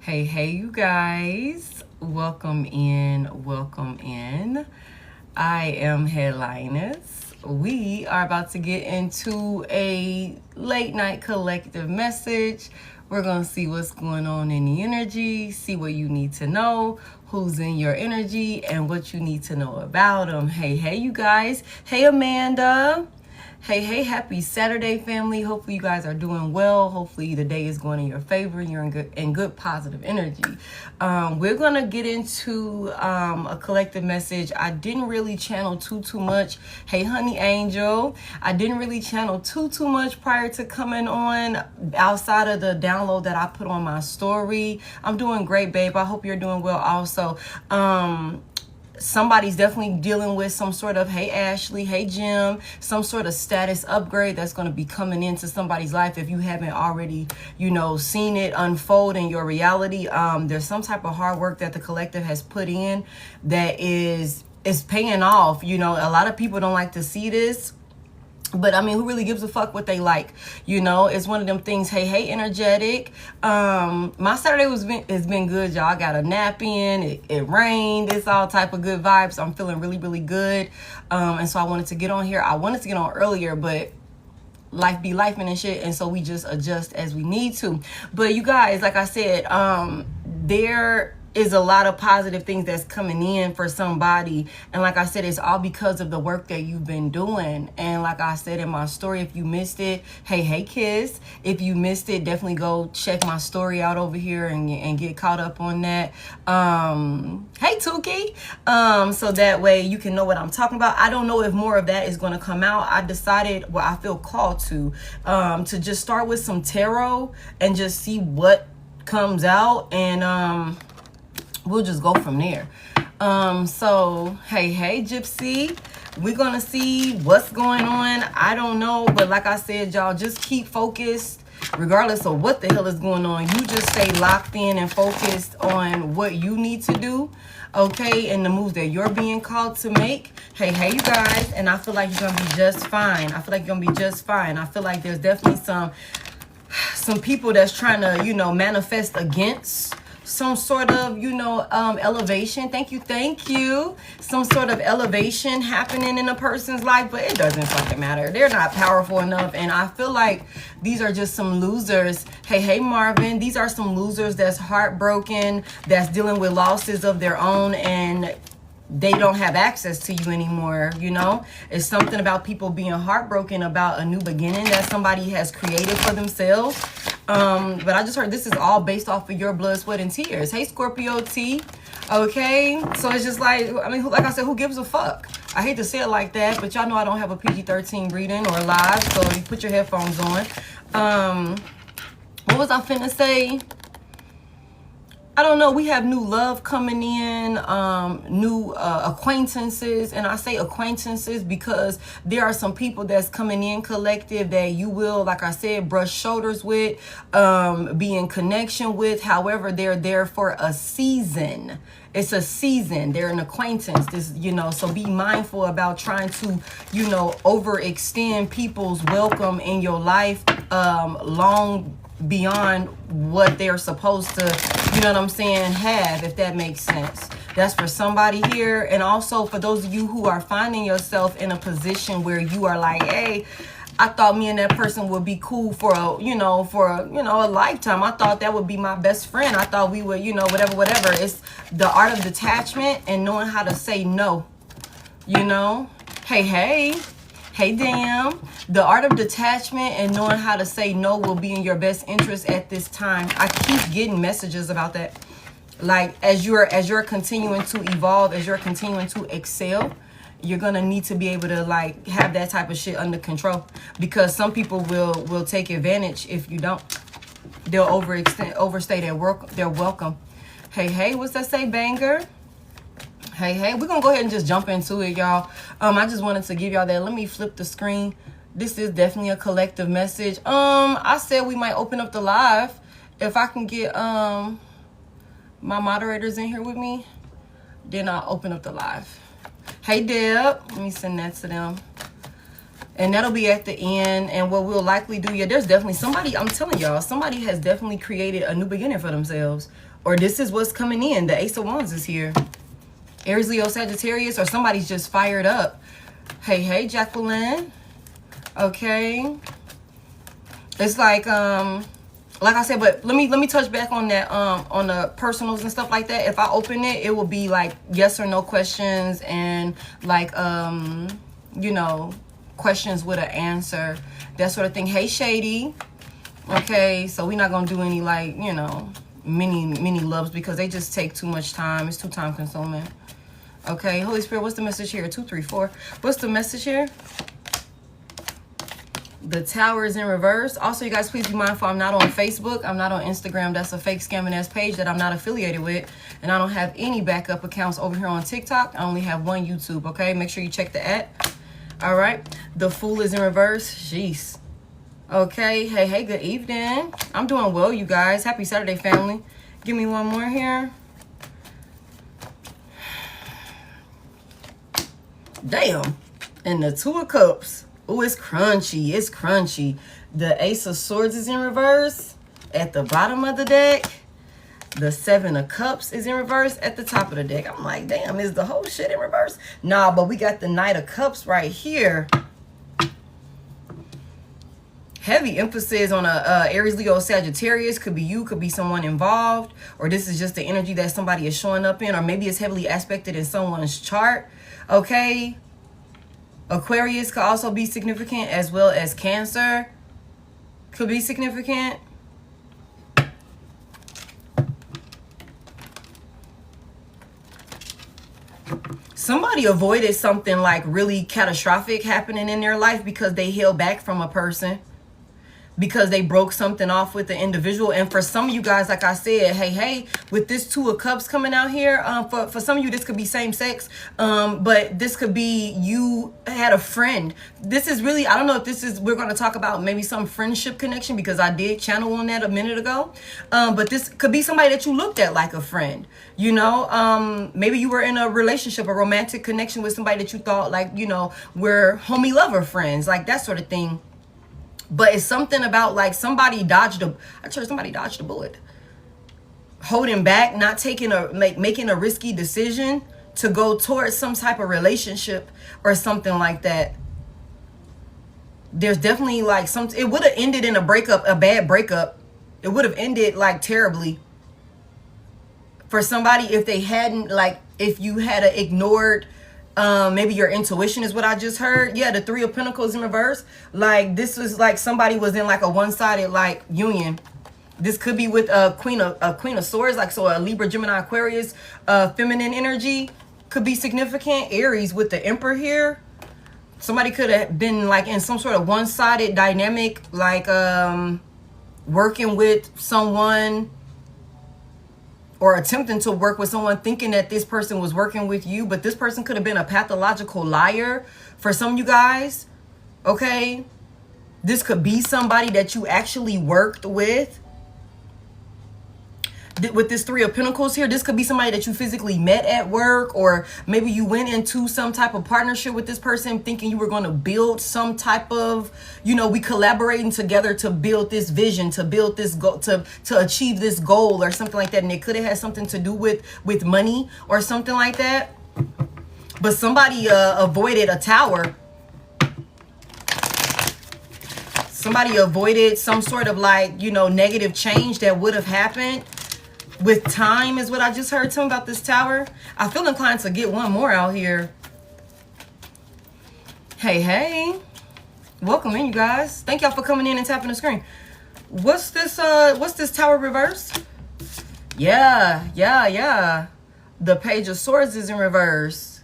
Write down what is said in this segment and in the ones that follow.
Hey, you guys. Welcome in. I am Head.Lioness. We are about to get into a late night collective message. We're going to see what's going on in the energy, see what you need to know, who's in your energy, and what you need to know about them. Hey, you guys. Hey, Amanda. Hey, happy Saturday, family. Hopefully you guys are doing well. Hopefully the day is going in your favor and you're in good positive energy. We're going to get into a collective message. I didn't really channel too much. Hey, honey angel. I didn't really channel too much prior to coming on outside of the download that I put on my story. I'm doing great, babe. I hope you're doing well also. Somebody's definitely dealing with some sort of, hey Ashley, hey Jim, some sort of status upgrade that's going to be coming into somebody's life. If you haven't already, seen it unfold in your reality, there's some type of hard work that the collective has put in that is paying off. A lot of people don't like to see this. But I mean, who really gives a fuck what they like? It's one of them things. Hey, energetic. My Saturday has been good, y'all. I got a nap in. It rained. It's all type of good vibes. I'm feeling really good. And so I wanted to get on here. I wanted to get on earlier, but life be life and shit. And so we just adjust as we need to. But you guys, like I said, there is a lot of positive things that's coming in for somebody. And like I said, it's all because of the work that you've been doing. And like I said in my story, if you missed it, hey Kiss, if you missed it, definitely go check my story out over here and get caught up on that. Hey Tuki. So that way you can know what I'm talking about. I don't know if more of that is going to come out. I decided, well, I feel called to just start with some tarot and just see what comes out, and we'll just go from there. So hey Gypsy, we're gonna see what's going on. I don't know, but like I said, y'all, just keep focused regardless of what the hell is going on. You just stay locked in and focused on what you need to do, okay, and the moves that you're being called to make. Hey you guys, and I feel like you're gonna be just fine. I feel like there's definitely some people that's trying to manifest against some sort of, elevation. Thank you. Some sort of elevation happening in a person's life, but it doesn't fucking matter. They're not powerful enough. And I feel like these are just some losers. Hey, Marvin. These are some losers that's heartbroken, that's dealing with losses of their own, and they don't have access to you anymore. It's something about people being heartbroken about a new beginning that somebody has created for themselves. But I just heard this is all based off of your blood, sweat, and tears. Hey, Scorpio T. Okay, so it's just like, I mean, like I said, who gives a fuck? I hate to say it like that, but y'all know I don't have a PG-13 reading or live, so you put your headphones on. What was I finna say? I don't know. We have new love coming in, new acquaintances. And I say acquaintances because there are some people that's coming in collective that you will, like I said, brush shoulders with, be in connection with. However, they're there for a season. It's a season. They're an acquaintance. So be mindful about trying to, overextend people's welcome in your life long beyond what they're supposed to, have, if that makes sense. That's for somebody here. And also for those of you who are finding yourself in a position where you are like, hey, I thought me and that person would be cool for a lifetime. I thought that would be my best friend. I thought we would, whatever. It's the art of detachment and knowing how to say no, Hey, damn. The art of detachment and knowing how to say no will be in your best interest at this time. I keep getting messages about that. Like, as you're continuing to evolve, as you're continuing to excel, you're going to need to be able to, like, have that type of shit under control. Because some people will take advantage if you don't. They'll overstay their welcome. Hey, what's that say, banger? Hey, we're going to go ahead and just jump into it, y'all. I just wanted to give y'all that. Let me flip the screen. This is definitely a collective message. I said we might open up the live. If I can get my moderators in here with me, then I'll open up the live. Hey, Deb. Let me send that to them. And that'll be at the end. And what we'll likely do, there's definitely somebody, I'm telling y'all, somebody has definitely created a new beginning for themselves. Or this is what's coming in. The Ace of Wands is here. Aries, Leo, Sagittarius, or somebody's just fired up. Hey, hey, Jacqueline. Okay. It's like I said, but let me touch back on that, on the personals and stuff like that. If I open it, it will be like yes or no questions and like, you know, questions with an answer, that sort of thing. Hey, Shady. Okay, so we're not gonna do any like, you know, mini loves because they just take too much time. It's too time consuming. Okay, Holy Spirit, what's the message here? 2, 3, 4. What's the message here? The Tower is in reverse. Also, you guys, please be mindful, I'm not on Facebook. I'm not on Instagram. That's a fake scamming ass page that I'm not affiliated with. And I don't have any backup accounts over here on TikTok. I only have one YouTube, okay? Make sure you check the app. All right. The Fool is in reverse. Jeez. Okay. Hey, hey, good evening. I'm doing well, you guys. Happy Saturday, family. Give me one more here. Damn. And the Two of Cups. Oh, it's crunchy. It's crunchy. The Ace of Swords is in reverse at the bottom of the deck. The Seven of Cups is in reverse at the top of the deck. I'm like, damn, is the whole shit in reverse? Nah, but we got the Knight of Cups right here. Heavy emphasis on a Aries, Leo, Sagittarius. Could be you, could be someone involved. Or this is just the energy that somebody is showing up in. Or maybe it's heavily aspected in someone's chart. Okay. Aquarius could also be significant, as well as Cancer could be significant. Somebody avoided something like really catastrophic happening in their life because they held back from a person, because they broke something off with the individual. And for some of you guys, like I said, hey, with this Two of Cups coming out here, for some of you, this could be same sex, but this could be you had a friend. This is really, I don't know if this is, we're going to talk about maybe some friendship connection, because I did channel on that a minute ago. But this could be somebody that you looked at like a friend, you know. Maybe you were in a relationship, a romantic connection with somebody that you thought like, you know, we're homie lover friends, like that sort of thing. But it's something about like somebody dodged a bullet. Holding back, not taking making a risky decision to go towards some type of relationship or something like that. There's definitely like it would have ended in a breakup, a bad breakup. It would have ended like terribly for somebody if they hadn't, like, if you had ignored maybe your intuition is what I just heard. Yeah, the Three of Pentacles in reverse. Like this was like somebody was in like a one-sided like union. This could be with a Queen of Swords, like, so a Libra, Gemini, Aquarius, feminine energy could be significant. Aries with the Emperor here. Somebody could have been like in some sort of one-sided dynamic, like working with someone or attempting to work with someone, thinking that this person was working with you, but this person could have been a pathological liar for some of you guys. Okay, this could be somebody that you actually worked with. With this Three of Pentacles here, this could be somebody that you physically met at work, or maybe you went into some type of partnership with this person thinking you were going to build some type of, you know, we collaborating together to build this vision, to build this goal, to achieve this goal or something like that. And it could have had something to do with money or something like that. But somebody avoided a tower. Somebody avoided some sort of like, you know, negative change that would have happened with time, is what I just heard. Tell me about this Tower. I feel inclined to get one more out here. Hey, welcome in, you guys. Thank y'all for coming in and tapping the screen. What's this Tower reverse? Yeah. The Page of Swords is in reverse.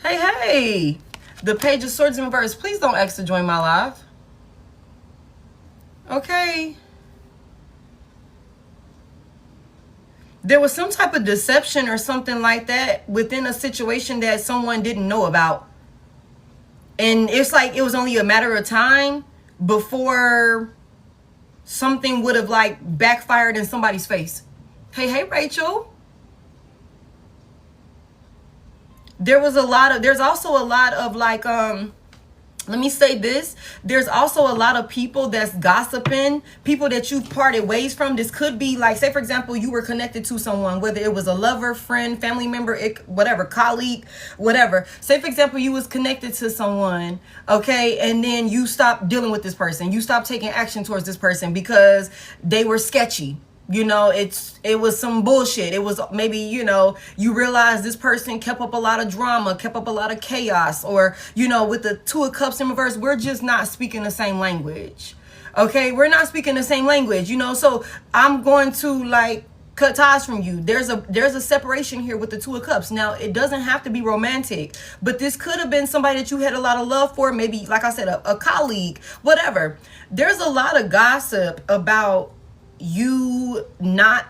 Hey, the Page of Swords in reverse. Please don't ask to join my live. Okay. There was some type of deception or something like that within a situation that someone didn't know about. And it's like it was only a matter of time before something would have like backfired in somebody's face. Hey, Rachel. There's also a lot of like let me say this. There's also a lot of people that's gossiping, people that you've parted ways from. This could be like, say, for example, you were connected to someone, whether it was a lover, friend, family member, whatever, colleague, whatever. Say, for example, you was connected to someone, okay, and then you stopped dealing with this person. You stopped taking action towards this person because they were sketchy. You know, it was some bullshit. It was maybe, you know, you realize this person kept up a lot of drama, kept up a lot of chaos, or, you know, with the Two of Cups in reverse, we're just not speaking the same language. Okay, we're not speaking the same language, you know, so I'm going to like cut ties from you. There's a separation here with the Two of Cups. Now, it doesn't have to be romantic, but this could have been somebody that you had a lot of love for, maybe, like I said, a colleague, whatever. There's a lot of gossip about you not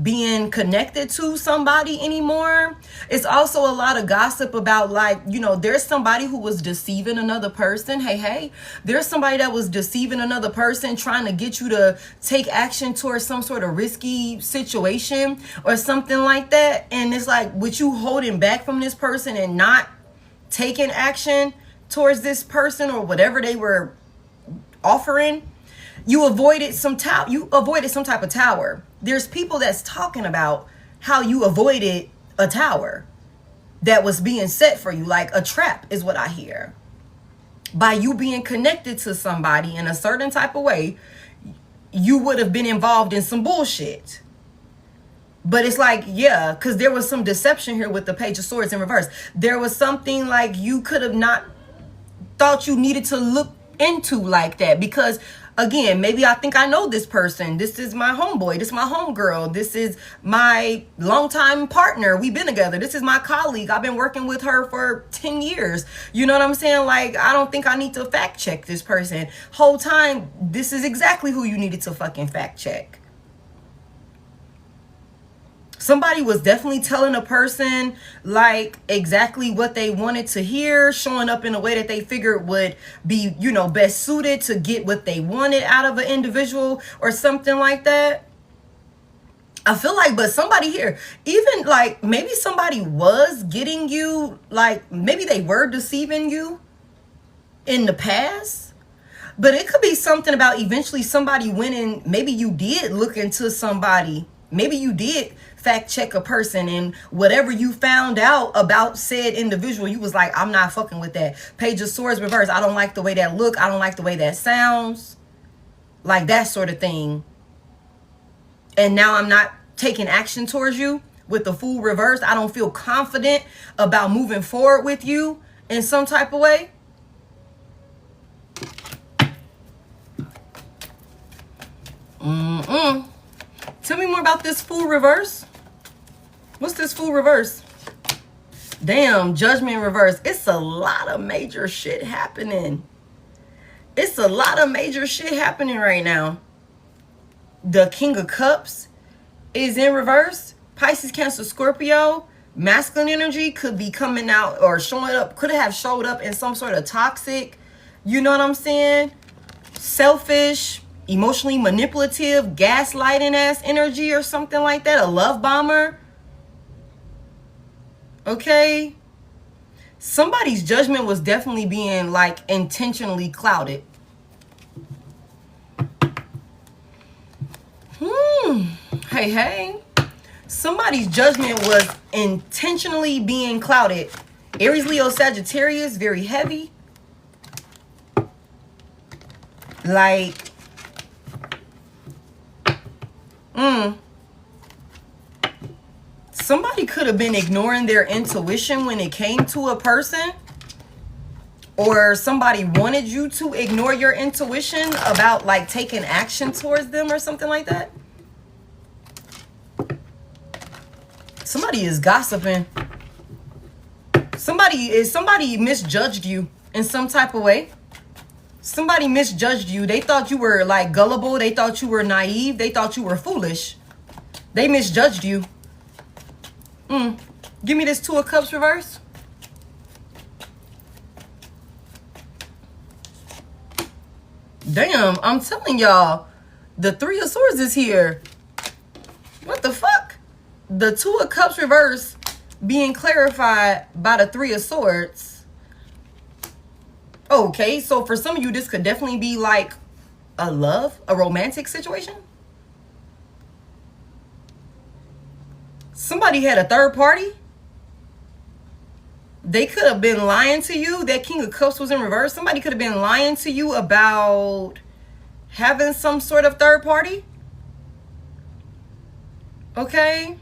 being connected to somebody anymore. It's also a lot of gossip about, like, you know, there's somebody who was deceiving another person. Hey, there's somebody that was deceiving another person, trying to get you to take action towards some sort of risky situation or something like that. And it's like, with you holding back from this person and not taking action towards this person or whatever they were offering, you avoided some type of tower. There's people that's talking about how you avoided a tower that was being set for you, like a trap is what I hear. By you being connected to somebody in a certain type of way, you would have been involved in some bullshit. But it's like, yeah, because there was some deception here with the Page of Swords in reverse. There was something like you could have not thought you needed to look into like that, because again, maybe I think I know this person. This is my homeboy. This is my homegirl. This is my longtime partner. We've been together. This is my colleague. I've been working with her for 10 years. You know what I'm saying? Like, I don't think I need to fact check this person. Whole time, this is exactly who you needed to fucking fact check. Somebody was definitely telling a person like exactly what they wanted to hear, showing up in a way that they figured would be, you know, best suited to get what they wanted out of an individual or something like that. I feel like, but somebody here, even like maybe somebody was getting you, like maybe they were deceiving you in the past. But it could be something about eventually somebody went in, maybe you did look into somebody. Maybe you did fact check a person, and whatever you found out about said individual, you was like, I'm not fucking with that. Page of Swords reverse. I don't like the way that look. I don't like the way that sounds. Like that sort of thing. And now I'm not taking action towards you with the Fool reverse. I don't feel confident about moving forward with you in some type of way. Tell me more about this Fool reverse. What's this Fool reverse? Damn, Judgment reverse. It's a lot of major shit happening. It's a lot of major shit happening right now. The King of Cups is in reverse. Pisces, Cancer, Scorpio. Masculine energy could be coming out or showing up. Could have showed up in some sort of toxic, you know what I'm saying? Selfish, emotionally manipulative, gaslighting ass energy or something like that. A love bomber. Okay. Somebody's judgment was definitely being like intentionally clouded. Hey. Somebody's judgment was intentionally being clouded. Aries, Leo, Sagittarius, very heavy. Like, somebody could have been ignoring their intuition when it came to a person, or somebody wanted you to ignore your intuition about like taking action towards them or something like that. Somebody is gossiping. Somebody misjudged you in some type of way. Somebody misjudged you. They thought you were like gullible. They thought you were naive. They thought you were foolish. They misjudged you. Give me this Two of Cups reverse. Damn, I'm telling y'all, the Three of Swords is here. What the fuck? The Two of Cups reverse being clarified by the Three of Swords. Okay, so for some of you, this could definitely be like a romantic situation. Somebody had a third party. They could have been lying to you. That King of Cups was in reverse. Somebody could have been lying to you about having some sort of third party. Okay.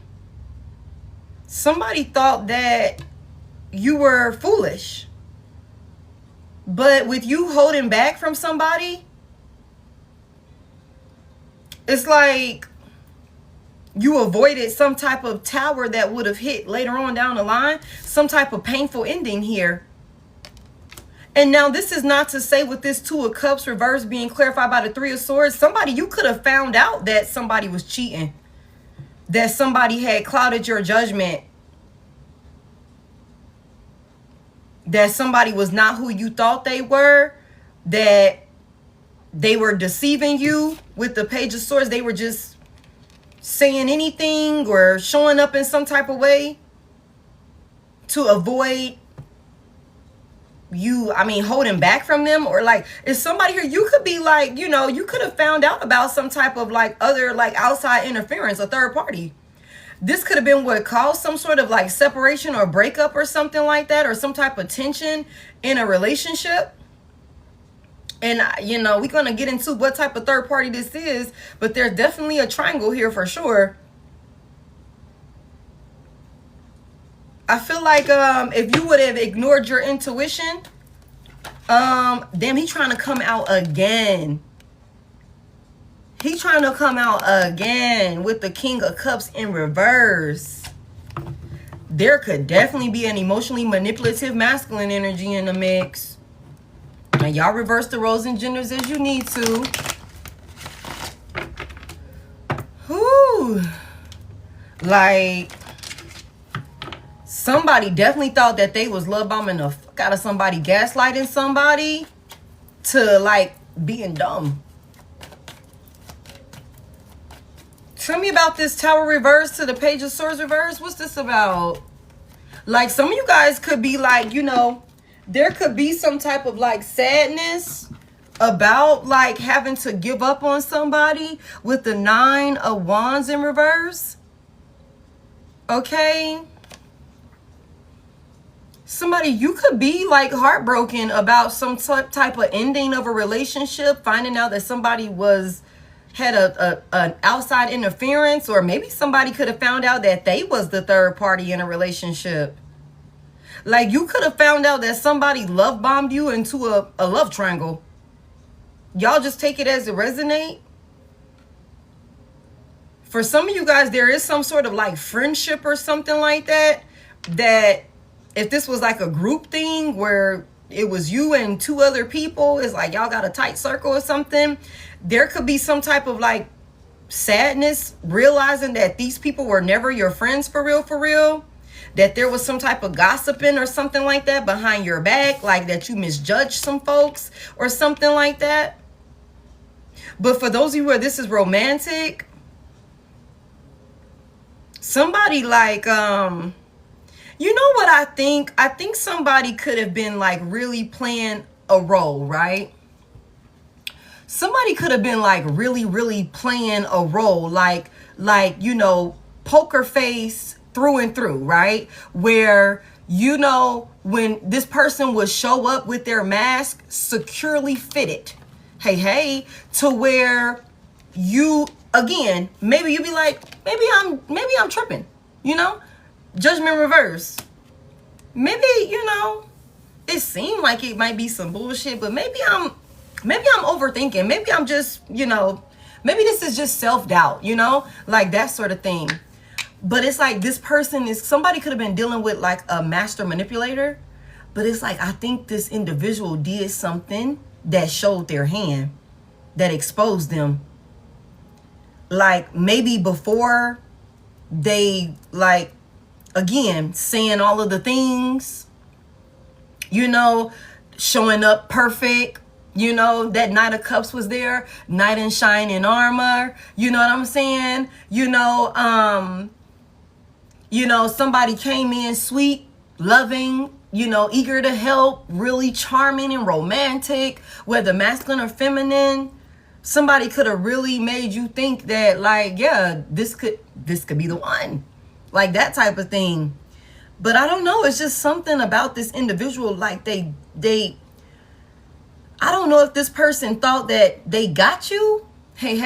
Somebody thought that you were foolish. But with you holding back from somebody, it's like you avoided some type of tower that would have hit later on down the line. Some type of painful ending here. And now this is not to say with this Two of Cups reverse being clarified by the Three of Swords. Somebody, you could have found out that somebody was cheating. That somebody had clouded your judgment. That somebody was not who you thought they were. That they were deceiving you with the Page of Swords. They were just saying anything or showing up in some type of way to avoid you, holding back from them. Or like, is somebody here, you could be like, you could have found out about some type of like other like outside interference, a third party. This could have been what caused some sort of like separation or breakup or something like that, or some type of tension in a relationship. And, we're going to get into what type of third party this is, but there's definitely a triangle here for sure. I feel like if you would have ignored your intuition, damn, he's trying to come out again. He's trying to come out again with the King of Cups in reverse. There could definitely be an emotionally manipulative masculine energy in the mix. And y'all reverse the roles and genders as you need to. Whew. Like, somebody definitely thought that they was love bombing the fuck out of somebody, gaslighting somebody to like being dumb. Tell me about this Tower reverse to the Page of Swords reverse. What's this about? Like, some of you guys could be like, there could be some type of like sadness about like having to give up on somebody with the Nine of Wands in reverse. Okay. Somebody, you could be like heartbroken about some type of ending of a relationship, finding out that somebody had an outside interference, or maybe somebody could have found out that they was the third party in a relationship. Like, you could have found out that somebody love bombed you into a love triangle. Y'all just take it as it resonate. For some of you guys, there is some sort of like friendship or something like that. That if this was like a group thing where it was you and two other people, it's like y'all got a tight circle or something. There could be some type of like sadness, realizing that these people were never your friends for real. That there was some type of gossiping or something like that behind your back, like that you misjudged some folks or something like that. But for those of you where this is romantic, somebody like, you know what I think? I think somebody could have been like really playing a role, right? Somebody could have been like really playing a role, like, poker face through and through, right? Where, when this person would show up with their mask securely fitted, hey, to where you, again, maybe you be like, maybe I'm tripping, judgment reverse. Maybe, it seemed like it might be some bullshit, but maybe I'm overthinking. Maybe I'm just, maybe this is just self-doubt, like that sort of thing. But it's like this person somebody could have been dealing with like a master manipulator, but it's like, I think this individual did something that showed their hand, that exposed them. Like, maybe before they, like, again, saying all of the things, showing up perfect, that Knight of Cups was there, knight in shining armor, you know what I'm saying? Somebody came in sweet, loving, you know, eager to help, really charming and romantic, whether masculine or feminine. Somebody could have really made you think that, like, yeah, this could be the one, like that type of thing. But I don't know, it's just something about this individual, like they I don't know if this person thought that they got you. Hey,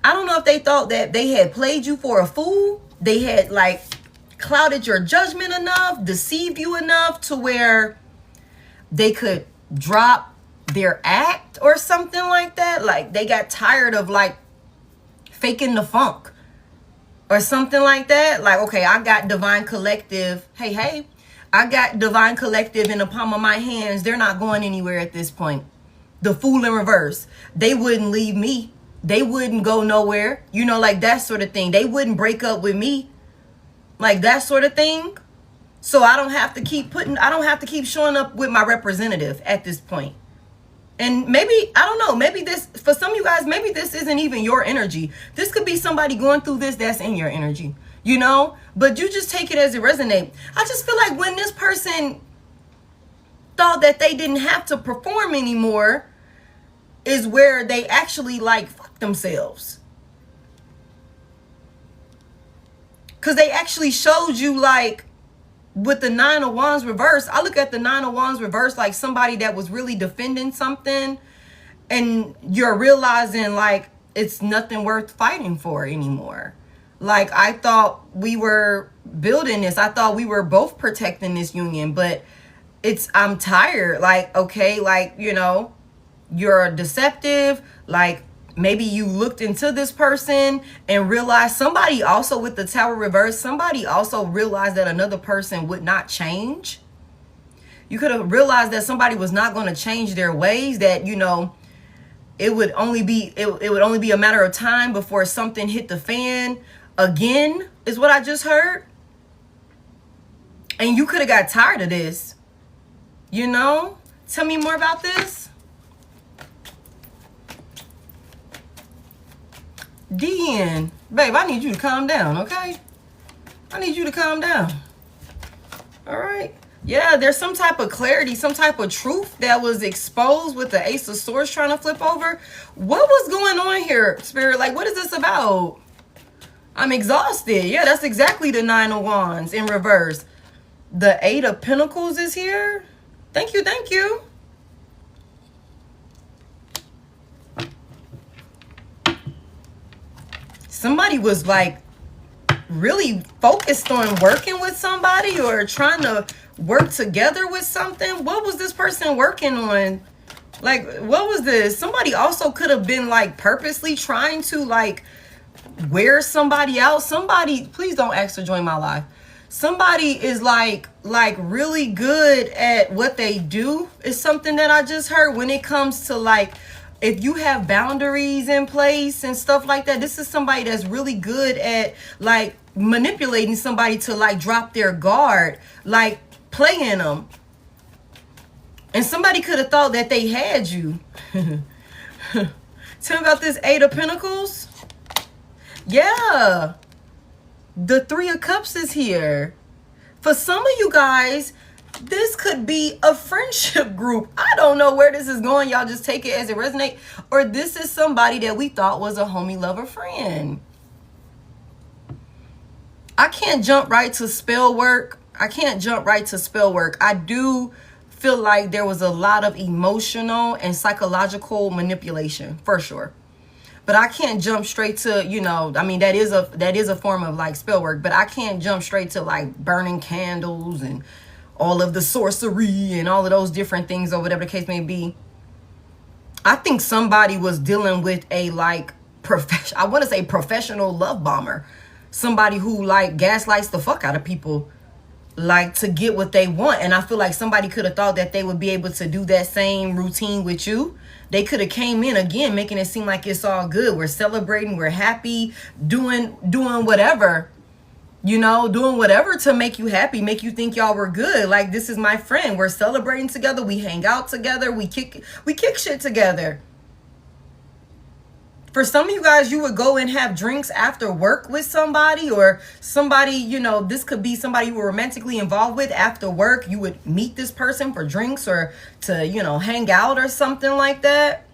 I don't know if they thought that they had played you for a fool. They had like clouded your judgment enough, deceived you enough to where they could drop their act or something like that. Like they got tired of like faking the funk or something like that. Like, okay, I got divine collective. Hey, I got divine collective in the palm of my hands. They're not going anywhere at this point. The fool in reverse. They wouldn't leave me. They wouldn't go nowhere. You know, like that sort of thing. They wouldn't break up with me. Like that sort of thing. So I don't have to keep showing up with my representative at this point. And maybe, I don't know, maybe this, for some of you guys, maybe this isn't even your energy. This could be somebody going through this that's in your energy, you know? But you just take it as it resonates. I just feel like when this person thought that they didn't have to perform anymore is where they actually like fuck themselves. Because they actually showed you, like, with the Nine of Wands reverse, I look at the Nine of Wands reverse like somebody that was really defending something, and you're realizing like it's nothing worth fighting for anymore. Like, I thought we were building this. I thought we were both protecting this union, but I'm tired. Like, okay, like, you know, you're deceptive. Like, maybe you looked into this person and realized somebody also with the Tower reverse, somebody also realized that another person would not change. You could have realized that somebody was not going to change their ways, that, you know, it would only be a matter of time before something hit the fan again, is what I just heard. And you could have got tired of this. You know? Tell me more about this. DN, babe, I need you to calm down, okay? I need you to calm down. All right. Yeah, there's some type of clarity, some type of truth that was exposed with the Ace of Swords trying to flip over. What was going on here, Spirit? Like, what is this about? I'm exhausted. Yeah, that's exactly the Nine of Wands in reverse. The Eight of Pentacles is here. Thank you, thank you. Somebody was like really focused on working with somebody or trying to work together with something. What was this person working on? Like, what was this? Somebody also could have been like purposely trying to like wear somebody out. Somebody, please don't ask to join my life. Somebody is like really good at what they do, is something that I just heard when it comes to like, if you have boundaries in place and stuff like that. This is somebody that's really good at like manipulating somebody to like drop their guard, like playing them. And somebody could have thought that they had you. Tell me about this Eight of Pentacles. Yeah. The Three of Cups is here. For some of you guys, this could be a friendship group. I don't know where this is going. Y'all just take it as it resonates. Or this is somebody that we thought was a homie, lover, friend. I can't jump right to spell work. I do feel like there was a lot of emotional and psychological manipulation, for sure. But I can't jump straight to, you know, I mean, that is a form of like spell work, but I can't jump straight to like burning candles and all of the sorcery and all of those different things or whatever the case may be. I think somebody was dealing with a like I want to say professional love bomber. Somebody who like gaslights the fuck out of people, like to get what they want. And I feel like somebody could have thought that they would be able to do that same routine with you. They could have came in again, making it seem like it's all good. We're celebrating, we're happy, doing whatever. You know, doing whatever to make you happy, make you think y'all were good. Like, this is my friend. We're celebrating together. We hang out together. We kick shit together. For some of you guys, you would go and have drinks after work with somebody, or somebody, you know, this could be somebody you were romantically involved with after work. You would meet this person for drinks or to, you know, hang out or something like that.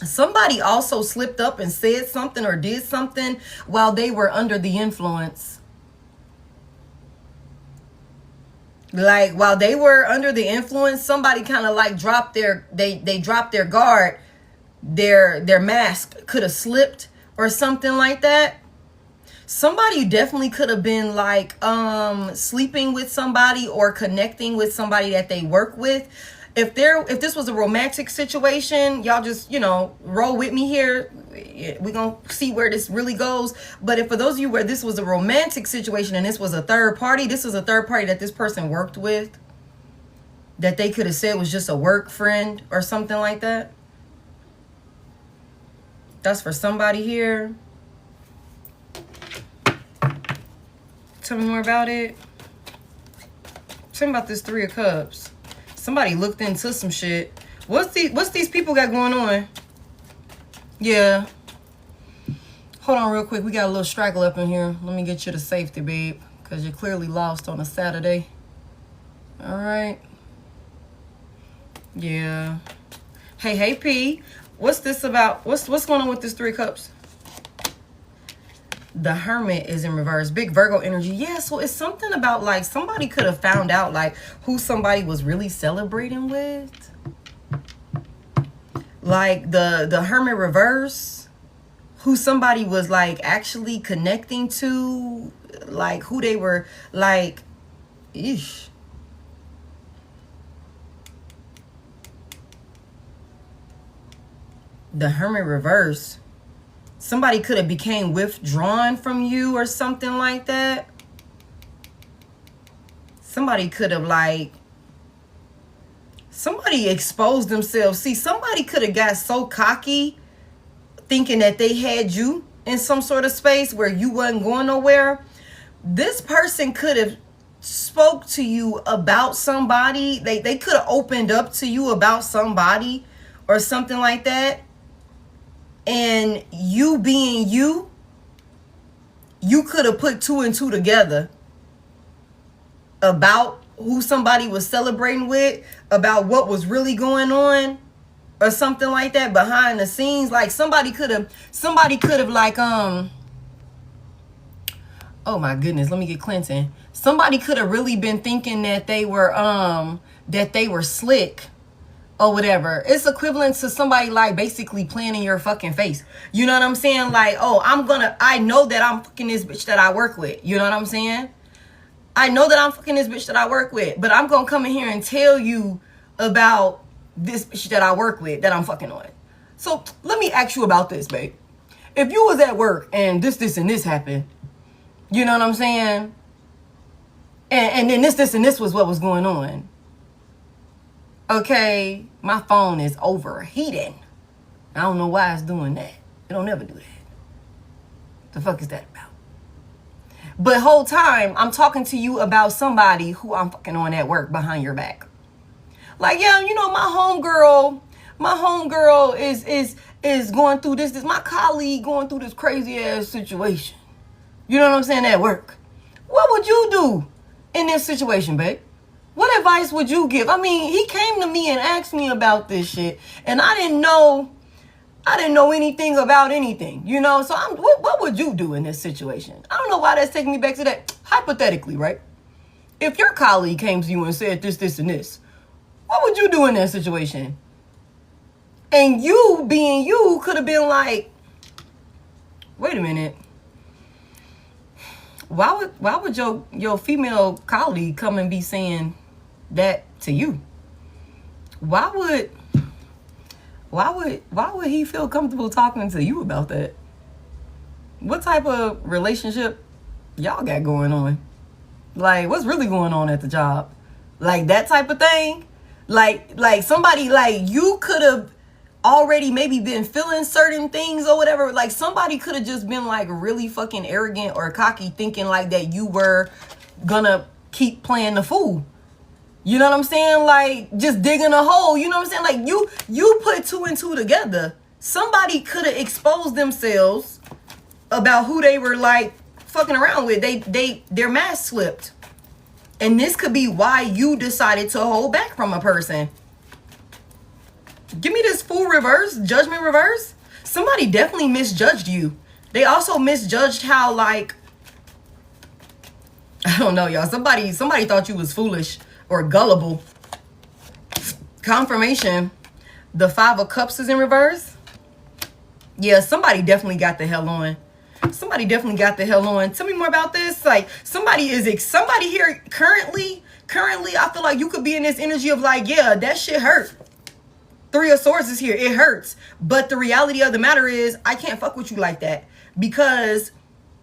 Somebody also slipped up and said something or did something while they were under the influence. Like while they were under the influence, somebody kind of like dropped their, they dropped their guard. Their mask could have slipped or something like that. Somebody definitely could have been like sleeping with somebody or connecting with somebody that they work with. If this was a romantic situation, y'all just, you know, roll with me here. We're gonna see where this really goes. But if for those of you where this was a romantic situation and this was a third party, this was a third party that this person worked with, that they could have said was just a work friend or something like that. That's for somebody here. Tell me more about it. Tell me about this Three of Cups. Somebody looked into some shit. What's these people got going on? Yeah. Hold on real quick. We got a little straggle up in here. Let me get you to safety, babe. Because you're clearly lost on a Saturday. All right. Yeah. Hey, P. What's this about? What's going on with this Three of Cups? The Hermit is in reverse. Big Virgo energy. Yeah, so it's something about like somebody could have found out like who somebody was really celebrating with. Like the Hermit reverse. Who somebody was like actually connecting to. Like who they were like. Eesh. The Hermit reverse. Somebody could have became withdrawn from you or something like that. Somebody could have like, somebody exposed themselves. See, somebody could have got so cocky thinking that they had you in some sort of space where you wasn't going nowhere. This person could have spoke to you about somebody. They could have opened up to you about somebody or something like that. And you being you could have put two and two together about who somebody was celebrating with, about what was really going on or something like that behind the scenes. Like somebody could have like, oh my goodness, let me get Clinton. Somebody could have really been thinking that they were slick or whatever. It's equivalent to somebody like basically playing in your fucking face. You know what I'm saying? Like, oh, I know that I'm fucking this bitch that I work with. You know what I'm saying? I know that I'm fucking this bitch that I work with, but I'm gonna come in here and tell you about this bitch that I work with that I'm fucking on. So let me ask you about this, babe. If you was at work and this and this happened, you know what I'm saying? And then this and this was what was going on. Okay, my phone is overheating. I don't know why it's doing that. It don't ever do that. The fuck is that about? But whole time, I'm talking to you about somebody who I'm fucking on at work behind your back. Like, yeah, you know, my homegirl is going through this, my colleague going through this crazy ass situation. You know what I'm saying, at work. What would you do in this situation, babe? What advice would you give? I mean, he came to me and asked me about this shit, and I didn't know anything about anything, you know? So what would you do in this situation? I don't know why that's taking me back to that. Hypothetically, right? If your colleague came to you and said this, and this, what would you do in that situation? And you being you could have been like, wait a minute. Why would your female colleague come and be saying that to you? Why would he feel comfortable talking to you about that? What type of relationship y'all got going on? Like, what's really going on at the job? Like that type of thing? Like somebody, like you could have already maybe been feeling certain things or whatever. Like somebody could have just been like really fucking arrogant or cocky, thinking like that you were gonna keep playing the fool. You know what I'm saying? Like just digging a hole. You know what I'm saying? Like you put two and two together. Somebody could have exposed themselves about who they were like fucking around with. Their mask slipped. And this could be why you decided to hold back from a person. Give me this Fool reverse, Judgment reverse. Somebody definitely misjudged you. They also misjudged how, like, I don't know, y'all. Somebody thought you was foolish or gullible. Confirmation. The Five of Cups is in reverse. Yeah, somebody definitely got the hell on. Somebody definitely got the hell on. Tell me more about this. Like, somebody here currently, I feel like you could be in this energy of like, yeah, that shit hurt. Three of Swords is here. It hurts. But the reality of the matter is, I can't fuck with you like that. Because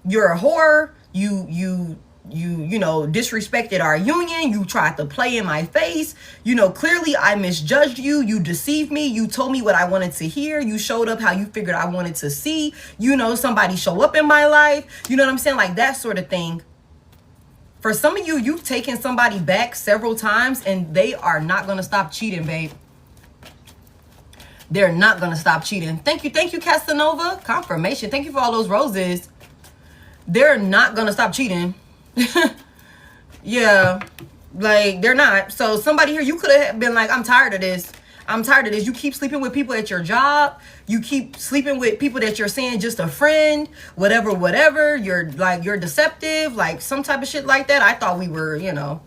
you're a whore. You know, disrespected our union. You tried to play in my face. You know, clearly I misjudged you. You deceived me. You told me what I wanted to hear. You showed up how you figured I wanted to see. You know, somebody show up in my life. You know what I'm saying? Like that sort of thing. For some of you, you've taken somebody back several times and they are not going to stop cheating, babe. They're not going to stop cheating. Thank you, Casanova. Confirmation. Thank you for all those roses. They're not going to stop cheating. Yeah, like they're not. So somebody here, you could have been like, I'm tired of this. You keep sleeping with people at your job. You keep sleeping with people that you're saying just a friend, whatever. You're deceptive, like some type of shit like that. I thought we were, you know,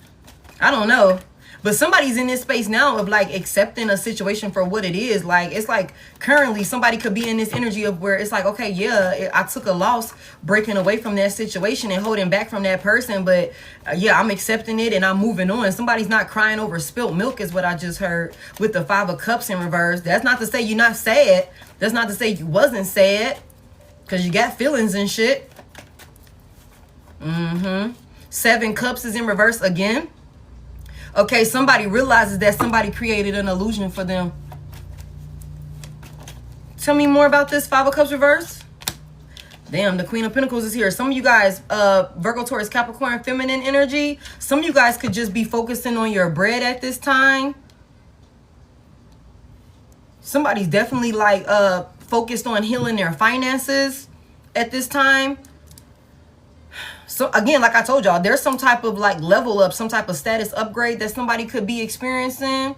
I don't know. But somebody's in this space now of like accepting a situation for what it is. Like, it's like currently somebody could be in this energy of where it's like, okay, yeah, I took a loss breaking away from that situation and holding back from that person. But yeah, I'm accepting it and I'm moving on. Somebody's not crying over spilt milk is what I just heard with the Five of Cups in reverse. That's not to say you're not sad. That's not to say you wasn't sad because you got feelings and shit. Seven Cups is in reverse again. Okay, somebody realizes that somebody created an illusion for them. Tell me more about this Five of Cups reverse. Damn, the Queen of Pentacles is here. Some of you guys, Virgo, Taurus, Capricorn, feminine energy. Some of you guys could just be focusing on your bread at this time. Somebody's definitely like focused on healing their finances at this time. So again, like I told y'all, there's some type of like level up, some type of status upgrade that somebody could be experiencing.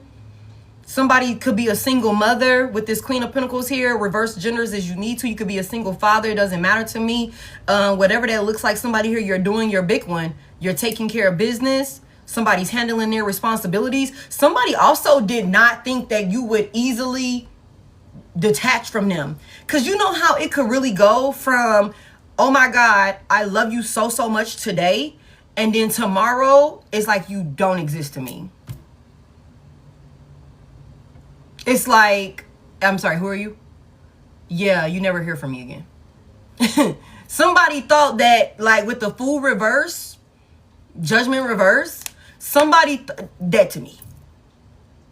Somebody could be a single mother with this Queen of Pentacles here. Reverse genders as you need to. You could be a single father. It doesn't matter to me. Whatever that looks like, somebody here, you're doing your big one. You're taking care of business. Somebody's handling their responsibilities. Somebody also did not think that you would easily detach from them. Because you know how it could really go from, oh my God, I love you so much today. And then tomorrow, it's like you don't exist to me. It's like, I'm sorry, who are you? Yeah, you never hear from me again. Somebody thought that, like with the Fool reverse, Judgment reverse, somebody, that to me.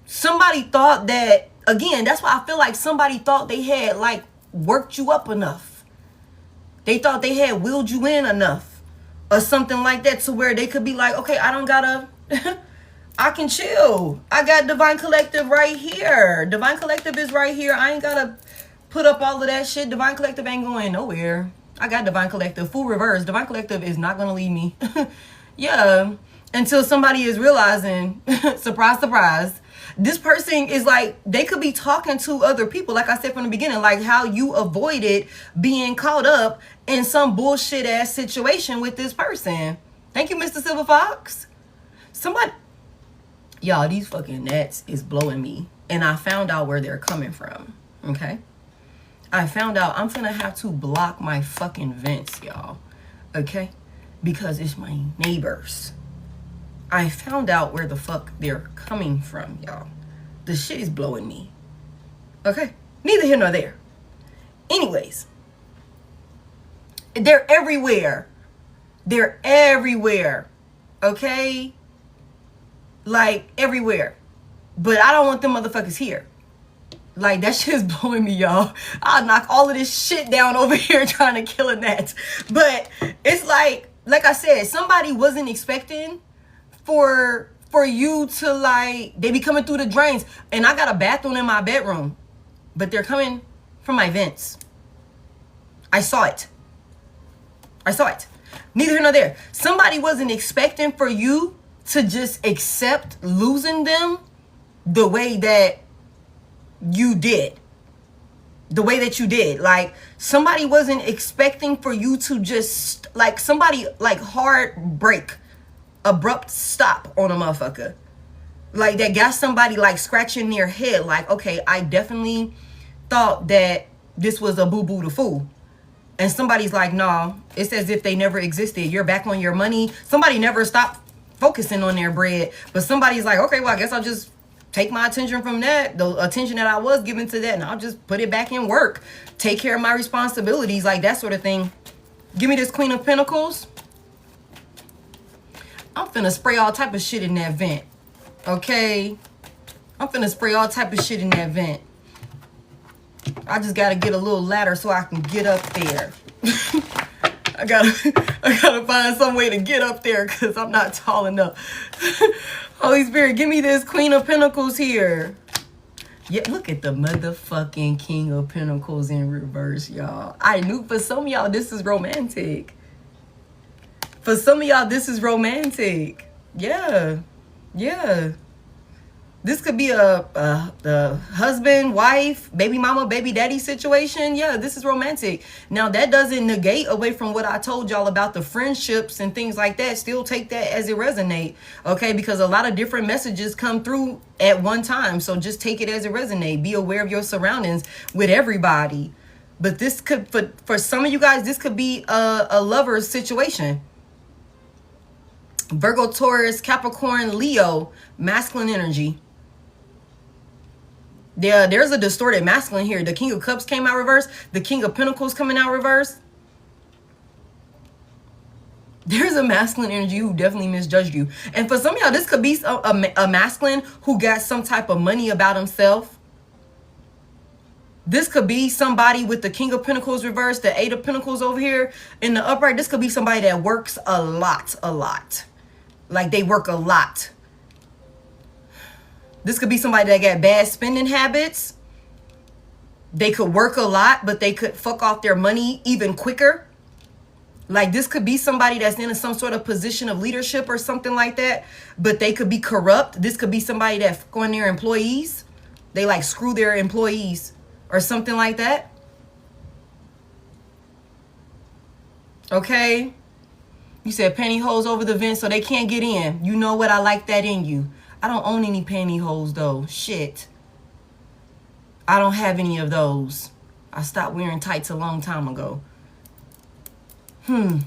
Somebody thought that, again, that's why I feel like somebody thought they had like worked you up enough. They thought they had willed you in enough or something like that to where they could be like, okay, I don't gotta, I can chill. I got Divine Collective right here. Divine Collective is right here. I ain't gotta put up all of that shit. Divine Collective ain't going nowhere. I got Divine Collective. Full reverse. Divine Collective is not gonna leave me. Yeah. Until somebody is realizing, surprise, surprise, this person is like, they could be talking to other people. Like I said from the beginning, like how you avoided being caught up in some bullshit ass situation with this person. Thank you, Mr. Silver Fox. Somebody, y'all, these fucking gnats is blowing me. And I found out where they're coming from. Okay. I found out I'm gonna have to block my fucking vents, y'all. Okay. Because it's my neighbors. I found out where the fuck they're coming from, y'all. The shit is blowing me. Okay? Neither here nor there. Anyways. They're everywhere. They're everywhere. Okay? Like, everywhere. But I don't want them motherfuckers here. Like, that shit is blowing me, y'all. I'll knock all of this shit down over here trying to kill a gnat. But it's like I said, somebody wasn't expecting for you to like, they be coming through the drains. And I got a bathroom in my bedroom, but they're coming from my vents. I saw it. I saw it. Neither here nor there. Somebody wasn't expecting for you to just accept losing them the way that you did. The way that you did. Like, somebody wasn't expecting for you to just, like, somebody, like, hard break, abrupt stop on a motherfucker. Like, that got somebody, like, scratching their head. Like, okay, I definitely thought that this was a boo-boo to fool. And somebody's like, no, it's as if they never existed. You're back on your money. Somebody never stopped focusing on their bread. But somebody's like, okay, well, I guess I'll just take my attention from that, the attention that I was giving to that, and I'll just put it back in work. Take care of my responsibilities, like that sort of thing. Give me this Queen of Pentacles. I'm finna spray all type of shit in that vent. Okay? I'm finna spray all type of shit in that vent. I just gotta get a little ladder so I can get up there. I gotta find some way to get up there because I'm not tall enough. Holy Spirit, give me this Queen of Pentacles here. Yeah, look at the motherfucking King of Pentacles in reverse, y'all. I knew for some of y'all this is romantic. For some of y'all this is romantic. Yeah. Yeah. This could be a husband, wife, baby mama, baby daddy situation. Yeah, this is romantic. Now, that doesn't negate away from what I told y'all about the friendships and things like that. Still take that as it resonate, okay? Because a lot of different messages come through at one time. So just take it as it resonate. Be aware of your surroundings with everybody. But this could, for some of you guys, this could be a lover's situation. Virgo, Taurus, Capricorn, Leo, masculine energy. Yeah, there's a distorted masculine here. The King of Cups came out reverse. The King of Pentacles coming out reverse. There's a masculine energy who definitely misjudged you. And for some of y'all, this could be a masculine who got some type of money about himself. This could be somebody with the King of Pentacles reverse, the Eight of Pentacles over here in the upright. This could be somebody that works a lot. Like they work a lot. This could be somebody that got bad spending habits. They could work a lot, but they could fuck off their money even quicker. Like this could be somebody that's in some sort of position of leadership or something like that, but they could be corrupt. This could be somebody that fuck on their employees. They like screw their employees or something like that. Okay. You said pantyhose over the vent so they can't get in. You know what? I like that in you. I don't own any pantyhose though. Shit. I don't have any of those. I stopped wearing tights a long time ago. I'm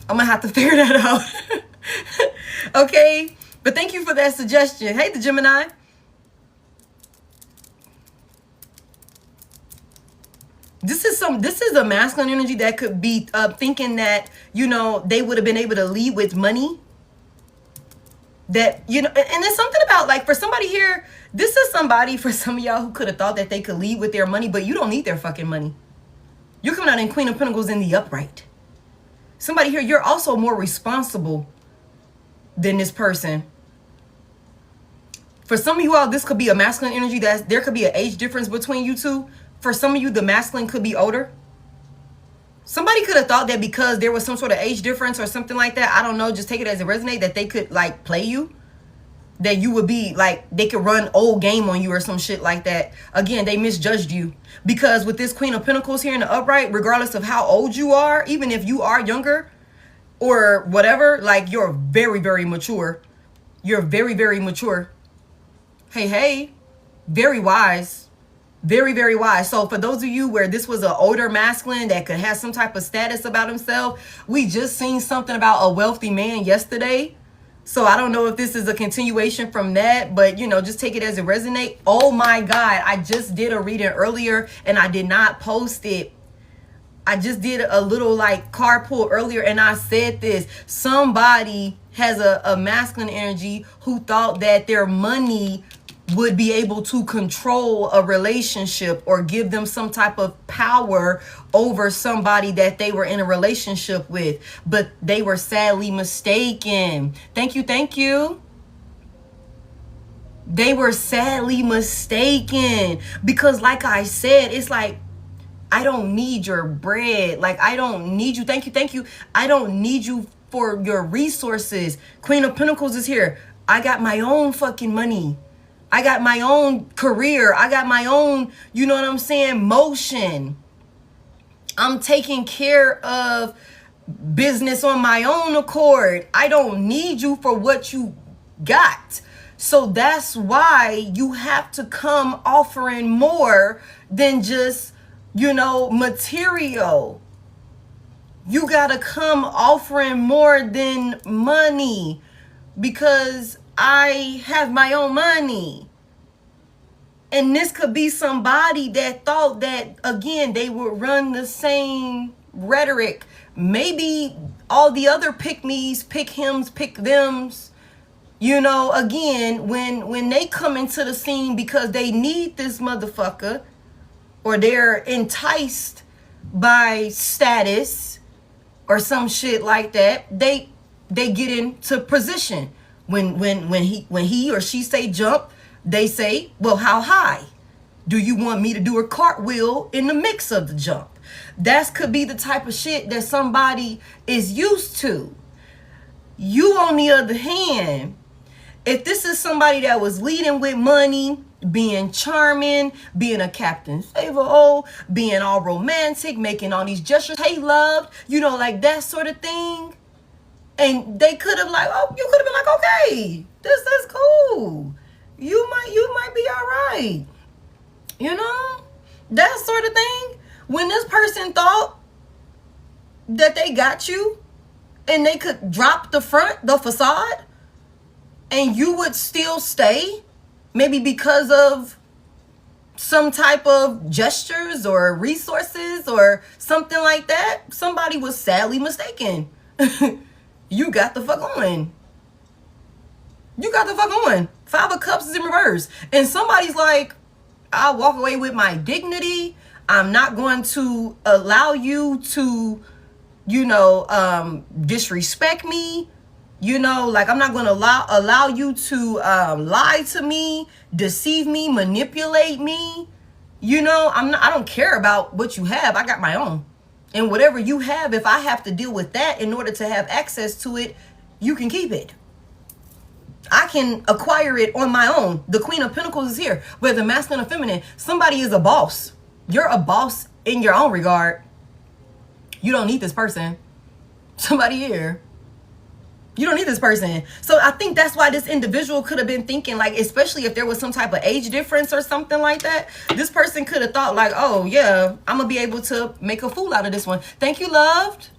gonna have to figure that out. Okay. But thank you for that suggestion. Hey, the Gemini. This is a masculine energy that could be thinking that, you know, they would have been able to lead with money. That, you know, and there's something about, like, for somebody here, this is somebody, for some of y'all, who could have thought that they could lead with their money, but you don't need their fucking money. You're coming out in Queen of Pentacles in the upright. Somebody here, you're also more responsible than this person. For some of you all, this could be a masculine energy. There could be an age difference between you two. For some of you, the masculine could be older. Somebody could have thought that because there was some sort of age difference or something like that, I don't know, just take it as it resonates, that they could, like, play you. That you would be, like, they could run old game on you or some shit like that. Again, they misjudged you. Because with this Queen of Pentacles here in the upright, regardless of how old you are, even if you are younger or whatever, like, you're very, very mature. You're very, very mature. Hey, very wise. Very, very wise. So for those of you where this was an older masculine that could have some type of status about himself, we just seen something about a wealthy man yesterday. So I don't know if this is a continuation from that, but, you know, just take it as it resonates. Oh my God, I just did a reading earlier and I did not post it. I just did a little like carpool earlier and I said this. Somebody has a masculine energy who thought that their money would be able to control a relationship or give them some type of power over somebody that they were in a relationship with, but they were sadly mistaken. Thank you. They were sadly mistaken. Because like I said, it's like, I don't need your bread. Like, I don't need you. Thank you, thank you. I don't need you for your resources. Queen of Pentacles is here. I got my own fucking money. I got my own career. I got my own, you know what I'm saying, motion. I'm taking care of business on my own accord. I don't need you for what you got. So that's why you have to come offering more than just, you know, material. You gotta come offering more than money, because I have my own money. And this could be somebody that thought that, again, they would run the same rhetoric. Maybe all the other pick-me's, pick-hims, pick-thems, you know, again, when they come into the scene because they need this motherfucker, or they're enticed by status or some shit like that, they get into position. When he or she say jump, they say, well, how high? Do you want me to do a cartwheel in the mix of the jump? That could be the type of shit that somebody is used to. You, on the other hand, if this is somebody that was leading with money, being charming, being a captain's favorite, being all romantic, making all these gestures, hey, loved, you know, like that sort of thing. And they could have like, oh, you could have been like, okay, this is cool. You might be all right. You know, that sort of thing. When this person thought that they got you and they could drop the facade, and you would still stay, maybe because of some type of gestures or resources or something like that, somebody was sadly mistaken. You got the fuck on. You got the fuck on. 5 of Cups is in reverse. And somebody's like, I'll walk away with my dignity. I'm not going to allow you to, you know, disrespect me. You know, like, I'm not going to allow you to lie to me, deceive me, manipulate me. You know, I don't care about what you have. I got my own. And whatever you have, if I have to deal with that in order to have access to it, you can keep it. I can acquire it on my own. The Queen of Pentacles is here. Whether masculine or feminine, somebody is a boss. You're a boss in your own regard. You don't need this person. Somebody here. You don't need this person. So I think that's why this individual could have been thinking, like, especially if there was some type of age difference or something like that, this person could have thought like, oh yeah, I'm gonna be able to make a fool out of this one. Thank you, loved.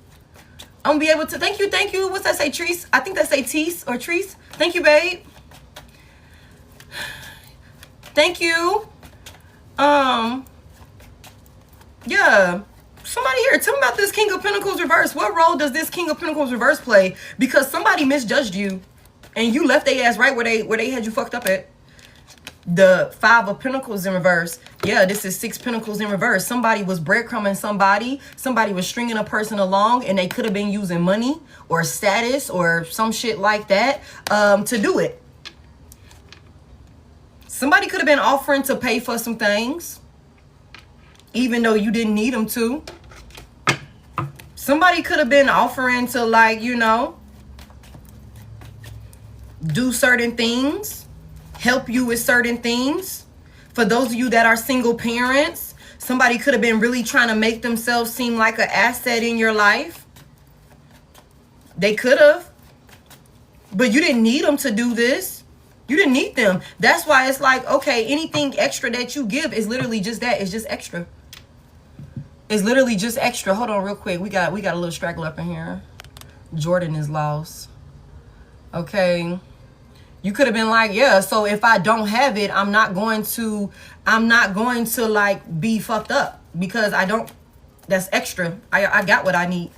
I'm gonna be able to, thank you. What's that say, Treese? I think that say Tease or Treese. Thank you, babe. Thank you. Yeah. Somebody here, tell me about this King of Pentacles reverse. What role does this King of Pentacles reverse play? Because somebody misjudged you and you left their ass right where they had you fucked up at. The 5 of Pentacles in reverse. Yeah, this is 6 Pentacles in reverse. Somebody was breadcrumbing somebody. Somebody was stringing a person along, and they could have been using money or status or some shit like that to do it. Somebody could have been offering to pay for some things, even though you didn't need them to. Somebody could have been offering to, like, you know, do certain things, help you with certain things. For those of you that are single parents, somebody could have been really trying to make themselves seem like an asset in your life. They could have. But you didn't need them to do this. You didn't need them. That's why it's like, okay, anything extra that you give is literally just that. It's just extra. It's literally just extra. Hold on real quick. We got a little straggle up in here. Jordan is lost. Okay. You could have been like, yeah, so if I don't have it, I'm not going to like be fucked up because I don't, that's extra. I got what I need.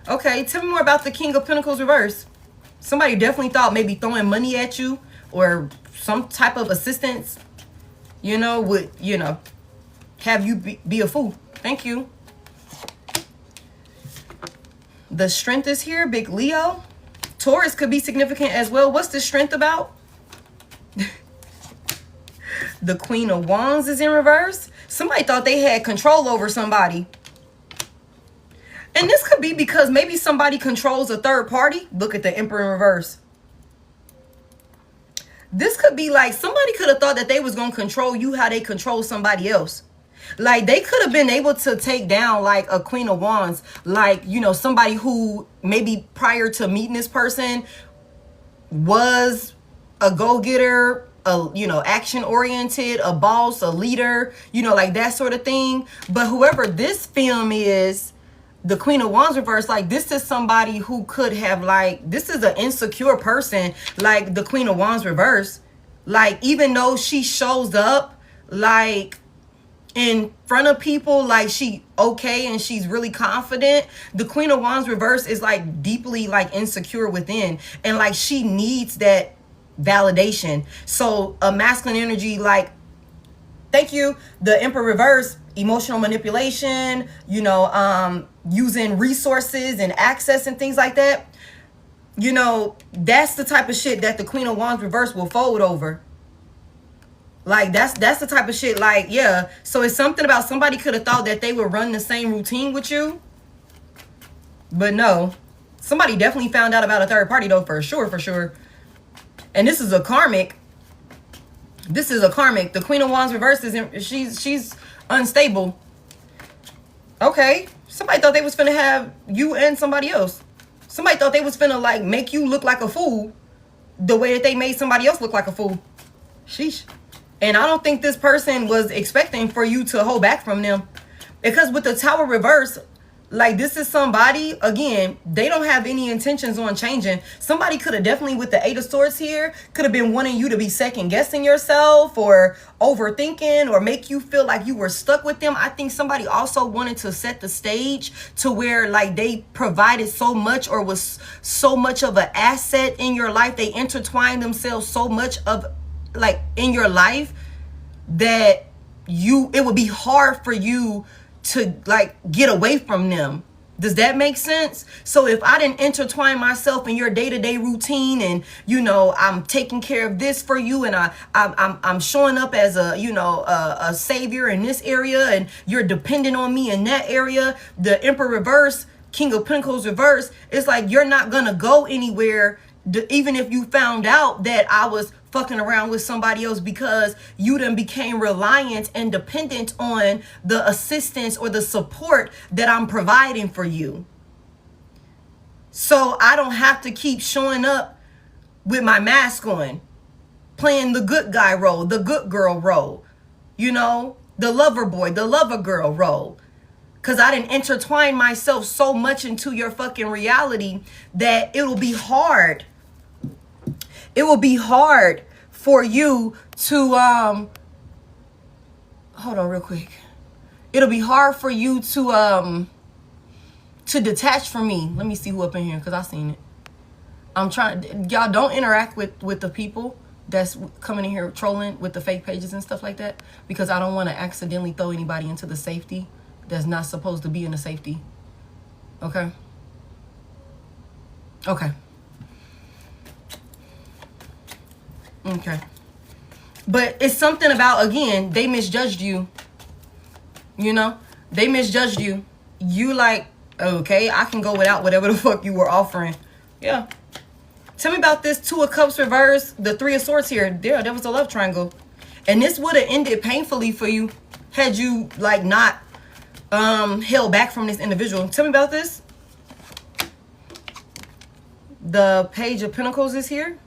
Okay, tell me more about the King of Pentacles reverse. Somebody definitely thought maybe throwing money at you or some type of assistance, you know, would, you know, have you be a fool. Thank you. The Strength is here, Big Leo. Taurus could be significant as well. What's the Strength about? The Queen of Wands is in reverse. Somebody thought they had control over somebody. And this could be because maybe somebody controls a third party. Look at the Emperor in reverse. This could be like somebody could have thought that they was going to control you how they control somebody else. Like they could have been able to take down like a Queen of Wands. Like, you know, somebody who maybe prior to meeting this person was a go-getter, you know, action oriented, a boss, a leader, you know, like that sort of thing. But whoever this film is, the Queen of Wands reverse, like this is somebody who could have like, this is an insecure person, like the Queen of Wands reverse. Like, even though she shows up like in front of people, like she okay and she's really confident, the Queen of Wands reverse is like deeply like insecure within, and like she needs that validation. So a masculine energy, like, thank you, the Emperor reverse, emotional manipulation, you know, using resources and access and things like that, you know, that's the type of shit that the Queen of Wands reverse will fold over. Like that's the type of shit, like, yeah. So it's something about somebody could have thought that they would run the same routine with you, but no, somebody definitely found out about a third party though, for sure. And this is a karmic. This is a karmic. The Queen of Wands reverse is she's unstable. Okay, somebody thought they was finna have you and somebody else. Somebody thought they was finna like make you look like a fool the way that they made somebody else look like a fool. Sheesh. And I don't think this person was expecting for you to hold back from them, because with the Tower reverse, like this is somebody, again, they don't have any intentions on changing. Somebody could have definitely, with the Eight of Swords here, could have been wanting you to be second guessing yourself or overthinking or make you feel like you were stuck with them. I think somebody also wanted to set the stage to where like they provided so much or was so much of an asset in your life. They intertwined themselves so much of like in your life that it would be hard for you to like get away from them. Does that make sense? So if I didn't intertwine myself in your day-to-day routine, and you know I'm taking care of this for you, and I'm showing up as a, you know, a savior in this area, and you're dependent on me in that area, the Emperor reverse, King of Pentacles reverse, it's like you're not gonna go anywhere even if you found out that I was fucking around with somebody else, because you then became reliant and dependent on the assistance or the support that I'm providing for you. So I don't have to keep showing up with my mask on, playing the good guy role, the good girl role, you know, the lover boy, the lover girl role. Because I didn't intertwine myself so much into your fucking reality that it will be hard. It will be hard for you to, hold on real quick. It'll be hard for you to detach from me. Let me see who up in here, because I seen it. I'm trying, y'all don't interact with the people that's coming in here trolling with the fake pages and stuff like that, because I don't want to accidentally throw anybody into the safety that's not supposed to be in the safety. Okay? Okay. Okay. But it's something about, again, they misjudged you. You know? They misjudged you. You like, okay, I can go without whatever the fuck you were offering. Yeah. Tell me about this Two of Cups reverse, the Three of Swords here. There was a love triangle. And this would have ended painfully for you had you, like, not held back from this individual. Tell me about this. The Page of Pentacles is here.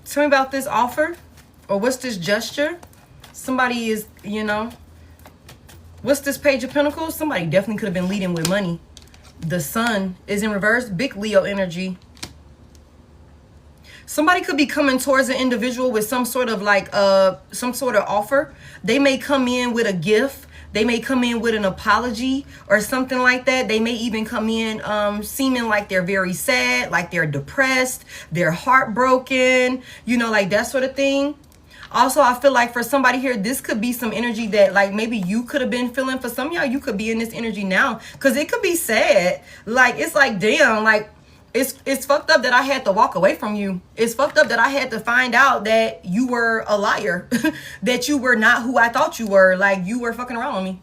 Tell me about this offer, or what's this gesture? Somebody is, you know, what's this Page of Pentacles? Somebody definitely could have been leading with money. The Sun is in reverse, big Leo energy. Somebody could be coming towards an individual with some sort of like some sort of offer. They may come in with a gift. They may come in with an apology or something like that. They may even come in seeming like they're very sad, like they're depressed, they're heartbroken, you know, like that sort of thing. Also, I feel like for somebody here, this could be some energy that like maybe you could have been feeling. For some of y'all, you could be in this energy now, because it could be sad. Like, it's like, damn, like It's fucked up that I had to walk away from you. It's fucked up that I had to find out that you were a liar. That you were not who I thought you were. Like, you were fucking around with me.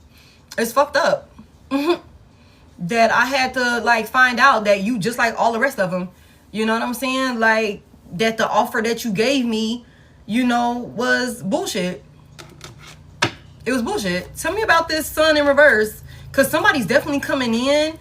It's fucked up. That I had to, like, find out that you just like all the rest of them. You know what I'm saying? Like, that the offer that you gave me, you know, was bullshit. It was bullshit. Tell me about this sun in reverse. Because somebody's definitely coming in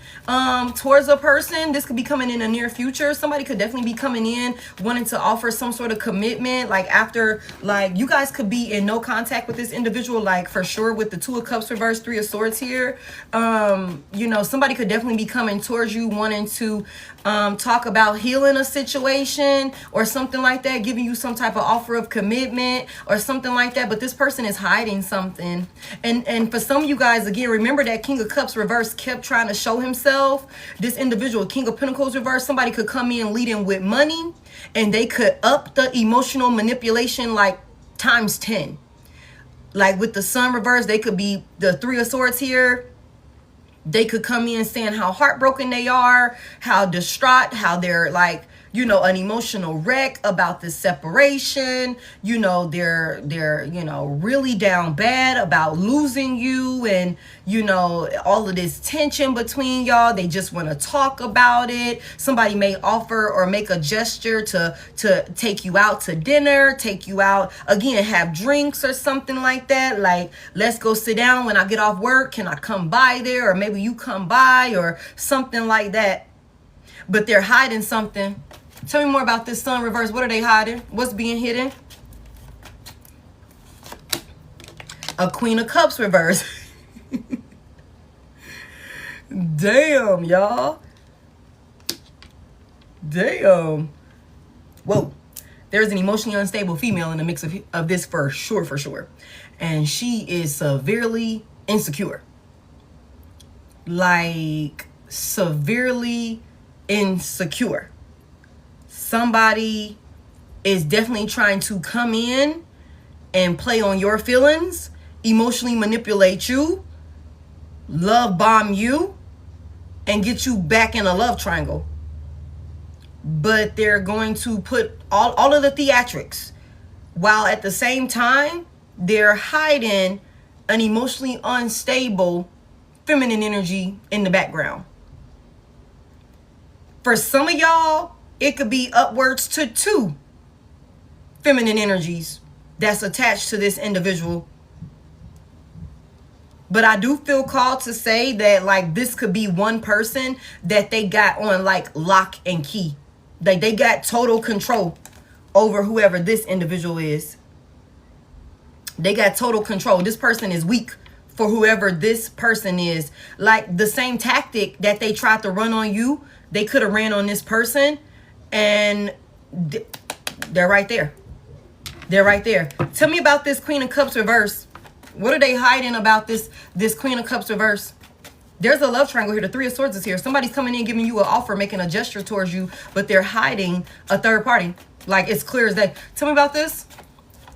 towards a person. This could be coming in the near future. Somebody could definitely be coming in wanting to offer some sort of commitment. Like, after, like, you guys could be in no contact with this individual, like, for sure, with the 2 of Cups reverse, 3 of Swords here. You know, somebody could definitely be coming towards you wanting to talk about healing a situation or something like that, giving you some type of offer of commitment or something like that. But this person is hiding something. And for some of you guys, again, remember that King of Cups reverse kept trying to show himself. This individual, King of Pentacles reverse, somebody could come in leading with money, and they could up the emotional manipulation like times 10. Like with the Sun reverse, they could be the 3 of Swords here. They could come in saying how heartbroken they are, how distraught, how they're, like, you know, an emotional wreck about this separation. You know, they're you know, really down bad about losing you, and, you know, all of this tension between y'all. They just want to talk about it. Somebody may offer or make a gesture to take you out to dinner, take you out, again, have drinks or something like that. Like, let's go sit down when I get off work. Can I come by there? Or maybe you come by or something like that. But they're hiding something. Tell me more about this Sun reverse. What are they hiding? What's being hidden? A Queen of Cups reverse. Damn, y'all. Damn. Whoa. There's an emotionally unstable female in the mix of this for sure, for sure. And she is severely insecure. Like, severely insecure. Somebody is definitely trying to come in and play on your feelings, emotionally manipulate you, love bomb you, and get you back in a love triangle. But they're going to put all of the theatrics, while at the same time, they're hiding an emotionally unstable feminine energy in the background. For some of y'all, it could be upwards to 2 feminine energies that's attached to this individual. But I do feel called to say that, like, this could be one person that they got on, like, lock and key. Like, they got total control over whoever this individual is. They got total control. This person is weak for whoever this person is. Like, the same tactic that they tried to run on you, they could have ran on this person. And they're right there. They're right there. Tell me about this Queen of Cups reverse. What are they hiding about this Queen of Cups reverse? There's a love triangle here. The 3 of Swords is here. Somebody's coming in, giving you an offer, making a gesture towards you, but they're hiding a third party. Like, it's clear as day. Tell me about this.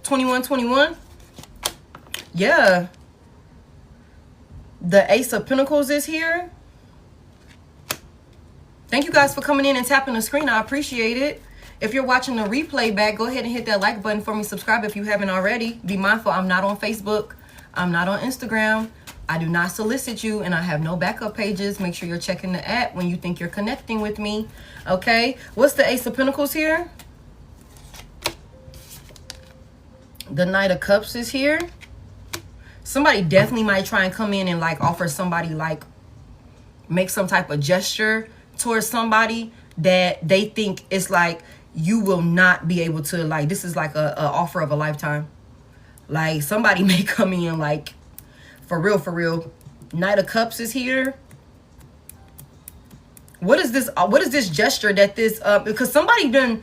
2121. Yeah. The Ace of Pentacles is here. Thank you guys for coming in and tapping the screen. I appreciate it. If you're watching the replay back, go ahead and hit that like button for me. Subscribe if you haven't already. Be mindful, I'm not on Facebook. I'm not on Instagram. I do not solicit you, and I have no backup pages. Make sure you're checking the app when you think you're connecting with me. Okay? What's the Ace of Pentacles here? The Knight of Cups is here. Somebody definitely might try and come in and, like, offer somebody, like, make some type of gesture towards somebody that they think is like, you will not be able to, like, this is like a offer of a lifetime. Like, somebody may come in, like, for real, for real. Knight of Cups is here. What is this gesture that this because somebody done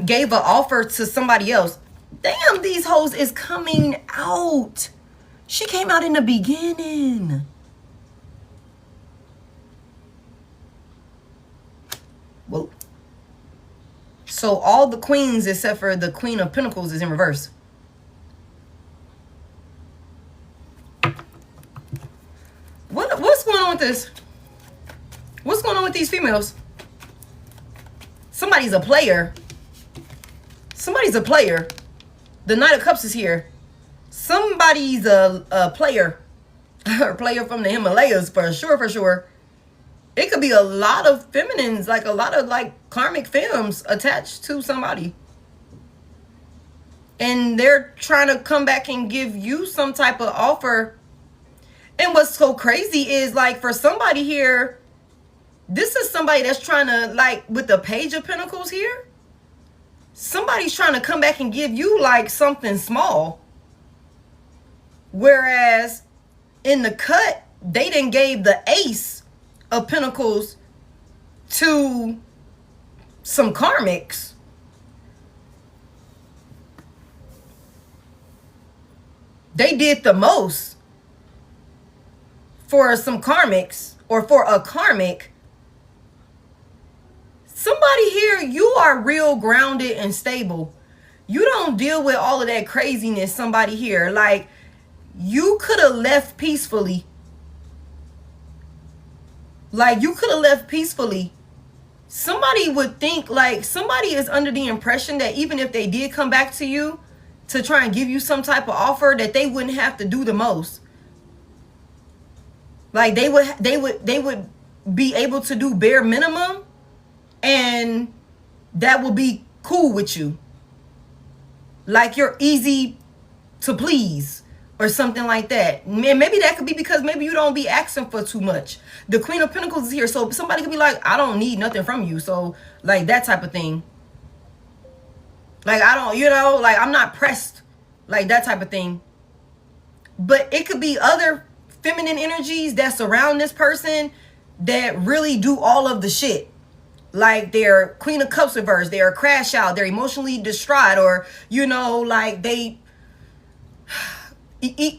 gave an offer to somebody else. Damn, these hoes is coming out. She came out in the beginning. Whoa. So all the queens except for the Queen of Pentacles is in reverse. What's going on with this? What's going on with these females? somebody's a player. Somebody's a player. The Knight of Cups is here. Somebody's a player. A player from the Himalayas, for sure, for sure. It could be a lot of feminines, like a lot of like karmic femmes attached to somebody. And they're trying to come back and give you some type of offer. And what's so crazy is, like, for somebody here, this is somebody that's trying to, like, with the Page of Pentacles here, somebody's trying to come back and give you, like, something small. Whereas in the cut, they done gave the Ace of Pentacles to some karmics. They did the most for some karmics, or for a karmic. Somebody here, you are real grounded and stable. You don't deal with all of that craziness. Somebody here, like, you could have left peacefully. Like, you could have left peacefully. Somebody would think, like, somebody is under the impression that even if they did come back to you to try and give you some type of offer, that they wouldn't have to do the most. Like, they would be able to do bare minimum, and that will be cool with you. Like, you're easy to please or something like that. And maybe that could be because maybe you don't be asking for too much. The Queen of Pentacles is here, so somebody could be like, I don't need nothing from you. So, like, that type of thing. Like, I don't, you know, like, I'm not pressed. Like, that type of thing. But it could be other feminine energies that surround this person that really do all of the shit. Like, they're Queen of Cups reverse, they're a crash out, they're emotionally distraught, or, you know, like, they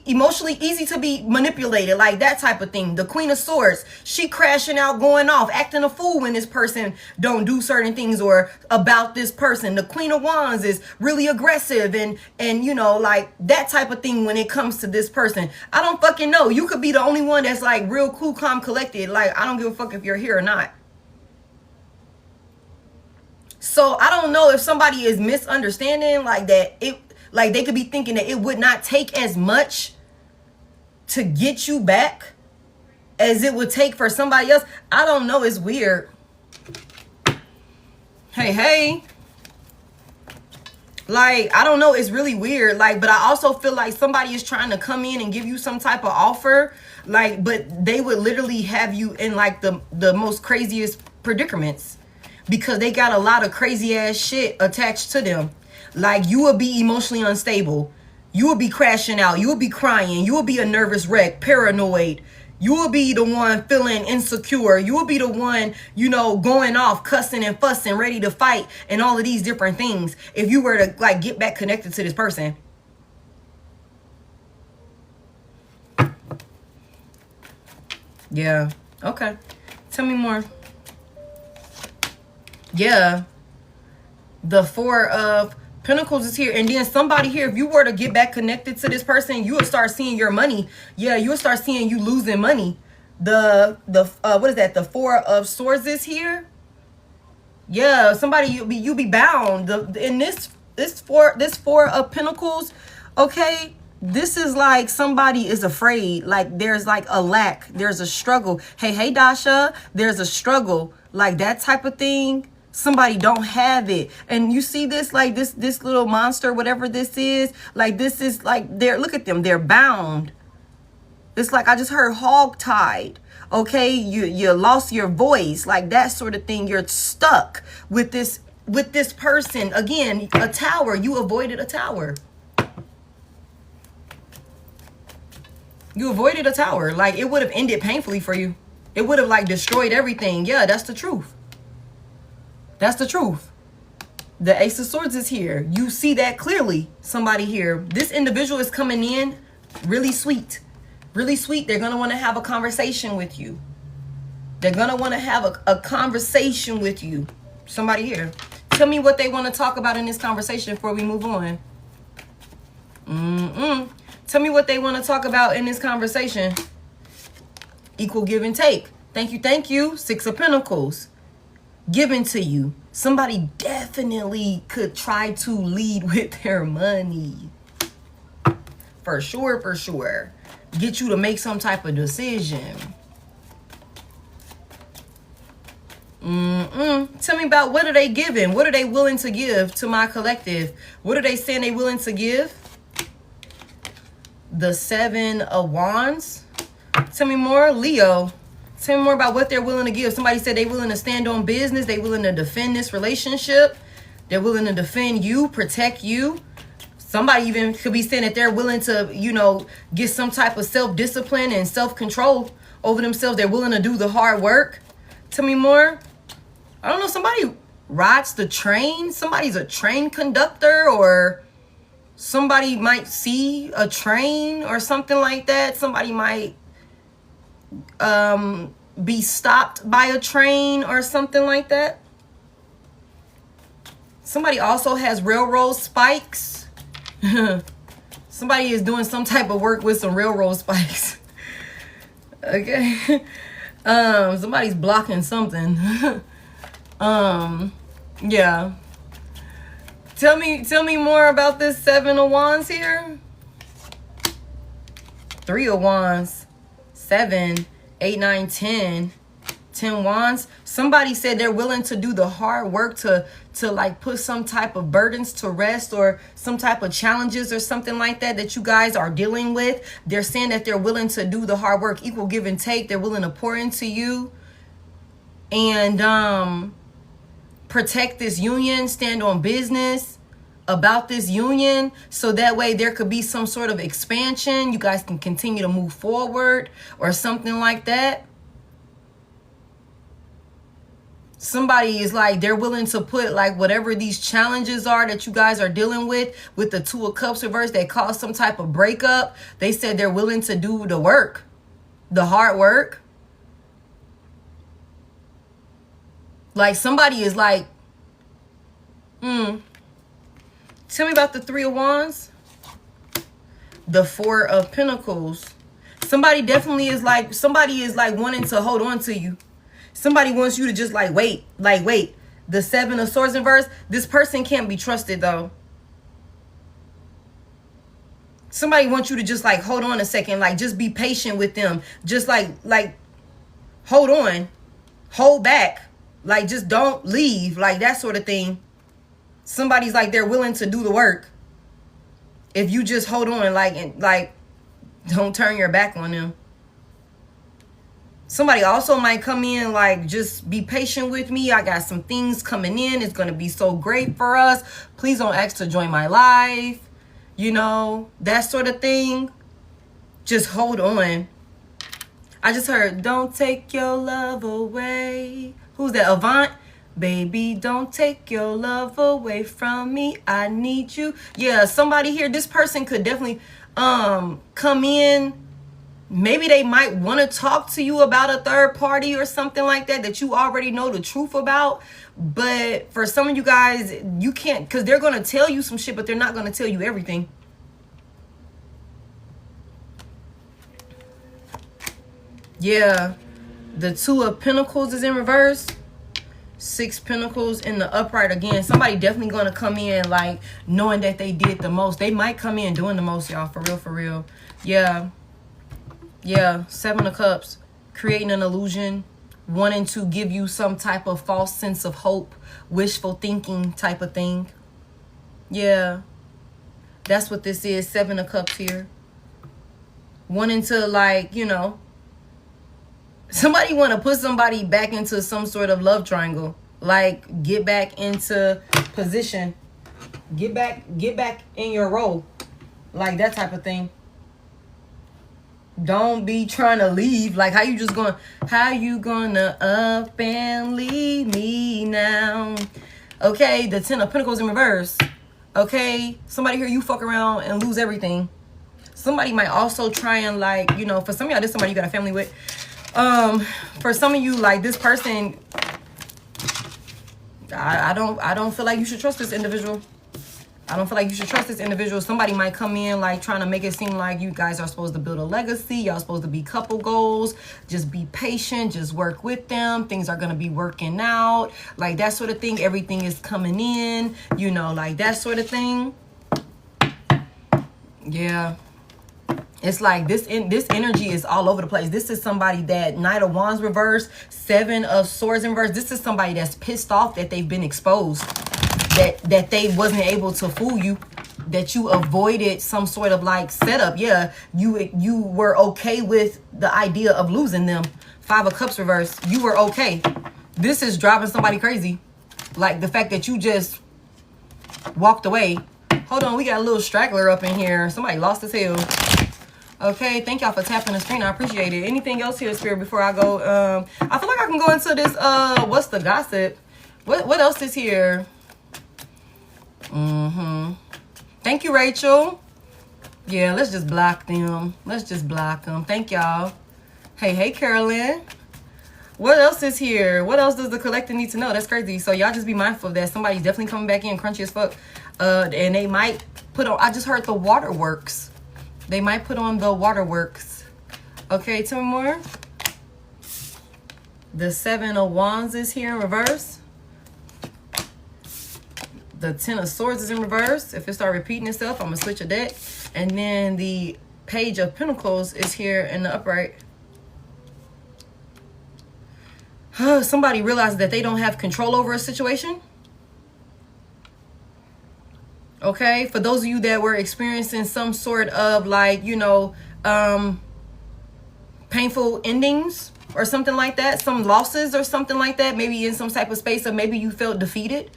emotionally easy to be manipulated, like that type of thing. The Queen of Swords, she crashing out, going off, acting a fool when this person don't do certain things or about this person. The Queen of Wands is really aggressive and you know, like that type of thing when it comes to this person. I don't fucking know. You could be the only one that's like real cool, calm, collected. Like, I don't give a fuck if you're here or not. So I don't know if somebody is misunderstanding, like that it, like they could be thinking that it would not take as much to get you back as it would take for somebody else. I don't know. It's weird. Hey. Like, I don't know. It's really weird. Like, but I also feel like somebody is trying to come in and give you some type of offer. Like, but they would literally have you in like the most craziest predicaments because they got a lot of crazy ass shit attached to them. Like, you will be emotionally unstable. You will be crashing out. You will be crying. You will be a nervous wreck, paranoid. You will be the one feeling insecure. You will be the one, you know, going off, cussing and fussing, ready to fight, and all of these different things. If you were to, like, get back connected to this person. Yeah. Okay. Tell me more. Yeah. The Four of Pentacles is here, and then somebody here, if you were to get back connected to this person, you would start seeing your money. Yeah, you would start seeing you losing money. The what is that? The Four of Swords is here. Yeah, somebody you'll be bound. In this Four of Pentacles, okay, this is like somebody is afraid. Like, there's like a lack, there's a struggle. Hey Dasha, there's a struggle, like that type of thing. Somebody don't have it. And you see this, like this little monster, whatever this is, like this is like, look at them, they're bound. It's like, I just heard hog-tied. Okay, you lost your voice, like that sort of thing. You're stuck with this person. Again, a tower. You avoided a tower. You avoided a tower. Like, it would have ended painfully for you. It would have like destroyed everything. Yeah, that's the truth. That's the truth. The Ace of Swords is here. You see that clearly. Somebody here. This individual is coming in really sweet. Really sweet. They're going to want to have a conversation with you. They're going to want to have a conversation with you. Somebody here. Tell me what they want to talk about in this conversation before we move on. Tell me what they want to talk about in this conversation. Equal give and take. Thank you. Thank you. Six of Pentacles. Given to you. Somebody definitely could try to lead with their money. For sure, for sure. Get you to make some type of decision. Tell me about, what are they giving? What are they willing to give to my collective? What are they saying they willing to give? The 7 of Wands. Tell me more, Leo. Tell me more about what they're willing to give. Somebody said they willing to stand on business. They willing to defend this relationship. They're willing to defend you, protect you. Somebody even could be saying that they're willing to, you know, get some type of self-discipline and self-control over themselves. They're willing to do the hard work. Tell me more. I don't know. Somebody rides the train. Somebody's a train conductor, or somebody might see a train or something like that. Somebody might be stopped by a train or something like that. Somebody also has railroad spikes. Somebody is doing some type of work with some railroad spikes. Okay. Somebody's blocking something. Yeah. Tell me more about this 7 of Wands here. 3 of Wands. 7, 8, 9, 10. 10 Wands. Somebody said they're willing to do the hard work to like put some type of burdens to rest, or some type of challenges or something like that you guys are dealing with. They're saying that they're willing to do the hard work, equal give and take. They're willing to pour into you and protect this union, stand on business about this union, so that way there could be some sort of expansion. You guys can continue to move forward or something like that. Somebody is like, they're willing to put like whatever these challenges are that you guys are dealing with the 2 of Cups reversed that caused some type of breakup. They said they're willing to do the work, the hard work. Like somebody is like, Tell me about the 3 of Wands. The 4 of Pentacles. Somebody definitely is like, wanting to hold on to you. Somebody wants you to just like wait. The 7 of Swords in reverse. This person can't be trusted though. Somebody wants you to just like hold on a second, like just be patient with them. Just like hold on, hold back, like just don't leave, like that sort of thing. Somebody's like, they're willing to do the work if you just hold on, like don't turn your back on them. Somebody also might come in like, just be patient with me. I got some things coming in. It's going to be so great for us. Please don't ask to join my life. You know, that sort of thing. Just hold on. I just heard, don't take your love away. Who's that? Avant? Baby, don't take your love away from me. I need you. Yeah, somebody here. This person could definitely come in. Maybe they might want to talk to you about a third party or something like that you already know the truth about. But for some of you guys, you can't, because they're going to tell you some shit, but they're not going to tell you everything. Yeah. The 2 of Pentacles is in reverse. 6 Pentacles in the upright again. Somebody definitely going to come in like knowing that they did the most. They might come in doing the most, y'all. For real, for real. Yeah. Yeah, 7 of Cups, creating an illusion, wanting to give you some type of false sense of hope, wishful thinking type of thing. Yeah, that's what this is, 7 of Cups here. Wanting to, like, you know, somebody want to put somebody back into some sort of love triangle, like get back into position, get back in your role, like that type of thing. Don't be trying to leave. Like, how you gonna up and leave me now? Okay, the 10 of Pentacles in reverse. Okay, somebody here, you fuck around and lose everything. Somebody might also try and, like, you know, for some of y'all, this is somebody you got a family with. For some of you, like, this person, I don't feel like you should trust this individual. I don't feel like you should trust this individual. Somebody might come in like trying to make it seem like you guys are supposed to build a legacy. Y'all supposed to be couple goals. Just be patient. Just work with them. Things are going to be working out. Like that sort of thing. Everything is coming in. You know, like that sort of thing. Yeah. It's like this energy is all over the place. This is somebody that Knight of Wands reverse, Seven of Swords in reverse. This is somebody that's pissed off that they've been exposed. That they wasn't able to fool you, that you avoided some sort of like setup. Yeah, you were okay with the idea of losing them. Five of Cups reverse. You were okay. This is driving somebody crazy. Like the fact that you just walked away. Hold on, we got a little straggler up in here. Somebody lost his hell. Okay, thank y'all for tapping the screen. I appreciate it. Anything else here, Spirit, before I go? I feel like I can go into this. What's the gossip? What else is here? Thank you, Rachel. Yeah, let's just block them. Let's just block them. Thank y'all. Hey, Carolyn. What else is here? What else does the collective need to know? That's crazy. So y'all just be mindful of that. Somebody's definitely coming back in crunchy as fuck. And they might put on, I just heard the waterworks. They might put on the waterworks. Okay, tell me more. The Seven of Wands is here in reverse. The Ten of Swords is in reverse. If it start repeating itself, I'm going to switch a deck. And then the Page of Pentacles is here in the upright. Somebody realizes that they don't have control over a situation. Okay, for those of you that were experiencing some sort of like, you know, painful endings or something like that, some losses or something like that, maybe in some type of space, or maybe you felt defeated.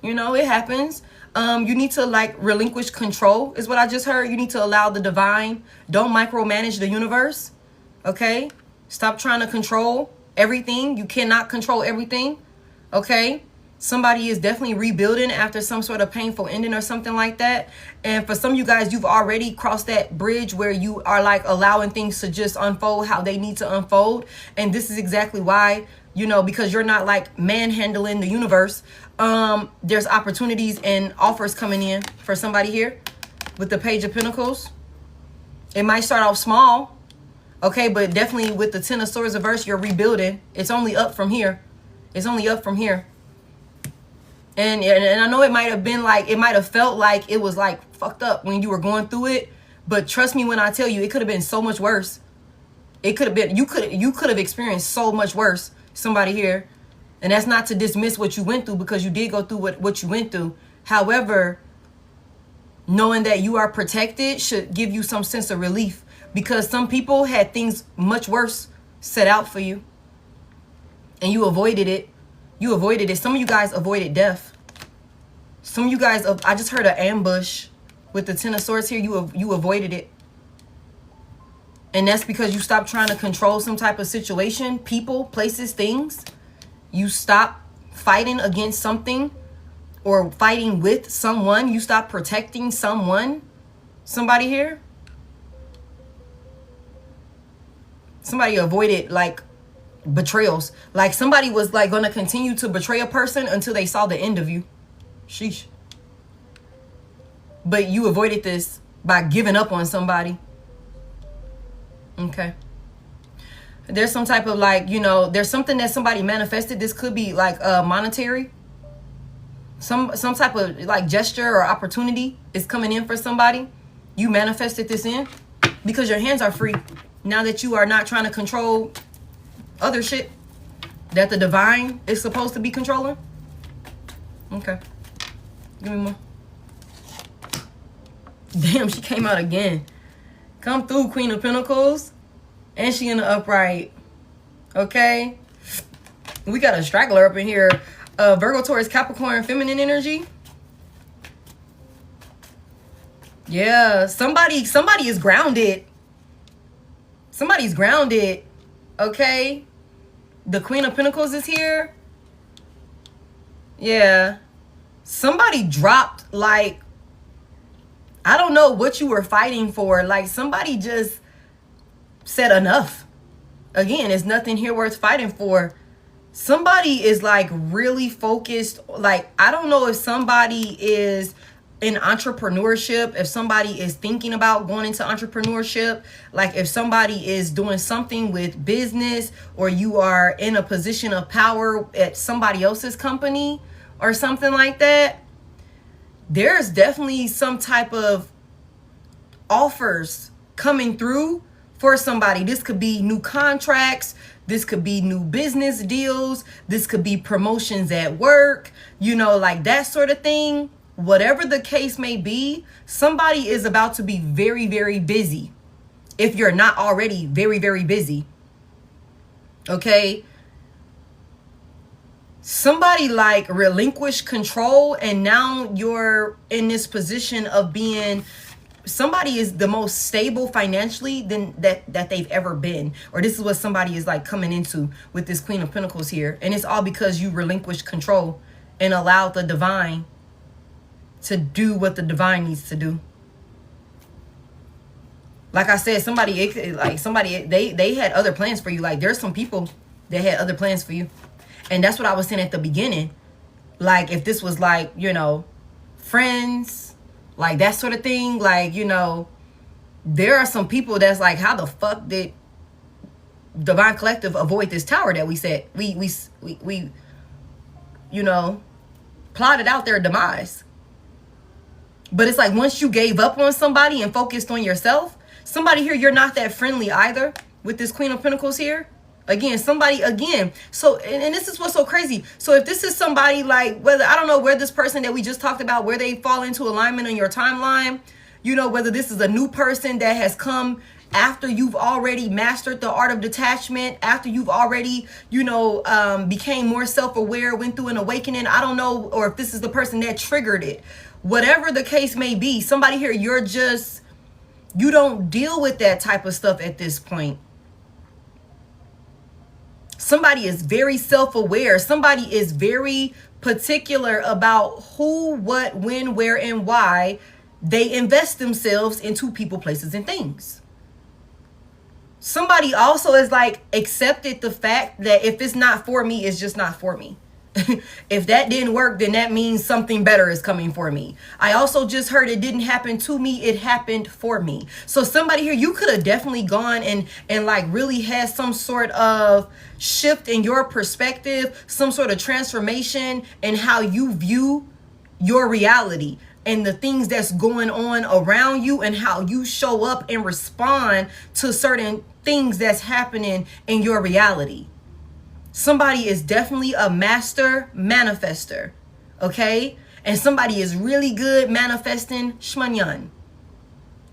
You know, it happens. You need to like relinquish control is what I just heard. You need to allow the divine. Don't micromanage the universe. Okay, stop trying to control everything. You cannot control everything. Okay. Somebody is definitely rebuilding after some sort of painful ending or something like that. And for some of you guys, you've already crossed that bridge where you are like allowing things to just unfold how they need to unfold. And this is exactly why, you know, because you're not like manhandling the universe. There's opportunities and offers coming in for somebody here with the Page of Pentacles. It might start off small. Okay, but definitely with the Ten of Swords reverse, you're rebuilding. It's only up from here. It's only up from here. And I know it might have been like, it might have felt like it was like fucked up when you were going through it. But trust me when I tell you, it could have been so much worse. It could have been, you could have experienced so much worse, somebody here. And that's not to dismiss what you went through, because you did go through what you went through. However, knowing that you are protected should give you some sense of relief, because some people had things much worse set out for you and you avoided it. You avoided it. Some of you guys avoided death. Some of you guys, I just heard an ambush with the Ten of Swords here. You avoided it. And that's because you stopped trying to control some type of situation, people, places, things. You stopped fighting against something or fighting with someone. You stopped protecting someone. Somebody here. Somebody avoided like betrayals. Like somebody was like going to continue to betray a person until they saw the end of you. Sheesh. But you avoided this by giving up on somebody. Okay. There's some type of like, you know, there's something that somebody manifested. This could be like monetary. Some type of like gesture or opportunity is coming in for somebody. You manifested this in because your hands are free. Now that you are not trying to control other shit that the divine is supposed to be controlling. Okay. Give me more. Damn, she came out again. Come through, Queen of Pentacles. And she in the upright. Okay. We got a straggler up in here. Virgo, Taurus, Capricorn, feminine energy. Yeah, somebody is grounded. Somebody's grounded. Okay. The Queen of Pentacles is here. Yeah. Somebody dropped, like, I don't know what you were fighting for. Like, somebody just said enough. Again, there's nothing here worth fighting for. Somebody is, like, really focused. Like, I don't know if somebody is in entrepreneurship, if somebody is thinking about going into entrepreneurship, like if somebody is doing something with business, or you are in a position of power at somebody else's company or something like that, there's definitely some type of offers coming through for somebody. This could be new contracts. This could be new business deals. This could be promotions at work, you know, like that sort of thing. Whatever the case may be, somebody is about to be very, very busy. If you're not already very, very busy. Okay. Somebody like relinquished control, and now you're in this position of being, somebody is the most stable financially than that they've ever been. Or this is what somebody is like coming into with this Queen of Pentacles here. And it's all because you relinquished control and allowed the divine to do what the divine needs to do. Like I said, they had other plans for you. Like there's some people that had other plans for you. And that's what I was saying at the beginning. Like if this was like, you know, friends, like that sort of thing, like, you know, there are some people that's like, how the fuck did Divine Collective avoid this tower that we said we you know, plotted out their demise? But it's like once you gave up on somebody and focused on yourself, somebody here, you're not that friendly either with this Queen of Pentacles here. Again, somebody, again, so, and this is what's so crazy. So if this is somebody like, whether, I don't know where this person that we just talked about, where they fall into alignment on your timeline, you know, whether this is a new person that has come after you've already mastered the art of detachment, after you've already, you know, became more self-aware, went through an awakening. I don't know, or if this is the person that triggered it. Whatever the case may be, somebody here, you don't deal with that type of stuff at this point. Somebody is very self-aware. Somebody is very particular about who, what, when, where, and why they invest themselves into people, places, and things. Somebody also is like accepted the fact that if it's not for me, it's just not for me. If that didn't work, then that means something better is coming for me. I also just heard it didn't happen to me, it happened for me. So somebody here, you could have definitely gone and like really had some sort of shift in your perspective, some sort of transformation in how you view your reality and the things that's going on around you, and how you show up and respond to certain things that's happening in your reality. Somebody is definitely a master manifester, okay? And somebody is really good manifesting shmanyan.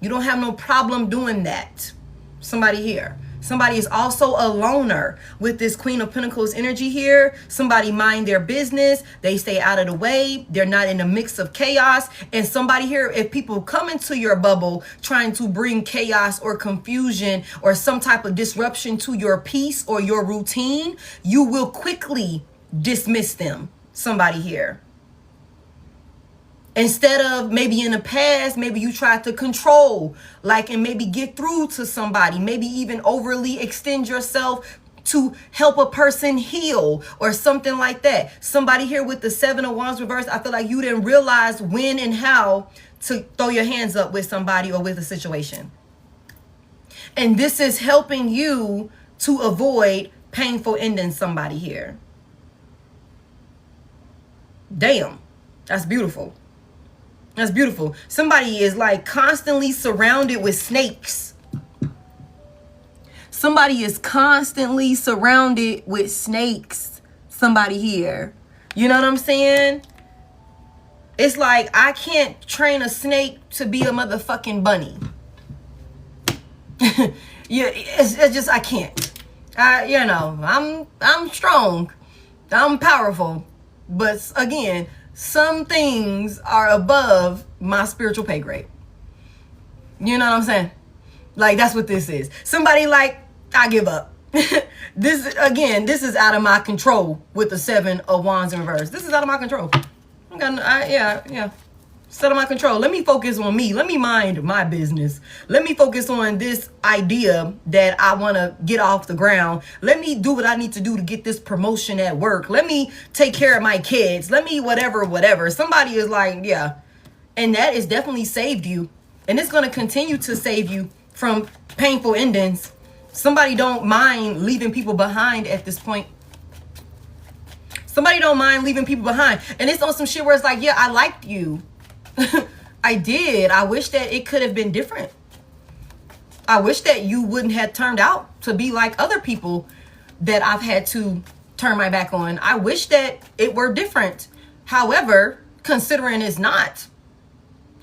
You don't have no problem doing that. Somebody here. Somebody is also a loner with this Queen of Pentacles energy here. Somebody mind their business. They stay out of the way. They're not in a mix of chaos. And somebody here, if people come into your bubble trying to bring chaos or confusion or some type of disruption to your peace or your routine, you will quickly dismiss them. Somebody here. Instead of maybe in the past, maybe you tried to control, like, and maybe get through to somebody, maybe even overly extend yourself to help a person heal or something like that. Somebody here with the 7 of Wands reversed, I feel like you didn't realize when and how to throw your hands up with somebody or with a situation. And this is helping you to avoid painful ending somebody here. Damn, that's beautiful. That's beautiful. Somebody is like constantly surrounded with snakes. Somebody is constantly surrounded with snakes. Somebody here. You know what I'm saying? It's like, I can't train a snake to be a motherfucking bunny. Yeah, it's just, I can't. You know, I'm strong. I'm powerful. But again, some things are above my spiritual pay grade. You know what I'm saying? Like, that's what this is. Somebody like, I give up. This is out of my control with the 7 of Wands in reverse. This is out of my control. Yeah. It's out of my control. Let me focus on me. Let me mind my business. Let me focus on this idea that I want to get off the ground. Let me do what I need to do to get this promotion at work. Let me take care of my kids. Let me whatever. Somebody is like, yeah, And that is definitely saved you. And it's going to continue to save you from painful endings. Somebody don't mind leaving people behind at this point. Somebody don't mind leaving people behind. And it's on some shit where it's like, yeah, I liked you. I did. I wish that it could have been different. I wish that you wouldn't have turned out to be like other people that I've had to turn my back on. I wish that it were different. However, considering it's not,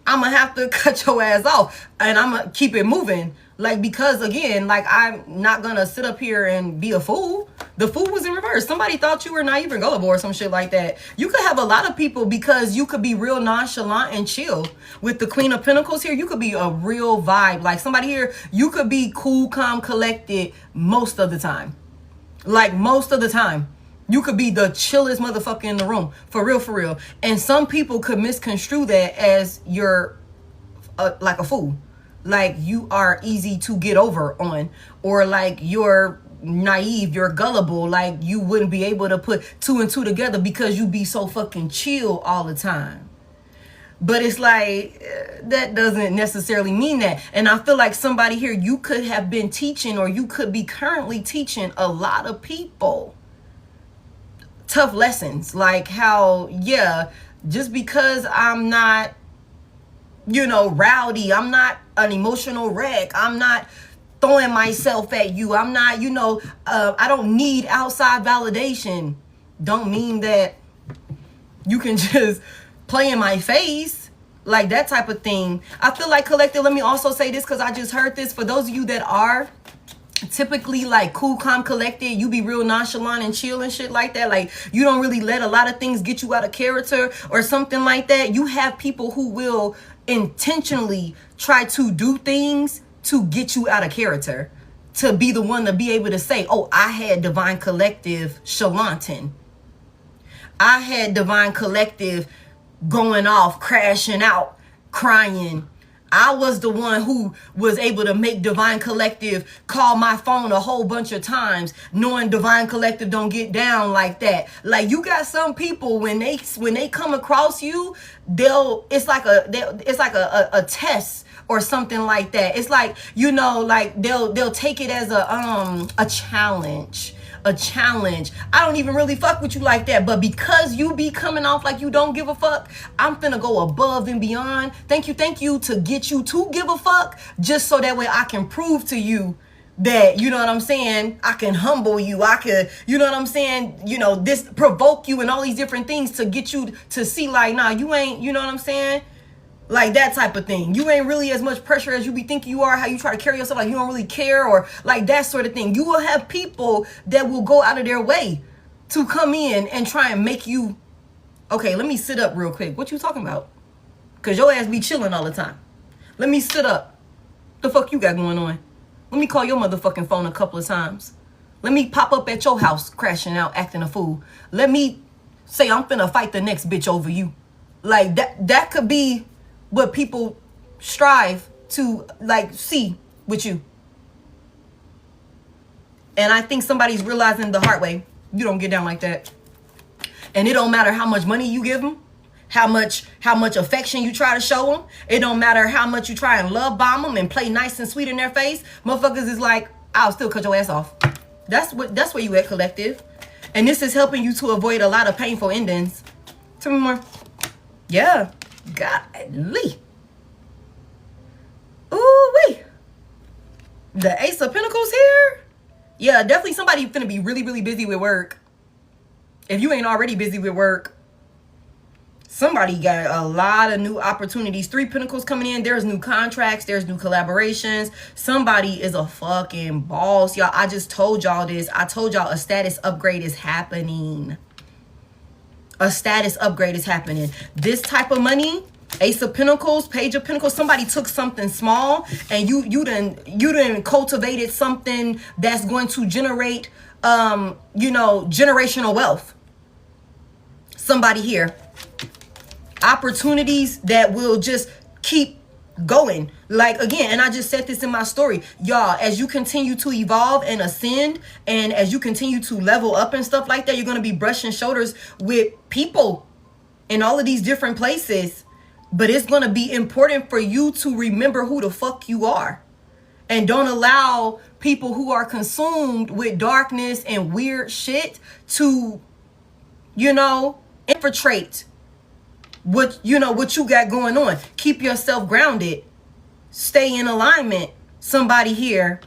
I'm gonna have to cut your ass off and I'm gonna keep it moving. Like, because again, like, I'm not gonna sit up here and be a fool. The fool was in reverse. Somebody thought you were naive or gullible or some shit like that. You could have a lot of people, because you could be real nonchalant and chill. With the Queen of Pentacles here, you could be a real vibe. Like, somebody here, you could be cool, calm, collected most of the time. Like, most of the time. You could be the chillest motherfucker in the room. For real, for real. And some people could misconstrue that as you're like a fool. Like, you are easy to get over on. Or like you're naive, you're gullible. Like, you wouldn't be able to put two and two together because you be so fucking chill all the time. But it's like, that doesn't necessarily mean that. And I feel like somebody here, you could have been teaching, or you could be currently teaching a lot of people tough lessons. Like how, yeah, just because I'm not, you know, rowdy, I'm not an emotional wreck, I'm not throwing myself at you, I'm not, you know, I don't need outside validation, don't mean that you can just play in my face, like that type of thing. I feel like, collective, let me also say this, because I just heard this. For those of you that are typically like cool, calm, collected, you be real nonchalant and chill and shit like that, like you don't really let a lot of things get you out of character or something like that. You have people who will intentionally try to do things to get you out of character, to be the one to be able to say, oh, I had Divine Collective chalanting, I had Divine Collective going off, crashing out, crying. I was the one who was able to make Divine Collective call my phone a whole bunch of times, knowing Divine Collective don't get down like that. Like, you got some people, when they come across you, it's like a test or something like that. It's like, you know, like they'll take it as a challenge. A challenge. I don't even really fuck with you like that, but because you be coming off like you don't give a fuck, I'm finna go above and beyond. Thank you to get you to give a fuck, just so that way I can prove to you that, you know what I'm saying, I can humble you, I could, you know what I'm saying, you know, this provoke you and all these different things to get you to see, like, nah, you ain't, you know what I'm saying, like that type of thing. You ain't really as much pressure as you be thinking you are, how you try to carry yourself like you don't really care, or like that sort of thing. You will have people that will go out of their way to come in and try and make you, okay, let me sit up real quick. What you talking about? Because your ass be chilling all the time. Let me sit up. The fuck you got going on? Let me call your motherfucking phone a couple of times. Let me pop up at your house crashing out, acting a fool. Let me say I'm finna fight the next bitch over you. Like that could be what people strive to like see with you. And I think somebody's realizing the hard way, you don't get down like that. And it don't matter how much money you give them, how much affection you try to show them. It don't matter how much you try and love bomb them and play nice and sweet in their face. Motherfuckers is like, I'll still cut your ass off. That's where you at, collective. And this is helping you to avoid a lot of painful endings. Tell me more. Yeah. Golly. Ooh-wee. The Ace of Pentacles here? Yeah, definitely somebody finna be really, really busy with work. If you ain't already busy with work, somebody got a lot of new opportunities. 3 Pentacles coming in. There's new contracts. There's new collaborations. Somebody is a fucking boss. Y'all, I just told y'all this. I told y'all a status upgrade is happening. A status upgrade is happening. This type of money, Ace of Pentacles, Page of Pentacles, somebody took something small and you done cultivated something that's going to generate, you know, generational wealth. Somebody here. Opportunities that will just keep going. Like, again, and I just said this in my story, y'all, as you continue to evolve and ascend, and as you continue to level up and stuff like that, you're going to be brushing shoulders with people in all of these different places But it's going to be important for you to remember who the fuck you are. And don't allow people who are consumed with darkness and weird shit to, you know, infiltrate what you got going on. Keep yourself grounded. Stay in alignment. Somebody here.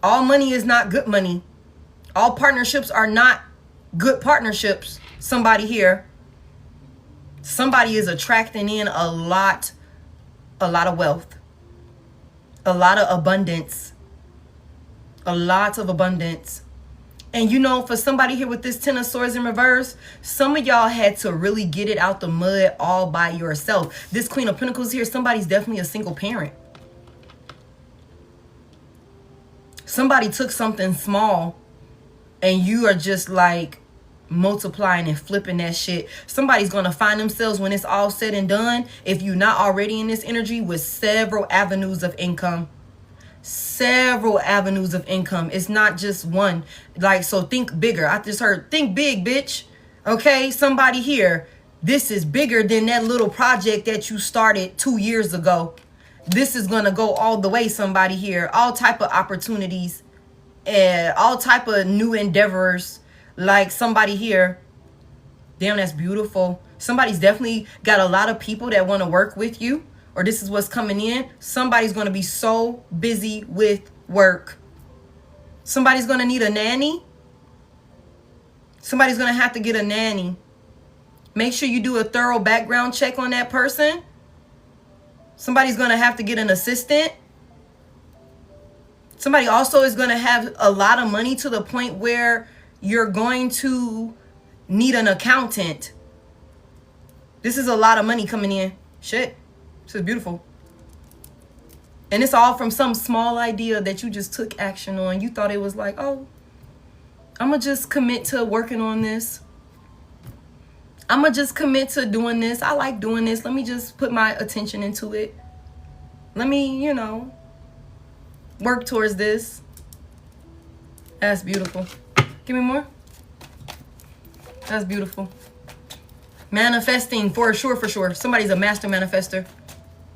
All money is not good money. All partnerships are not good partnerships. Somebody here. Somebody is attracting in a lot of wealth. A lot of abundance. A lot of abundance. And you know, for somebody here with this Ten of Swords in reverse, some of y'all had to really get it out the mud all by yourself. This Queen of Pentacles here, somebody's definitely a single parent. Somebody took something small and you are just like multiplying and flipping that shit. Somebody's going to find themselves when it's all said and done, if you're not already in this energy, with several avenues of income. Several avenues of income. It's not just one. Like, so think bigger. I just heard think big, bitch. Okay, somebody here, this is bigger than that little project that you started 2 years ago. This is going to go all the way, somebody here. All type of opportunities and all type of new endeavors. Like somebody here. Damn, that's beautiful. Somebody's definitely got a lot of people that want to work with you. Or this is what's coming in. Somebody's going to be so busy with work. Somebody's going to need a nanny. Somebody's going to have to get a nanny. Make sure you do a thorough background check on that person. Somebody's going to have to get an assistant. Somebody also is going to have a lot of money to the point where you're going to need an accountant. This is a lot of money coming in. Shit. This is beautiful. And it's all from some small idea that you just took action on. You thought it was like, oh, I'm going to just commit to working on this. I'm going to just commit to doing this. I like doing this. Let me just put my attention into it. Let me, you know, work towards this. That's beautiful. Give me more. That's beautiful. Manifesting for sure, for sure. Somebody's a master manifester.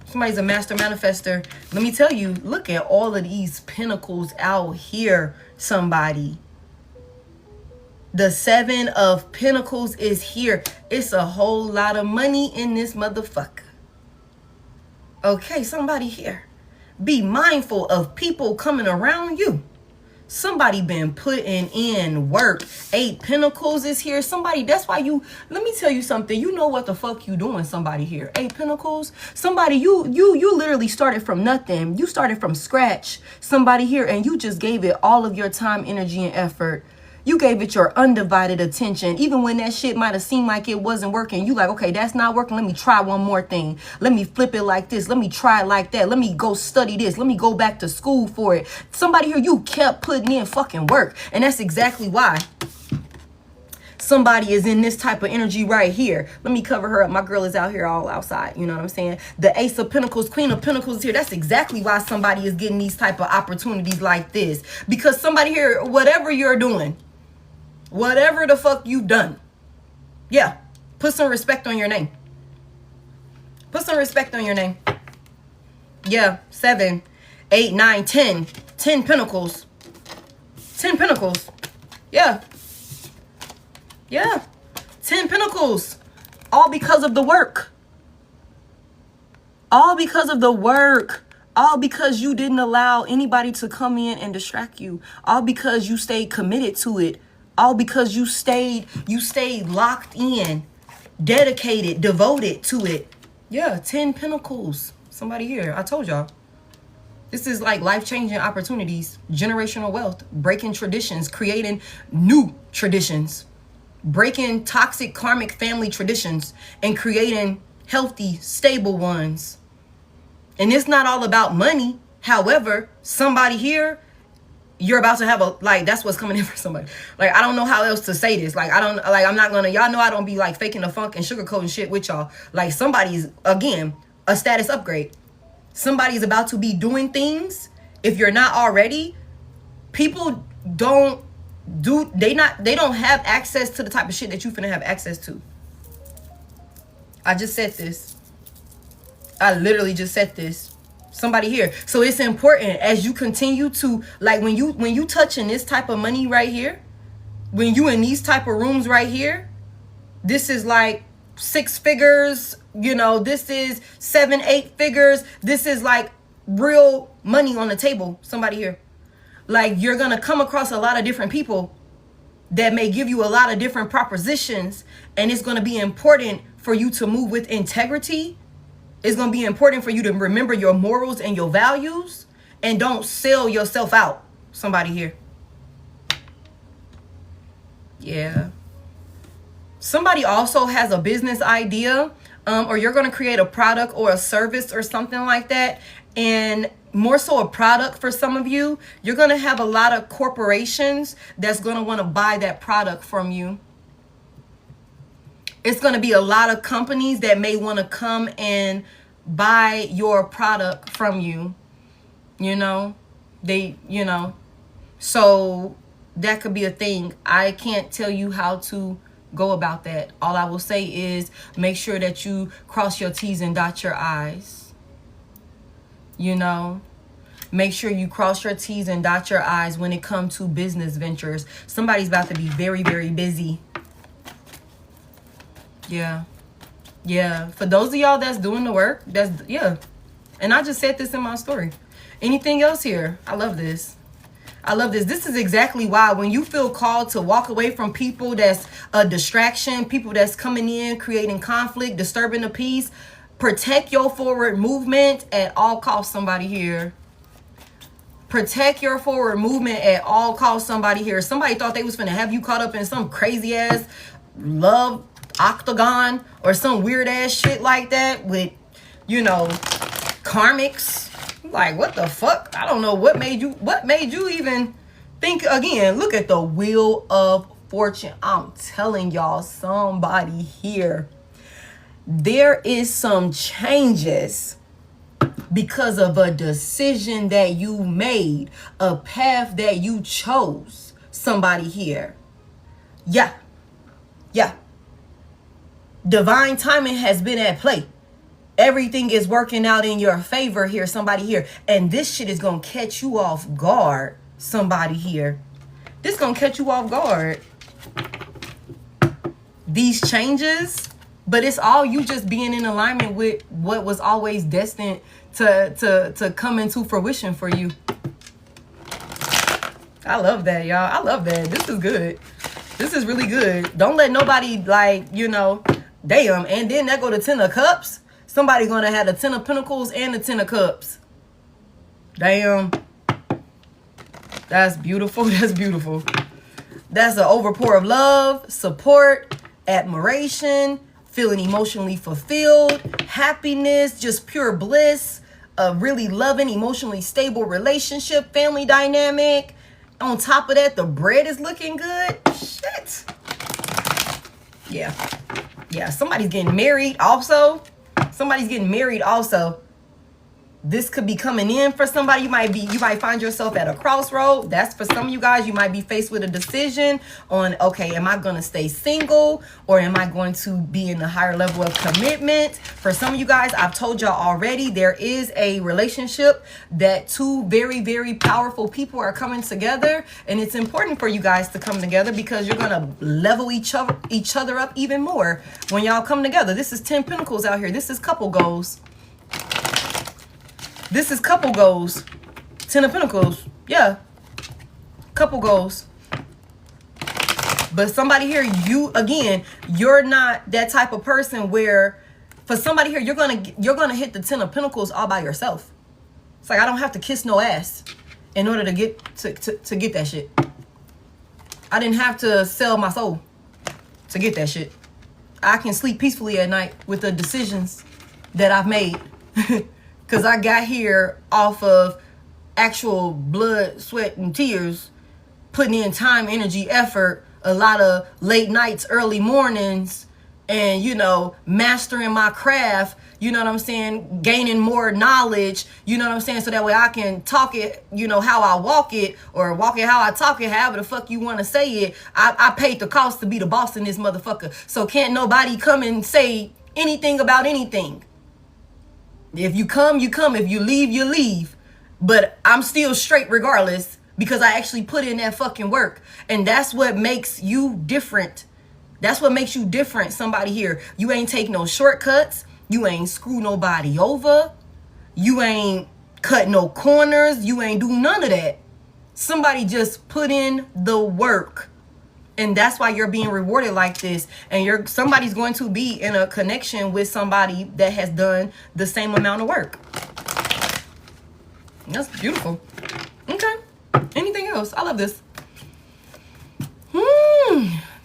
Somebody's a master manifester. Let me tell you, look at all of these pentacles out here, somebody. The Seven of Pentacles is here. It's a whole lot of money in this motherfucker. Okay, somebody here. Be mindful of people coming around you. Somebody been putting in work. 8 Pentacles is here. Somebody, that's why you, let me tell you something. You know what the fuck you doing, somebody here. 8 Pentacles. Somebody, you literally started from nothing. You started from scratch. Somebody here, and you just gave it all of your time, energy, and effort. You gave it your undivided attention. Even when that shit might have seemed like it wasn't working. You like, okay, that's not working. Let me try one more thing. Let me flip it like this. Let me try it like that. Let me go study this. Let me go back to school for it. Somebody here, you kept putting in fucking work. And that's exactly why somebody is in this type of energy right here. Let me cover her up. My girl is out here all outside. You know what I'm saying? The Ace of Pentacles, Queen of Pentacles is here. That's exactly why somebody is getting these type of opportunities like this. Because somebody here, whatever you're doing, whatever the fuck you've done, yeah, put some respect on your name. Put some respect on your name. Yeah, 7, 8, 9, 10. 10 Pentacles. 10 Pentacles. Yeah. Yeah. 10 Pentacles. All because of the work. All because of the work. All because you didn't allow anybody to come in and distract you. All because you stayed committed to it. All because you stayed locked in, dedicated, devoted to it. Yeah, 10 Pentacles. Somebody here. I told y'all. This is like life-changing opportunities, generational wealth, breaking traditions, creating new traditions, breaking toxic karmic family traditions, and creating healthy, stable ones. And it's not all about money. However, somebody here, you're about to have a, like, that's what's coming in for somebody. Like, I don't know how else to say this. Like, I'm not gonna, y'all know I don't be like faking the funk and sugarcoating shit with y'all. Like, somebody's, again, a status upgrade. Somebody's about to be doing things. If you're not already, people don't have access to the type of shit that you finna have access to. I just said this. I literally just said this. Somebody here. So it's important as you continue to, like, when you touching this type of money right here, when you in these type of rooms right here, this is like 6 figures, you know, this is 7, 8 figures. This is like real money on the table. Somebody here. Like, you're going to come across a lot of different people that may give you a lot of different propositions, and it's going to be important for you to move with integrity. It's going to be important for you to remember your morals and your values, and don't sell yourself out. Somebody here. Yeah. Somebody also has a business idea, or you're going to create a product or a service or something like that. And more so a product for some of you, you're going to have a lot of corporations that's going to want to buy that product from you. It's going to be a lot of companies that may want to come and buy your product from you. You know, so that could be a thing. I can't tell you how to go about that. All I will say is make sure that you cross your T's and dot your I's. You know, make sure you cross your T's and dot your I's when it comes to business ventures. Somebody's about to be very, very busy. Yeah. Yeah. For those of y'all that's doing the work, yeah. And I just said this in my story. Anything else here? I love this. I love this. This is exactly why when you feel called to walk away from people that's a distraction, people that's coming in, creating conflict, disturbing the peace, protect your forward movement at all costs. Somebody here. Protect your forward movement at all costs. Somebody here. Somebody thought they was finna have you caught up in some crazy ass love octagon or some weird ass shit like that with, you know, karmics. Like, what the fuck? I don't know what made you even think. Again, look at the Wheel of Fortune. I'm telling y'all, somebody here, there is some changes because of a decision that you made, a path that you chose. Somebody here. Yeah. Divine timing has been at play. Everything is working out in your favor here. Somebody here. And this shit is going to catch you off guard. Somebody here. This is going to catch you off guard. These changes. But it's all you just being in alignment with what was always destined to come into fruition for you. I love that, y'all. I love that. This is good. This is really good. Don't let nobody, like, you know, damn. And then that go to 10 of Cups. Somebody gonna have the 10 of Pentacles and the 10 of Cups. Damn. That's beautiful. That's beautiful. That's an overpour of love, support, admiration, feeling emotionally fulfilled, happiness, just pure bliss, a really loving, emotionally stable relationship, family dynamic. On top of that, the bread is looking good. Shit. Yeah. Somebody's getting married also. This could be coming in for somebody. You might find yourself at a crossroad. That's for some of you guys. You might be faced with a decision on, okay, am I going to stay single or am I going to be in a higher level of commitment? For some of you guys, I've told y'all already, there is a relationship that 2 very, very powerful people are coming together. And it's important for you guys to come together because you're going to level each other up even more when y'all come together. This is 10 Pentacles out here. This is couple goals. This is couple goals. 10 of Pentacles. Yeah. Couple goals. But somebody here, you're not that type of person where, for somebody here, you're gonna hit the 10 of Pentacles all by yourself. It's like, I don't have to kiss no ass in order to get to get that shit. I didn't have to sell my soul to get that shit. I can sleep peacefully at night with the decisions that I've made. Because I got here off of actual blood, sweat, and tears, putting in time, energy, effort, a lot of late nights, early mornings, and, you know, mastering my craft, you know what I'm saying, gaining more knowledge, you know what I'm saying, so that way I can talk it, you know, how I walk it, or walk it how I talk it, however the fuck you want to say it. I paid the cost to be the boss in this motherfucker. So can't nobody come and say anything about anything. If you come, you come. If you leave, you leave. But I'm still straight regardless because I actually put in that fucking work. And that's what makes you different. That's what makes you different, somebody here. You ain't take no shortcuts. You ain't screw nobody over. You ain't cut no corners. You ain't do none of that. Somebody just put in the work. And that's why you're being rewarded like this. And somebody's going to be in a connection with somebody that has done the same amount of work. That's beautiful. Okay. Anything else? I love this.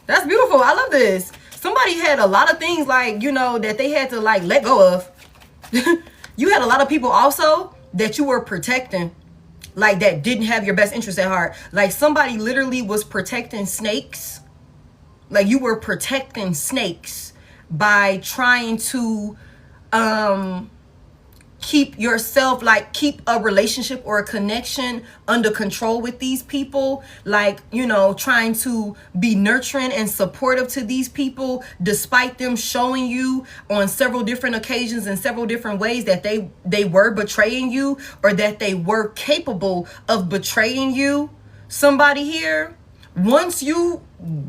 That's beautiful. I love this. Somebody had a lot of things like, that they had to like let go of. You had a lot of people also that you were protecting, like that didn't have your best interest at heart. Like somebody literally was protecting snakes. Like you were protecting snakes by trying to keep yourself, like keep a relationship or a connection under control with these people. Like, trying to be nurturing and supportive to these people, despite them showing you on several different occasions and several different ways that they were betraying you, or that they were capable of betraying you. Somebody here, once you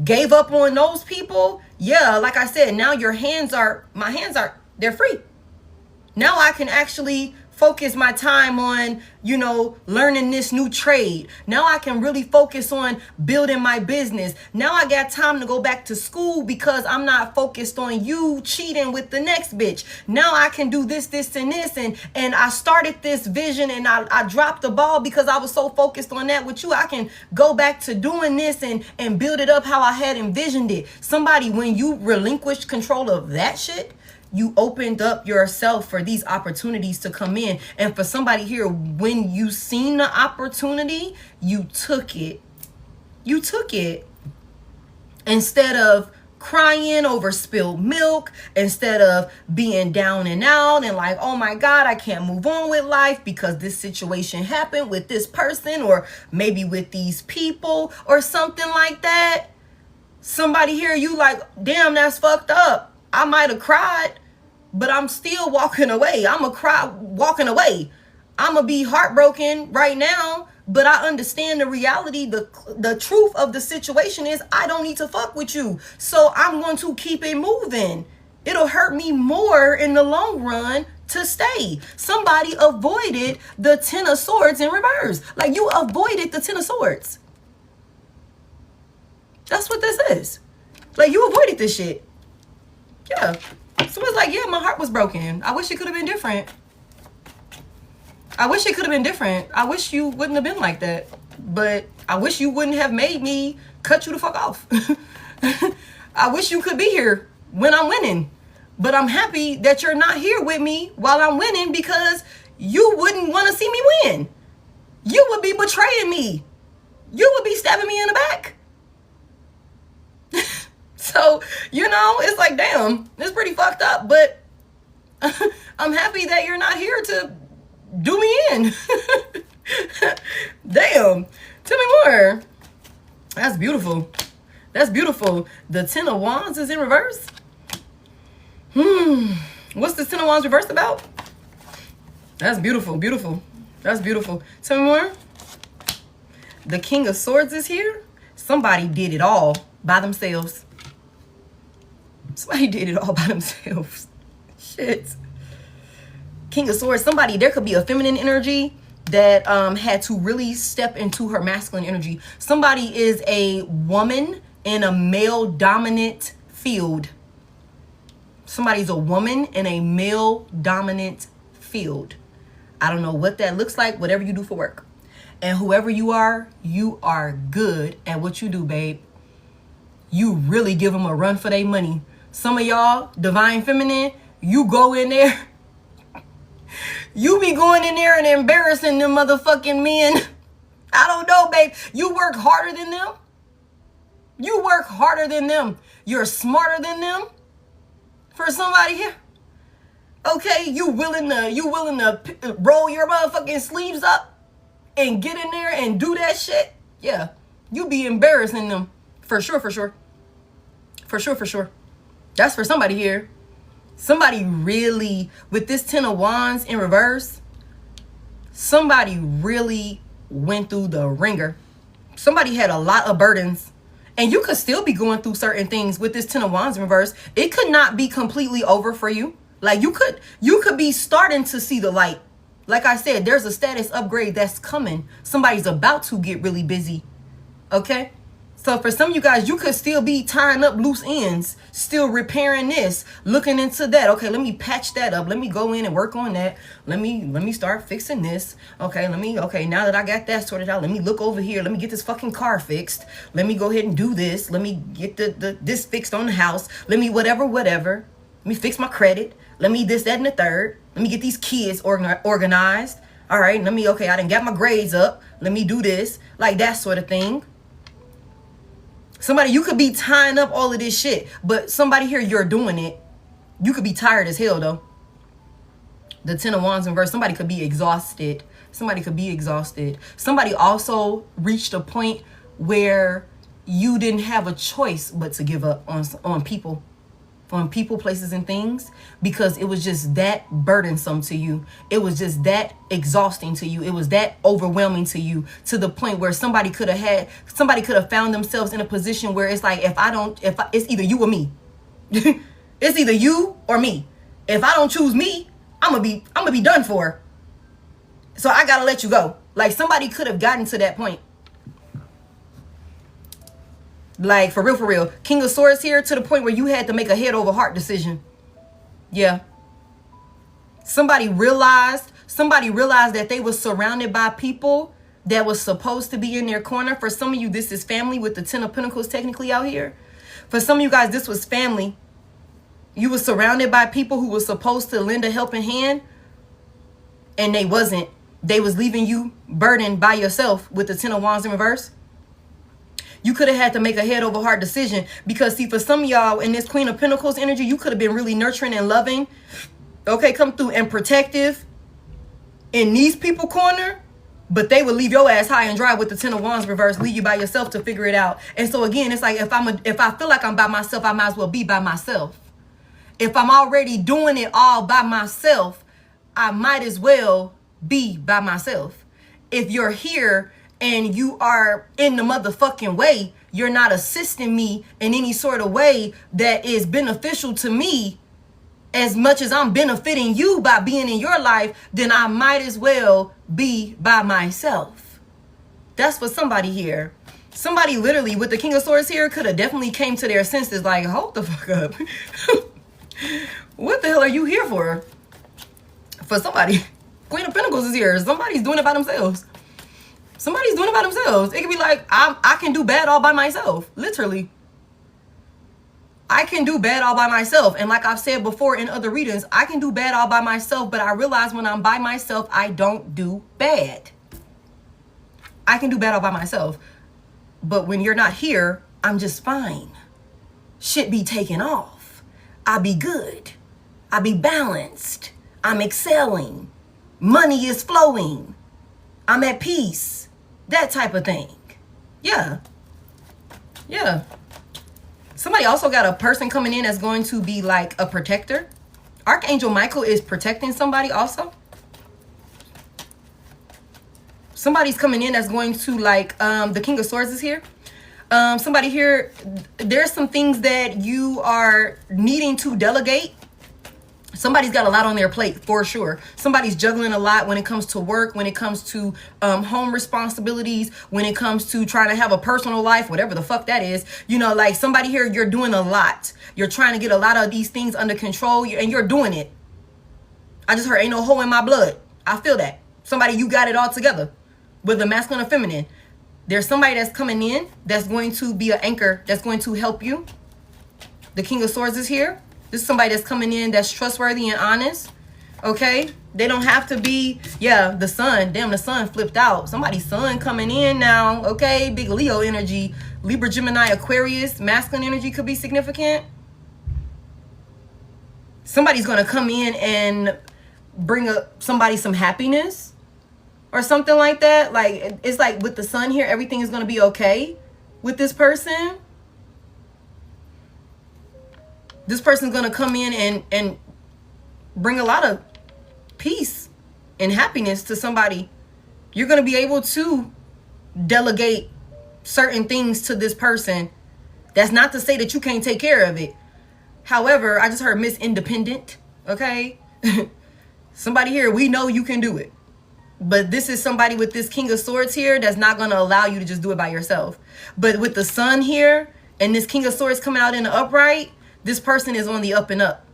gave up on those people, yeah, like I said, now my hands are, they're free. Now I can actually focus my time on, learning this new trade. Now I can really focus on building my business. Now I got time to go back to school because I'm not focused on you cheating with the next bitch. Now I can do this, and this. And I started this vision and I dropped the ball because I was so focused on that with you. I can go back to doing this and build it up how I had envisioned it. Somebody, when you relinquish control of that shit, you opened up yourself for these opportunities to come in. And for somebody here, when you seen the opportunity, you took it. You took it. Instead of crying over spilled milk, instead of being down and out and like, oh my God, I can't move on with life because this situation happened with this person, or maybe with these people or something like that. Somebody here, you like, damn, that's fucked up. I might have cried, but I'm still walking away. I'm going to cry walking away. I'm going to be heartbroken right now, but I understand the reality. The truth of the situation is I don't need to fuck with you. So I'm going to keep it moving. It'll hurt me more in the long run to stay. Somebody avoided the 10 of swords in reverse. Like you avoided the 10 of swords. That's what this is. Like you avoided this shit. Yeah. So it's like, yeah, my heart was broken. I wish it could have been different. I wish it could have been different. I wish you wouldn't have been like that. But I wish you wouldn't have made me cut you the fuck off. I wish you could be here when I'm winning. But I'm happy that you're not here with me while I'm winning, because you wouldn't want to see me win. You would be betraying me. You would be stabbing me in the back. So, it's like, damn, it's pretty fucked up, but I'm happy that you're not here to do me in. Damn. Tell me more. That's beautiful. That's beautiful. The 10 of Wands is in reverse. What's the 10 of Wands reversed about? That's beautiful, beautiful. That's beautiful. Tell me more. The King of Swords is here. Somebody did it all by themselves. Somebody did it all by themselves. Shit. King of Swords. Somebody, there could be a feminine energy that had to really step into her masculine energy. Somebody is a woman in a male dominant field. Somebody's a woman in a male dominant field. I don't know what that looks like, whatever you do for work. And whoever you are good at what you do, babe. You really give them a run for their money. Some of y'all, divine feminine, you go in there. You be going in there and embarrassing them motherfucking men. I don't know, babe. You work harder than them. You work harder than them. You're smarter than them. For somebody here. Okay, you willing to roll your motherfucking sleeves up and get in there and do that shit? Yeah. You be embarrassing them. For sure, for sure. For sure, for sure. That's for somebody here. Somebody really, with this 10 of Wands in reverse, somebody really went through the ringer. Somebody had a lot of burdens. And you could still be going through certain things with this 10 of Wands in reverse. It could not be completely over for you. Like you could be starting to see the light. Like I said, there's a status upgrade that's coming. Somebody's about to get really busy. Okay? So for some of you guys, you could still be tying up loose ends, still repairing this, looking into that. Okay, let me patch that up. Let me go in and work on that. Let me start fixing this. Okay, now that I got that sorted out, let me look over here. Let me get this fucking car fixed. Let me go ahead and do this. Let me get this fixed on the house. Let me whatever. Let me fix my credit. Let me this, that, and the third. Let me get these kids organized. All right, I done got my grades up. Let me do this. Like that sort of thing. Somebody, you could be tying up all of this shit, but somebody here, you're doing it. You could be tired as hell, though. The 10 of Wands in reverse, somebody could be exhausted. Somebody also reached a point where you didn't have a choice but to give up on people, places, and things, because it was just that burdensome to you. It was just that exhausting to you. It was that overwhelming to you, to the point where somebody could have found themselves in a position where it's like, it's either you or me. It's either you or me. If I don't choose me, I'm gonna be done for. So I gotta let you go. Like somebody could have gotten to that point. Like, for real. King of Swords here, to the point where you had to make a head over heart decision. Yeah. Somebody realized that they were surrounded by people that was supposed to be in their corner. For some of you, this is family with the 10 of Pentacles technically out here. For some of you guys, this was family. You were surrounded by people who were supposed to lend a helping hand, and they wasn't. They was leaving you burdened by yourself with the 10 of Wands in reverse. You could have had to make a head over heart decision, because see, for some of y'all in this Queen of Pentacles energy, you could have been really nurturing and loving, okay, come through, and protective in these people corner, but they would leave your ass high and dry with the 10 of Wands reverse, leave you by yourself to figure it out. And so again, it's like, if I feel like I'm by myself, I might as well be by myself. If I'm already doing it all by myself, I might as well be by myself. If you're here and you are in the motherfucking way, you're not assisting me in any sort of way that is beneficial to me as much as I'm benefiting you by being in your life, then I might as well be by myself. That's for somebody here. Somebody literally with the King of Swords here could have definitely came to their senses like, hold the fuck up. What the hell are you here for? For somebody. Queen of Pentacles is here. Somebody's doing it by themselves. Somebody's doing it by themselves. It could be like, I can do bad all by myself. Literally. I can do bad all by myself. And like I've said before in other readings, I can do bad all by myself, but I realize when I'm by myself, I don't do bad. I can do bad all by myself. But when you're not here, I'm just fine. Shit be taken off. I be good. I be balanced. I'm excelling. Money is flowing. I'm at peace. That type of thing. Yeah. Yeah. Somebody also got a person coming in that's going to be like a protector. Archangel Michael is protecting somebody also. Somebody's coming in that's going to like, the King of Swords is here. Somebody here, there's some things that you are needing to delegate. Somebody's got a lot on their plate for sure. Somebody's juggling a lot when it comes to work, when it comes to home responsibilities, when it comes to trying to have a personal life, whatever the fuck that is. You know, like somebody here, you're doing a lot. You're trying to get a lot of these things under control, and you're doing it. I just heard ain't no hole in my blood. I feel that. Somebody, you got it all together. With the masculine or feminine. There's somebody that's coming in that's going to be an anchor, that's going to help you. The King of Swords is here. This is somebody that's coming in that's trustworthy and honest. Okay? They don't have to be, yeah, the sun. Damn, the sun flipped out. Somebody's sun coming in now. Okay? Big Leo energy. Libra, Gemini, Aquarius. Masculine energy could be significant. Somebody's going to come in and bring somebody some happiness or something like that. Like, it's like with the sun here, everything is going to be okay with this person. This person's going to come in and bring a lot of peace and happiness to somebody. You're going to be able to delegate certain things to this person. That's not to say that you can't take care of it. However, I just heard Miss Independent. Okay. Somebody here, we know you can do it. But this is somebody with this King of Swords here that's not going to allow you to just do it by yourself. But with the Sun here and this King of Swords coming out in the upright, this person is on the up and up.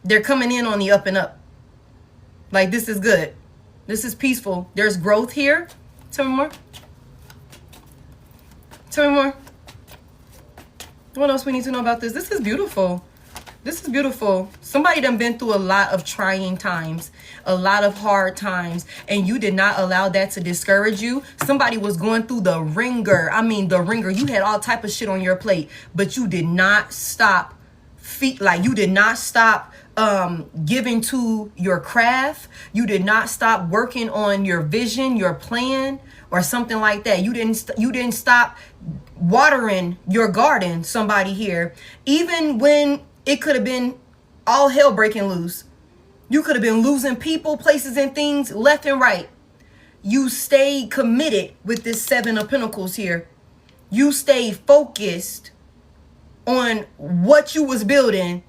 They're coming in on the up and up. Like, this is good. This is peaceful. There's growth here. Tell me more. Tell me more. What else we need to know about this? This is beautiful. This is beautiful. Somebody done been through a lot of trying times, a lot of hard times, and you did not allow that to discourage you. Somebody was going through the ringer. I mean, the ringer. You had all type of shit on your plate, but you did not stop. You did not stop giving to your craft. You did not stop working on your vision, your plan, or something like that. You didn't stop watering your garden. Somebody here, even when it could have been all hell breaking loose. You could have been losing people, places, and things left and right. You stayed committed with this Seven of Pentacles here. You stayed focused on what you was building,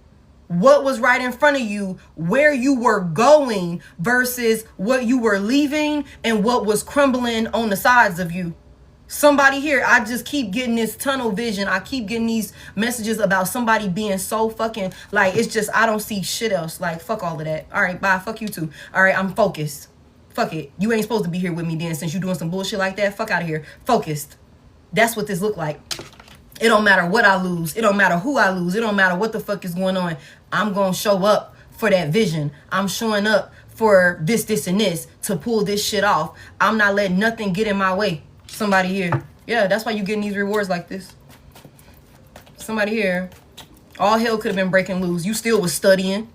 what was right in front of you, where you were going versus what you were leaving and what was crumbling on the sides of you. Somebody here, I just keep getting this tunnel vision. I keep getting these messages about somebody being so fucking, like, it's just, I don't see shit else. Like, fuck all of that. All right, bye. Fuck you too. All right, I'm focused. Fuck it. You ain't supposed to be here with me then since you doing some bullshit like that. Fuck out of here. Focused. That's what this look like. It don't matter what I lose. It don't matter who I lose. It don't matter what the fuck is going on. I'm going to show up for that vision. I'm showing up for this, and this to pull this shit off. I'm not letting nothing get in my way. Somebody here. Yeah, that's why you getting these rewards like this. Somebody here. All hell could have been breaking loose. You still was studying.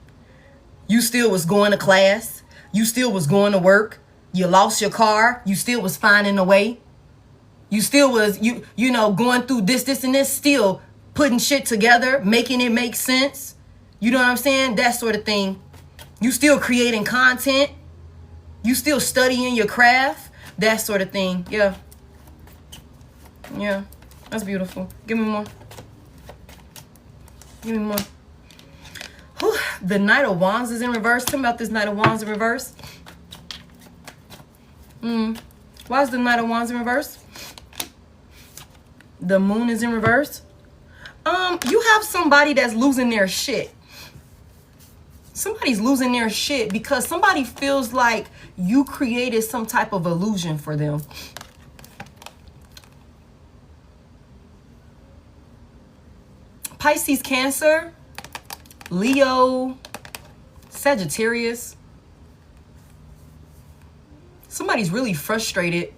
You still was going to class. You still was going to work. You lost your car. You still was finding a way. You still was, you know, going through this, and this, still putting shit together, making it make sense. You know what I'm saying? That sort of thing. You still creating content. You still studying your craft. That sort of thing. Yeah. Yeah. That's beautiful. Give me more. Give me more. Whew. The Knight of Wands is in reverse. Tell me about this Knight of Wands in reverse. Why is the Knight of Wands in reverse? The Moon is in reverse. You have somebody that's losing their shit. Somebody's losing their shit because somebody feels like you created some type of illusion for them. Pisces, Cancer, Leo, Sagittarius. Somebody's really frustrated.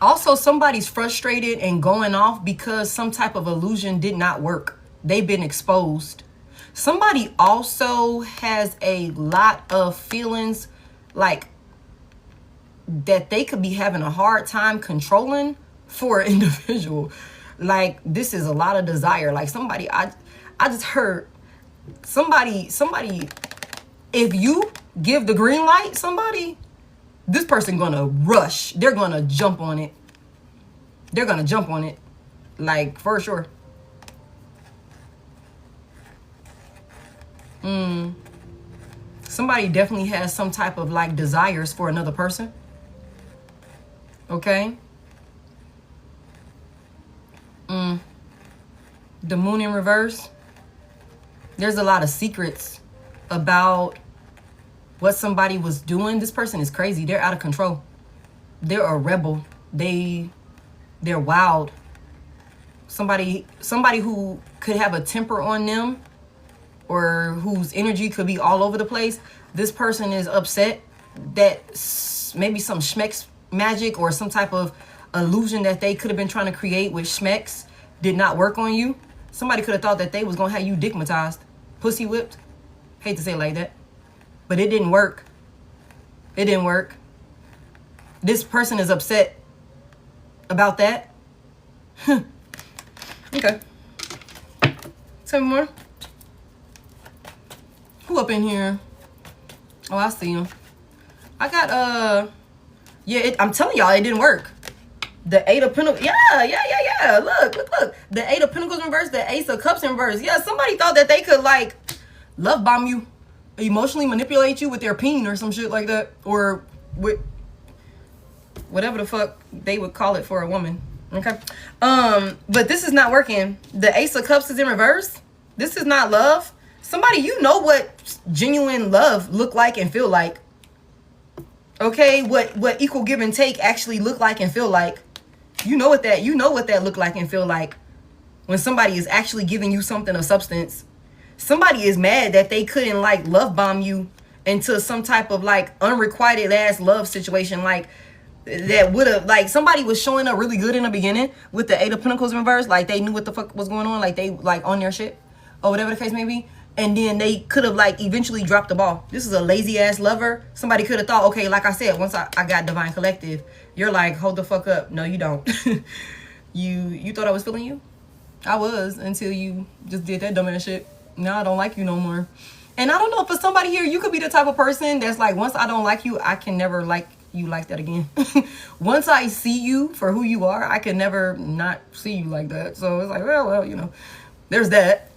Also, somebody's frustrated and going off because some type of illusion did not work. They've been exposed. Somebody also has a lot of feelings like that they could be having a hard time controlling for an individual. Like, this is a lot of desire. Like, somebody, I just heard somebody, if you give the green light, somebody, this person gonna rush. They're gonna jump on it. They're gonna jump on it. Like, for sure. Somebody definitely has some type of, like, desires for another person. Okay? The Moon in reverse. There's a lot of secrets about what somebody was doing. This person is crazy. They're out of control. They're a rebel. They're wild. Somebody who could have a temper on them or whose energy could be all over the place. This person is upset that maybe some Schmeck's magic or some type of illusion that they could have been trying to create with Schmeck's did not work on you. Somebody could have thought that they was going to have you dickmatized, pussy whipped. Hate to say it like that. But it didn't work. It didn't work. This person is upset about that. Okay. Tell me more. Who up in here? Oh, I see him. I got, yeah, I'm telling y'all, it didn't work. The 8 of Pentacles. Yeah. Look. The 8 of Pentacles in reverse, the Ace of Cups in reverse. Yeah, somebody thought that they could, like, love bomb you, emotionally manipulate you with their peen or some shit like that. Or with whatever the fuck they would call it for a woman. Okay? But this is not working. The Ace of Cups is in reverse. This is not love. Somebody, you know what genuine love look like and feel like. Okay? What equal give and take actually look like and feel like. You know what that look like and feel like when somebody is actually giving you something of substance. Somebody is mad that they couldn't, like, love bomb you into some type of, like, unrequited ass love situation, like that would have, like, somebody was showing up really good in the beginning with the 8 of Pentacles in reverse, like they knew what the fuck was going on, like they, like, on their shit or whatever the case may be, and then they could have, like, eventually dropped the ball. This is a lazy ass lover. Somebody could have thought, okay, like I said, once I got Divine Collective, you're like, hold the fuck up. No, you don't. you thought I was feeling you? I was, until you just did that dumbass shit. Now I don't like you no more. And I don't know, for somebody here, you could be the type of person that's like, once I don't like you, I can never like you like that again. Once I see you for who you are, I can never not see you like that. So it's like, well, you know, there's that.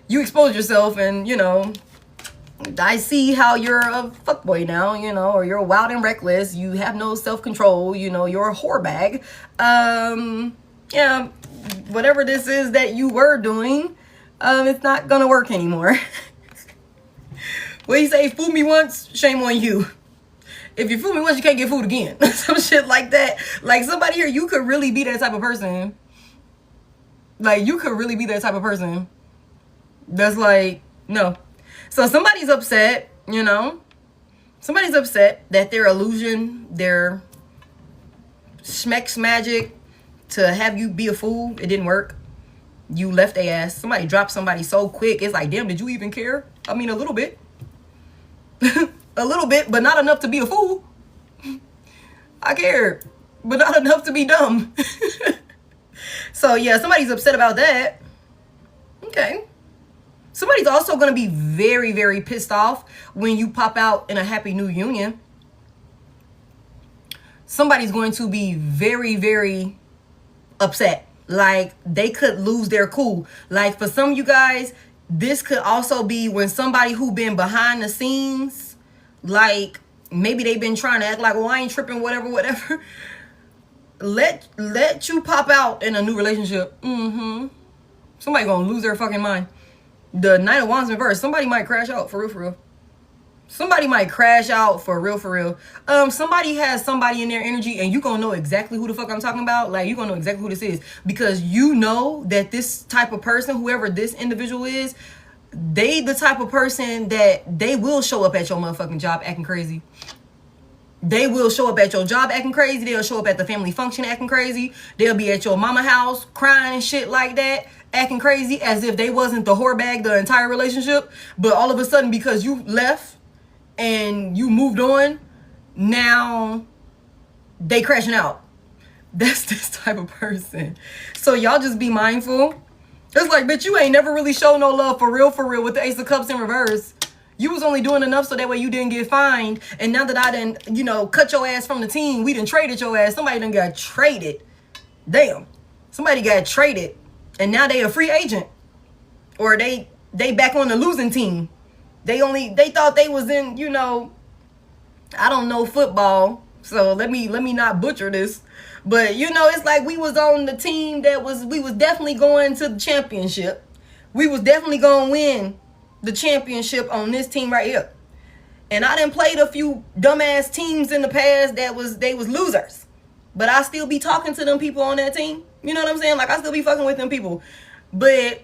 You expose yourself, and, you know, I see how you're a fuckboy now, you know, or you're wild and reckless. You have no self-control, you know, you're a whore bag. Yeah, whatever this is that you were doing, it's not gonna work anymore. What do you say? Fool me once, shame on you. If you fool me once, you can't get fooled again. Some shit like that. Like, somebody here, you could really be that type of person. Like, you could really be that type of person that's like, no. So somebody's upset, you know. Somebody's upset that their illusion, their schmeck's magic to have you be a fool, it didn't work. You left their ass. Somebody dropped somebody so quick. It's like, damn, did you even care? I mean, a little bit. A little bit, but not enough to be a fool. I cared, but not enough to be dumb. So, yeah, somebody's upset about that. Okay. Somebody's also going to be very, very pissed off when you pop out in a happy new union. Somebody's going to be very, very upset. Like, they could lose their cool. Like, for some of you guys, this could also be when somebody who been behind the scenes, like, maybe they've been trying to act like, well, I ain't tripping, whatever. Let you pop out in a new relationship. Somebody gonna lose their fucking mind. The Knight of Wands in reverse. Somebody might crash out, for real. Somebody might crash out, for real. Somebody has somebody in their energy, and you gonna know exactly who the fuck I'm talking about. Like, you gonna know exactly who this is, because you know that this type of person, whoever this individual is, they the type of person that they will show up at your motherfucking job acting crazy. They will show up at your job acting crazy. They'll show up at the family function acting crazy. They'll be at your mama house crying and shit like that, acting crazy as if they wasn't the whore bag the entire relationship. But all of a sudden, because you left and you moved on, now they crashing out. That's this type of person. So y'all just be mindful. It's like, bitch, you ain't never really shown no love for real with the Ace of Cups in reverse. You was only doing enough so that way you didn't get fined. And now that I done, you know, cut your ass from the team, we done traded your ass. Somebody done got traded. Damn. Somebody got traded. And now they a free agent. Or they back on the losing team. They thought they was in, you know, I don't know football. So let me not butcher this. But, you know, it's like we was on the team we was definitely going to the championship. We was definitely going to win the championship on this team right here. And I done played a few dumbass teams in the past they was losers. But I still be talking to them people on that team. You know what I'm saying? Like, I still be fucking with them people. But,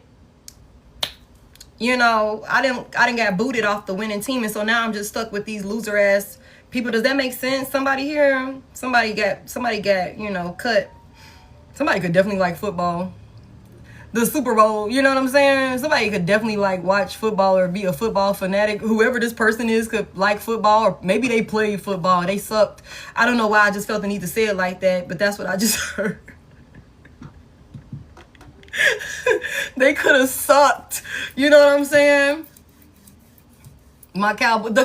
you know, I didn't got booted off the winning team, and so now I'm just stuck with these loser ass people. Does that make sense? Somebody here, somebody got, you know, cut. Somebody could definitely like football. The Super Bowl, you know what I'm saying? Somebody could definitely like watch football or be a football fanatic. Whoever this person is could like football, or maybe they played football. They sucked. I don't know why I just felt the need to say it like that, but that's what I just heard. They could have sucked. You know what I'm saying? My Cowboys.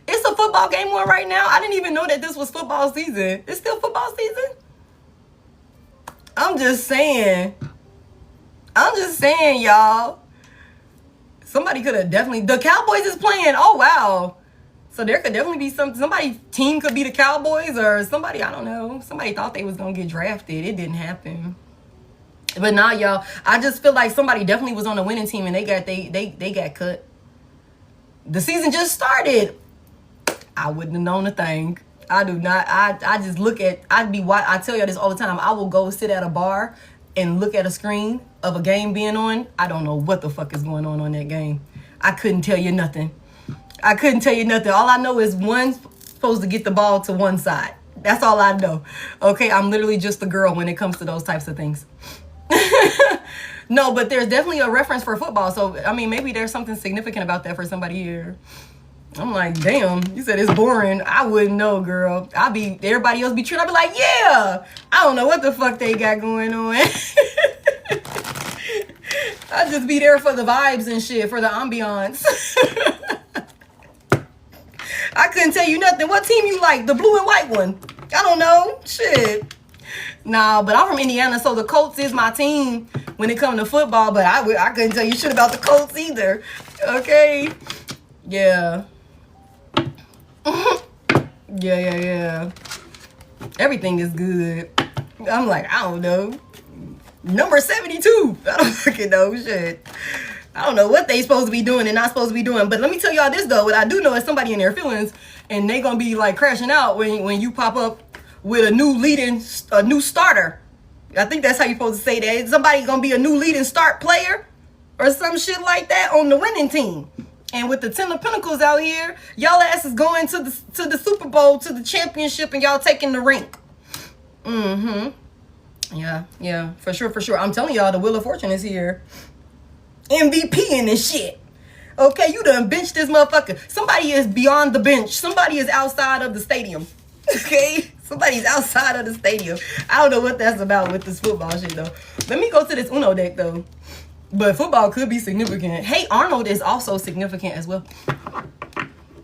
It's a football game on right now. I didn't even know that this was football season. It's still football season? I'm just saying, y'all. Somebody could have definitely... The Cowboys is playing. Oh, wow. So there could definitely be somebody team could be the Cowboys or somebody, I don't know. Somebody thought they was going to get drafted. It didn't happen. But now, y'all, I just feel like somebody definitely was on the winning team and they got cut. The season just started. I wouldn't have known a thing. I do not. I just look at, I tell you this all the time. I will go sit at a bar and look at a screen of a game being on. I don't know what the fuck is going on that game. I couldn't tell you nothing. All I know is one's supposed to get the ball to one side. That's all I know. Okay, I'm literally just a girl when it comes to those types of things. No, but there's definitely a reference for football. So, I mean, maybe there's something significant about that for somebody here. I'm like, damn, you said it's boring. I wouldn't know, girl. Everybody else be treated. I'd be like, yeah. I don't know what the fuck they got going on. I'd just be there for the vibes and shit, for the ambiance. I couldn't tell you nothing. What team you like? The blue and white one? I don't know. Shit. Nah, but I'm from Indiana, so the Colts is my team when it comes to football, but I couldn't tell you shit about the Colts either. Okay? Yeah. Yeah. Everything is good. I'm like, I don't know. Number 72. I don't fucking know shit. I don't know what they supposed to be doing and not supposed to be doing. But let me tell y'all this, though. What I do know is somebody in their feelings, and they going to be, like, crashing out when you pop up with a new starter. I think that's how you're supposed to say that. Somebody going to be a new leading start player or some shit like that on the winning team. And with the 10 of Pentacles out here, y'all ass is going to the Super Bowl, to the championship, and y'all taking the ring. Yeah, for sure. I'm telling y'all, the Wheel of Fortune is here. MVP in this shit. Okay, you done benched this motherfucker. Somebody is beyond the bench. Somebody is outside of the stadium. Okay? Somebody's outside of the stadium. I don't know what that's about with this football shit, though. Let me go to this Uno deck, though. But football could be significant. Hey, Arnold is also significant as well.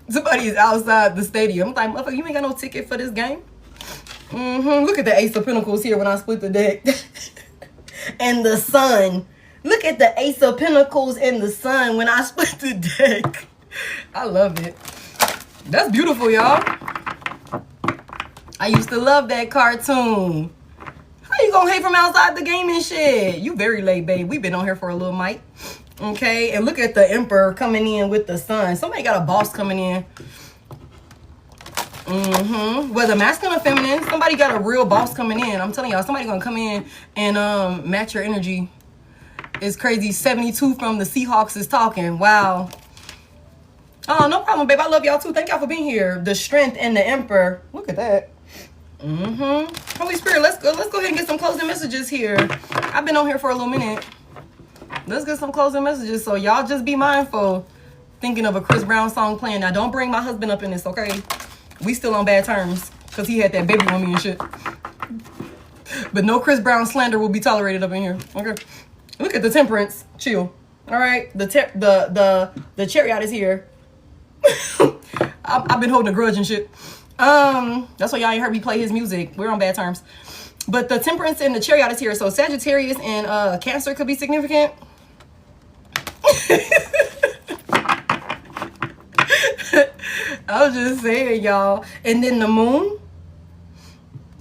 Somebody is outside the stadium. I'm like, motherfucker, you ain't got no ticket for this game? Look at the Ace of Pentacles here when I split the deck. And the Sun. Look at the Ace of Pentacles and the Sun when I split the deck. I love it. That's beautiful, y'all. I used to love that cartoon. How you gonna hate from outside the game and shit? You very late, babe. We've been on here for a little mic. Okay, and look at the Emperor coming in with the Sun. Somebody got a boss coming in. Whether masculine or feminine, somebody got a real boss coming in. I'm telling y'all, somebody gonna come in and match your energy. It's crazy. 72 from the Seahawks is talking. Wow. Oh, no problem, babe. I love y'all too. Thank y'all for being here. The Strength and the Emperor. Look at that. Holy Spirit, let's go ahead and get some closing messages here. I've been on here for a little minute. Let's get some closing messages. So y'all just be mindful. Thinking of a Chris Brown song playing. Now don't bring my husband up in this, okay? We still on bad terms because he had that baby on me and shit. But no Chris Brown slander will be tolerated up in here. Okay. Look at the Temperance. Chill. All right. The Chariot is here. I've been holding a grudge and shit. That's why y'all ain't heard me play his music. We're on bad terms. But the Temperance and the Chariot is here. So Sagittarius and Cancer could be significant. I was just saying, y'all. And then the Moon.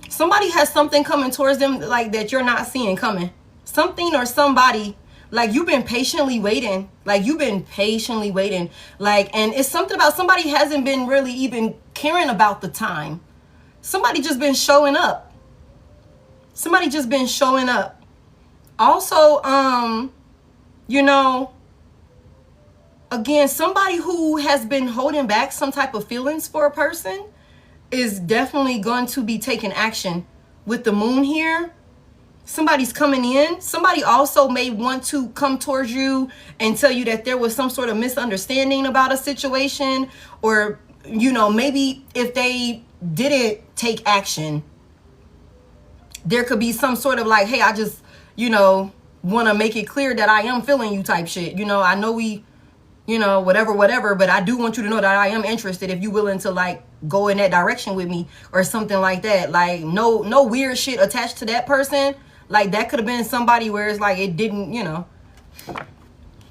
Somebody has something coming towards them like that you're not seeing coming. Something or somebody, like you've been patiently waiting. Like you've been patiently waiting. Like, and it's something about somebody hasn't been really even caring about the time. Somebody just been showing up. Somebody just been showing up. Also, you know, again, somebody who has been holding back some type of feelings for a person is definitely going to be taking action with the Moon here. Somebody's coming in. Somebody also may want to come towards you and tell you that there was some sort of misunderstanding about a situation, or, you know, maybe if they didn't take action, there could be some sort of like, hey, I just, you know, want to make it clear that I am feeling you type shit. You know, I know we, you know, whatever, but I do want you to know that I am interested if you willing to like go in that direction with me or something like that. Like no weird shit attached to that person. Like that could have been somebody where it's like it didn't, you know.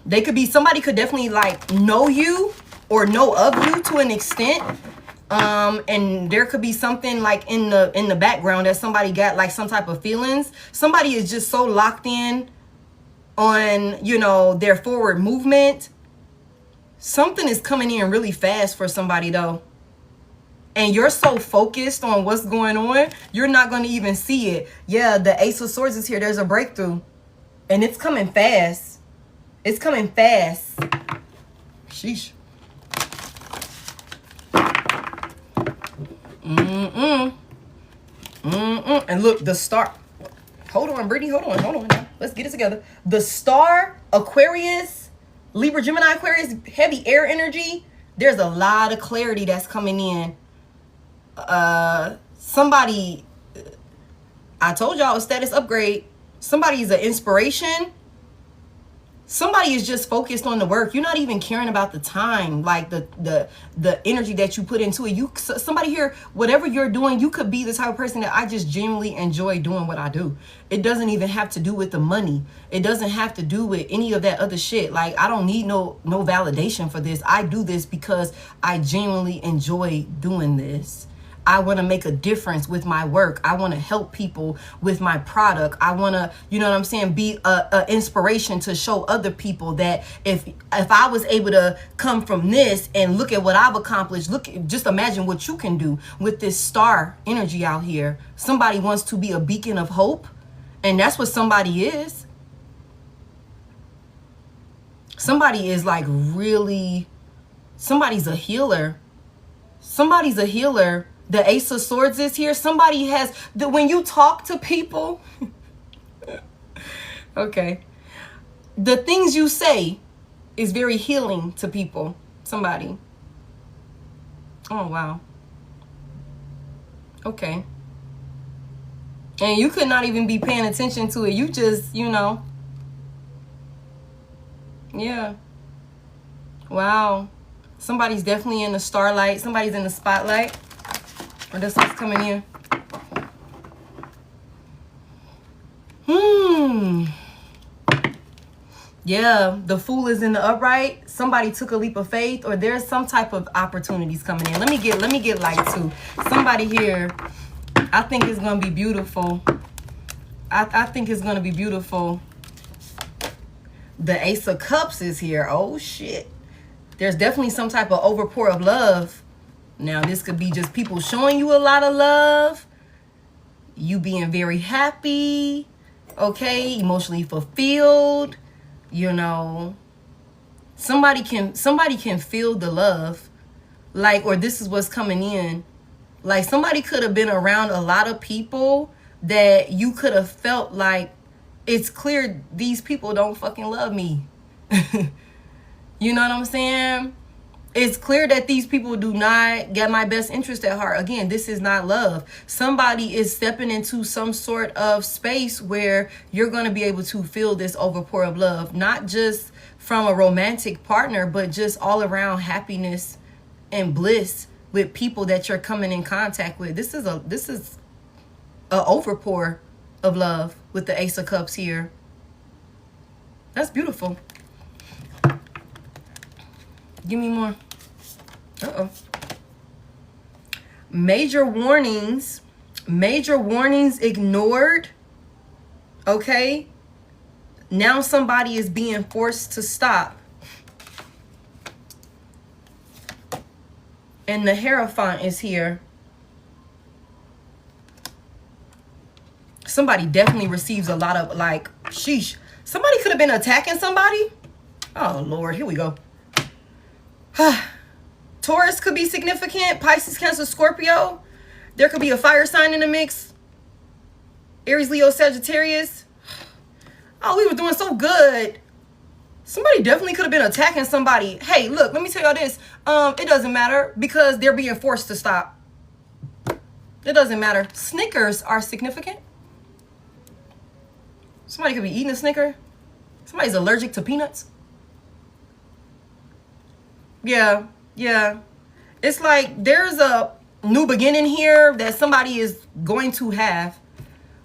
They could be, somebody could definitely like know you or know of you to an extent. And there could be something like in the background that somebody got like some type of feelings. Somebody is just so locked in on, you know, their forward movement. Something is coming in really fast for somebody though. And you're so focused on what's going on, you're not going to even see it. Yeah, the Ace of Swords is here. There's a breakthrough. And it's coming fast. It's coming fast. Sheesh. And look, the star. Hold on, Brittany. Hold on. Now. Let's get it together. The star, Aquarius, Libra, Gemini, Aquarius, heavy air energy. There's a lot of clarity that's coming in. Somebody, I told y'all a status upgrade. Somebody's an inspiration. Somebody is just focused on the work. You're not even caring about the time, like the energy that you put into it. Somebody here, whatever you're doing, you could be the type of person that I just genuinely enjoy doing what I do. It doesn't even have to do with the money. It doesn't have to do with any of that other shit. Like I don't need no validation for this. I do this because I genuinely enjoy doing this. I want to make a difference with my work. I want to help people with my product. I want to, you know what I'm saying, be a inspiration to show other people that if I was able to come from this and look at what I've accomplished, just imagine what you can do with this star energy out here. Somebody wants to be a beacon of hope, and that's what somebody is. Somebody is like really, somebody's a healer. Somebody's a healer. The Ace of Swords is here. Somebody has, when you talk to people, okay, the things you say is very healing to people. Somebody. Oh, wow. Okay. And you could not even be paying attention to it. You just, you know. Yeah. Wow. Somebody's definitely in the starlight. Somebody's in the spotlight. Or this one's coming in. Yeah, the Fool is in the upright. Somebody took a leap of faith, or there's some type of opportunities coming in. Let me get like two. Somebody here, I think it's gonna be beautiful. I think it's gonna be beautiful. The Ace of Cups is here. Oh shit. There's definitely some type of overpour of love. Now, this could be just people showing you a lot of love. You being very happy. Okay, emotionally fulfilled. You know. Somebody can feel the love. Like, or this is what's coming in. Like, somebody could have been around a lot of people that you could have felt like, it's clear these people don't fucking love me. You know what I'm saying? It's clear that these people do not get my best interest at heart. Again, this is not love. Somebody is stepping into some sort of space where you're going to be able to feel this overpour of love. Not just from a romantic partner, but just all around happiness and bliss with people that you're coming in contact with. This is a overpour of love with the Ace of Cups here. That's beautiful. Give me more. Uh-oh. Major warnings ignored. Okay. Now somebody is being forced to stop. And the Hierophant is here. Somebody definitely receives a lot of, like, sheesh. Somebody could have been attacking somebody. Oh, Lord. Here we go. Taurus could be significant. Pisces, Cancer, Scorpio. There could be a fire sign in the mix. Aries, Leo, Sagittarius. Oh, we were doing so good. Somebody definitely could have been attacking somebody. Hey, look, let me tell y'all this. It doesn't matter because they're being forced to stop. It doesn't matter. Snickers are significant. Somebody could be eating a Snicker. Somebody's allergic to peanuts. Yeah, yeah. It's like there's a new beginning here that somebody is going to have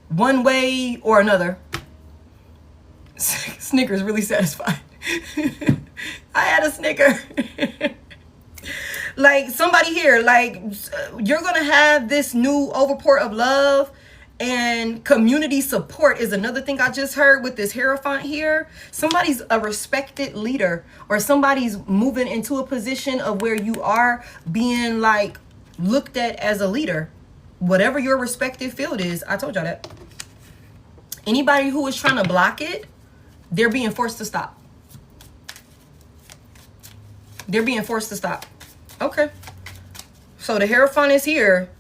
one way or another. Snickers really satisfied. I had a Snicker. Like somebody here, like you're going to have this new overpour of love and community support is another thing I just heard with this Hierophant here. Somebody's a respected leader, or somebody's moving into a position of where you are being like looked at as a leader. Whatever your respective field is, I told y'all that. Anybody who is trying to block it, they're being forced to stop. They're being forced to stop. Okay. So the Hierophant is here.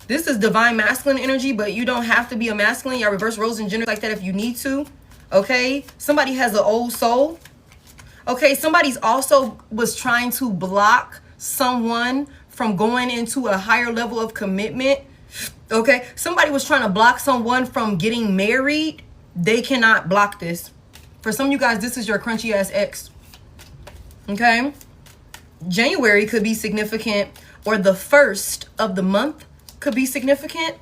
This is divine masculine energy, but you don't have to be a masculine. Y'all reverse roles and genders like that if you need to. Okay. Somebody has an old soul. Okay. Somebody's also was trying to block someone from going into a higher level of commitment. Okay. Somebody was trying to block someone from getting married. They cannot block this. For some of you guys, this is your crunchy ass ex. Okay. January could be significant, or the first of the month could be significant.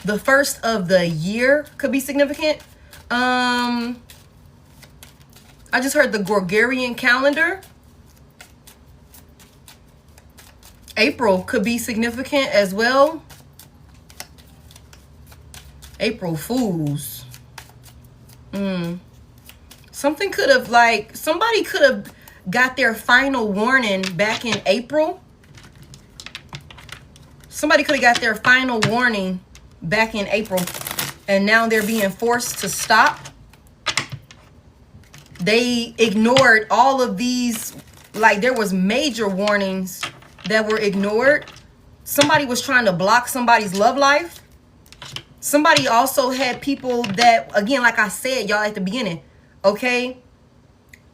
The first of the year could be significant. I just heard the Gregorian calendar. April could be significant as well. April Fools. Something could have, like, somebody could have got their final warning back in April. Somebody could have got their final warning back in April, and now they're being forced to stop. They ignored all of these, like there was major warnings that were ignored. Somebody was trying to block somebody's love life. Somebody also had people that, again, like I said, y'all, at the beginning, okay?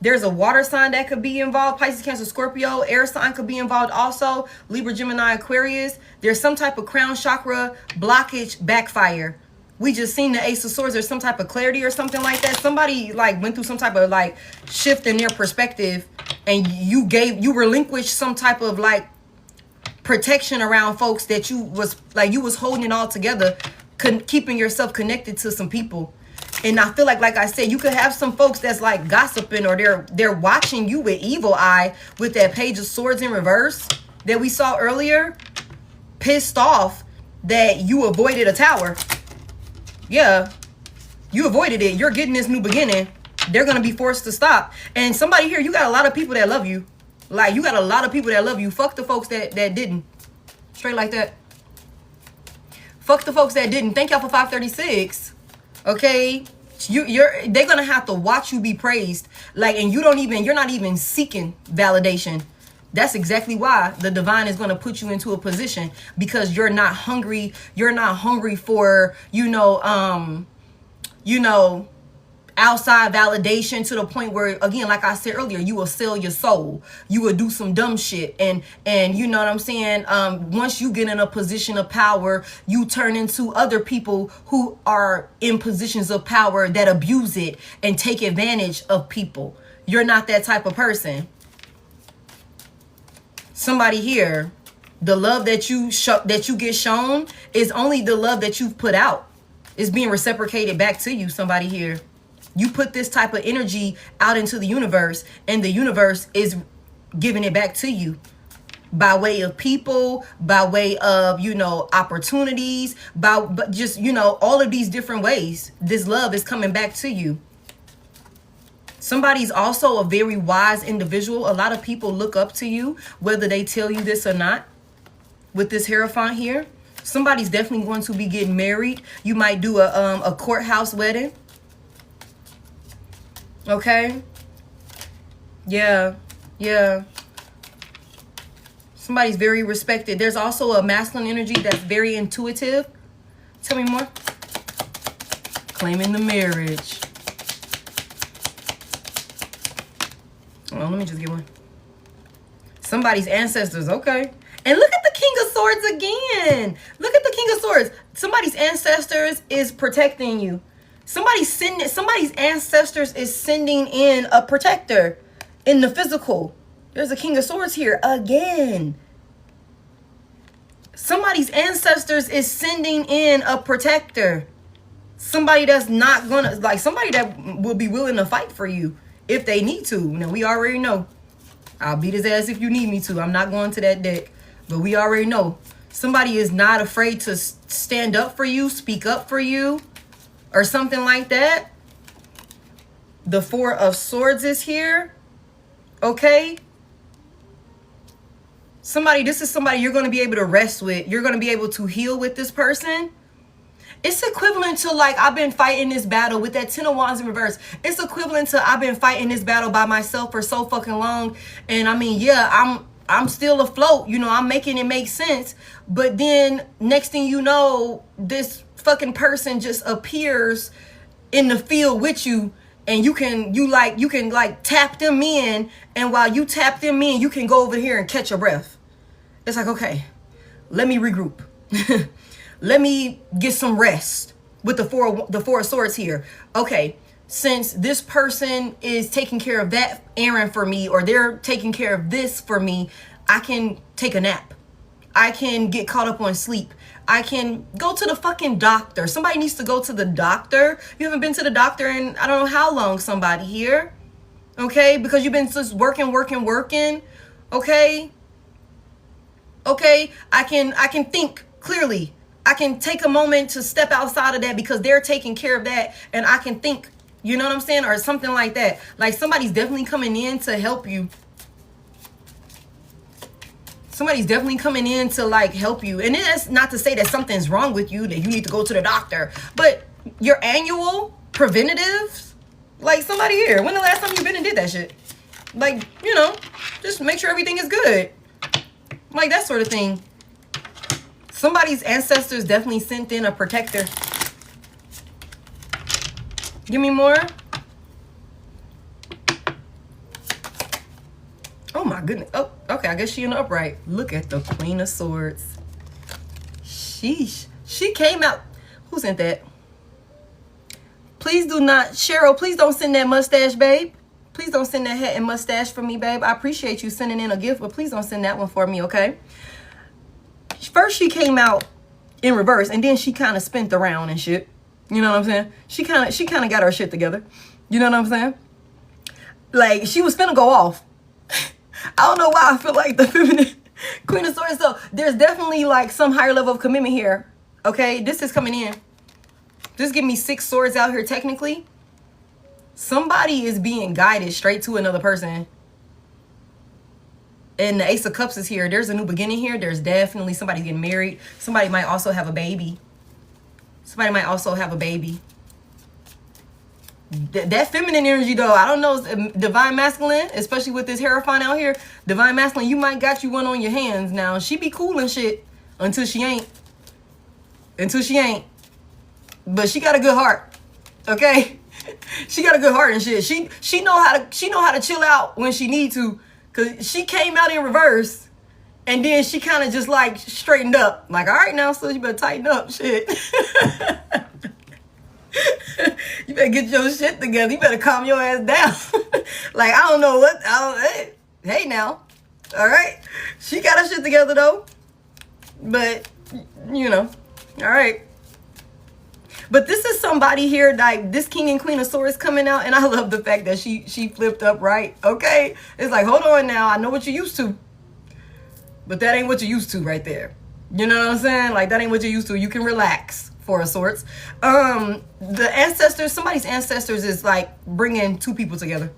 There's a water sign that could be involved. Pisces, Cancer, Scorpio. Air sign could be involved also. Libra, Gemini, Aquarius. There's some type of crown chakra blockage backfire. We just seen the Ace of Swords. There's some type of clarity or something like that. Somebody like went through some type of like shift in their perspective, and you relinquished some type of like protection around folks that you was holding it all together, keeping yourself connected to some people. And I feel like I said, you could have some folks that's like gossiping, or they're watching you with evil eye with that Page of Swords in reverse that we saw earlier, pissed off that you avoided a tower. Yeah, you avoided it. You're getting this new beginning. They're going to be forced to stop. And somebody here, you got a lot of people that love you. Like, you got a lot of people that love you. Fuck the folks that didn't. Straight like that. Fuck the folks that didn't. Thank y'all for 536. Okay, they're gonna have to watch you be praised, like, and you're not even seeking validation. That's exactly why the divine is going to put you into a position, because you're not hungry. You're not hungry for outside validation, to the point where, again, like I said earlier, you will sell your soul. You will do some dumb shit. And you know what I'm saying? Once you get in a position of power, you turn into other people who are in positions of power that abuse it and take advantage of people. You're not that type of person. Somebody here, the love that you get shown is only the love that you've put out. It's being reciprocated back to you. Somebody here. You put this type of energy out into the universe, and the universe is giving it back to you by way of people, by way of, opportunities, but just, all of these different ways. This love is coming back to you. Somebody's also a very wise individual. A lot of people look up to you, whether they tell you this or not. With this Hierophant here, somebody's definitely going to be getting married. You might do a courthouse wedding. Okay. Yeah. Somebody's very respected. There's also a masculine energy that's very intuitive. Tell me more. Claiming the marriage. Oh, let me just get one. Somebody's ancestors. Okay. And look at the King of Swords again. Look at the King of Swords. Somebody's ancestors is protecting you. Somebody's ancestors is sending in a protector in the physical. There's a King of Swords here again. Somebody's ancestors is sending in a protector. Somebody that's not gonna, like, somebody that will be willing to fight for you if they need to. Now, we already know. I'll beat his ass if you need me to. I'm not going to that deck. But we already know. Somebody is not afraid to stand up for you, speak up for you, or something like that. The Four of Swords is here. Okay? This is somebody you're going to be able to rest with. You're going to be able to heal with this person. It's equivalent to, like, I've been fighting this battle with that 10 of Wands in reverse. It's equivalent to I've been fighting this battle by myself for so fucking long. And I mean, yeah, I'm still afloat. You know, I'm making it make sense. But then next thing you know, this fucking person just appears in the field with you. And you can tap them in. And while you tap them in, you can go over here and catch your breath. It's like, okay, let me regroup. Let me get some rest with the four of Swords here. Okay, since this person is taking care of that errand for me, or they're taking care of this for me, I can take a nap. I can get caught up on sleep. I can go to the fucking doctor. Somebody needs to go to the doctor. You haven't been to the doctor in I don't know how long, somebody here. Okay, because you've been just working. Okay. Okay, I can think clearly. I can take a moment to step outside of that because they're taking care of that, and I can think, you know what I'm saying? Or something like that. Like, somebody's definitely coming in to help you. Somebody's definitely coming in to, like, help you. And that's not to say that something's wrong with you, that you need to go to the doctor. But your annual preventatives, like, somebody here, when the last time you been and did that shit? Like, you know, just make sure everything is good. Like, that sort of thing. Somebody's ancestors definitely sent in a protector. Give me more. Oh my goodness. Oh, okay. I guess she in the upright. Look at the Queen of Swords. Sheesh. She came out. Who sent that? Please do not. Cheryl, please don't send that mustache, babe. Please don't send that hat and mustache for me, babe. I appreciate you sending in a gift, but please don't send that one for me, okay? First, she came out in reverse, and then she kind of spent around and shit. You know what I'm saying? She kind of got her shit together. You know what I'm saying? Like, she was finna go off. I don't know why I feel like the feminine Queen of Swords. So there's definitely, like, some higher level of commitment here. Okay, this is coming in. Just give me 6 swords out here technically. Somebody is being guided straight to another person. And the Ace of Cups is here. There's a new beginning here. There's definitely somebody getting married. Somebody might also have a baby. Somebody might also have a baby. That feminine energy, though, I don't know, divine masculine, especially with this Hierophant out here. Divine masculine, you might got you one on your hands now. She be cool and shit until she ain't. Until she ain't. But she got a good heart. Okay? She got a good heart and shit. She know how to chill out when she need to. Cause she came out in reverse, and then she kind of just, like, straightened up. Like, all right now, so you better tighten up, shit. You better get your shit together. You better calm your ass down. Like, I don't know what. Hey now, all right. She got her shit together though, but you know, all right. But this is somebody here, like this King and Queen of Swords coming out, and I love the fact that she flipped up right. Okay, it's like, hold on now, I know what you're used to, but that ain't what you're used to right there. You know what I'm saying? Like, that ain't what you're used to. You can relax, Four of Swords. The ancestors, somebody's ancestors is like bringing 2 people together.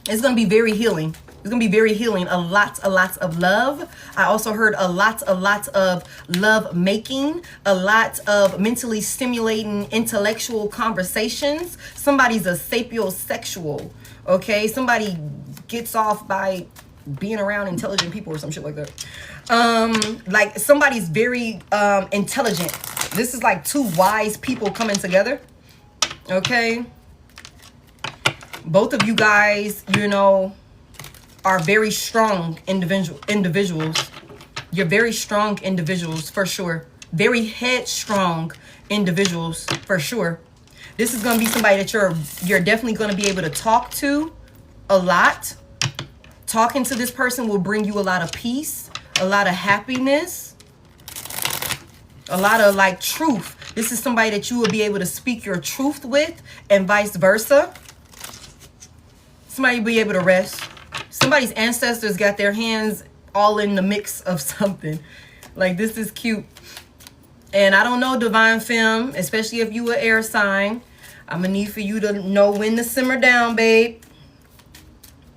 It's gonna be very healing. It's gonna be very healing. A lot of love. I also heard a lot of love making, a lot of mentally stimulating intellectual conversations. Somebody's a sapiosexual, okay? Somebody gets off by being around intelligent people or some shit like that. Like, somebody's very intelligent. This is like 2 wise people coming together, okay? Both of you guys, you know, are very strong individuals. You're very strong individuals for sure. Very headstrong individuals for sure. This is going to be somebody that you're definitely going to be able to talk to a lot. Talking to this person will bring you a lot of peace, a lot of happiness, a lot of like truth. This is somebody that you will be able to speak your truth with, and vice versa. Somebody will be able to rest. Somebody's ancestors got their hands all in the mix of something. Like, this is cute. And I don't know, Divine Femme, especially if you an air sign, I'm going to need for you to know when to simmer down, babe.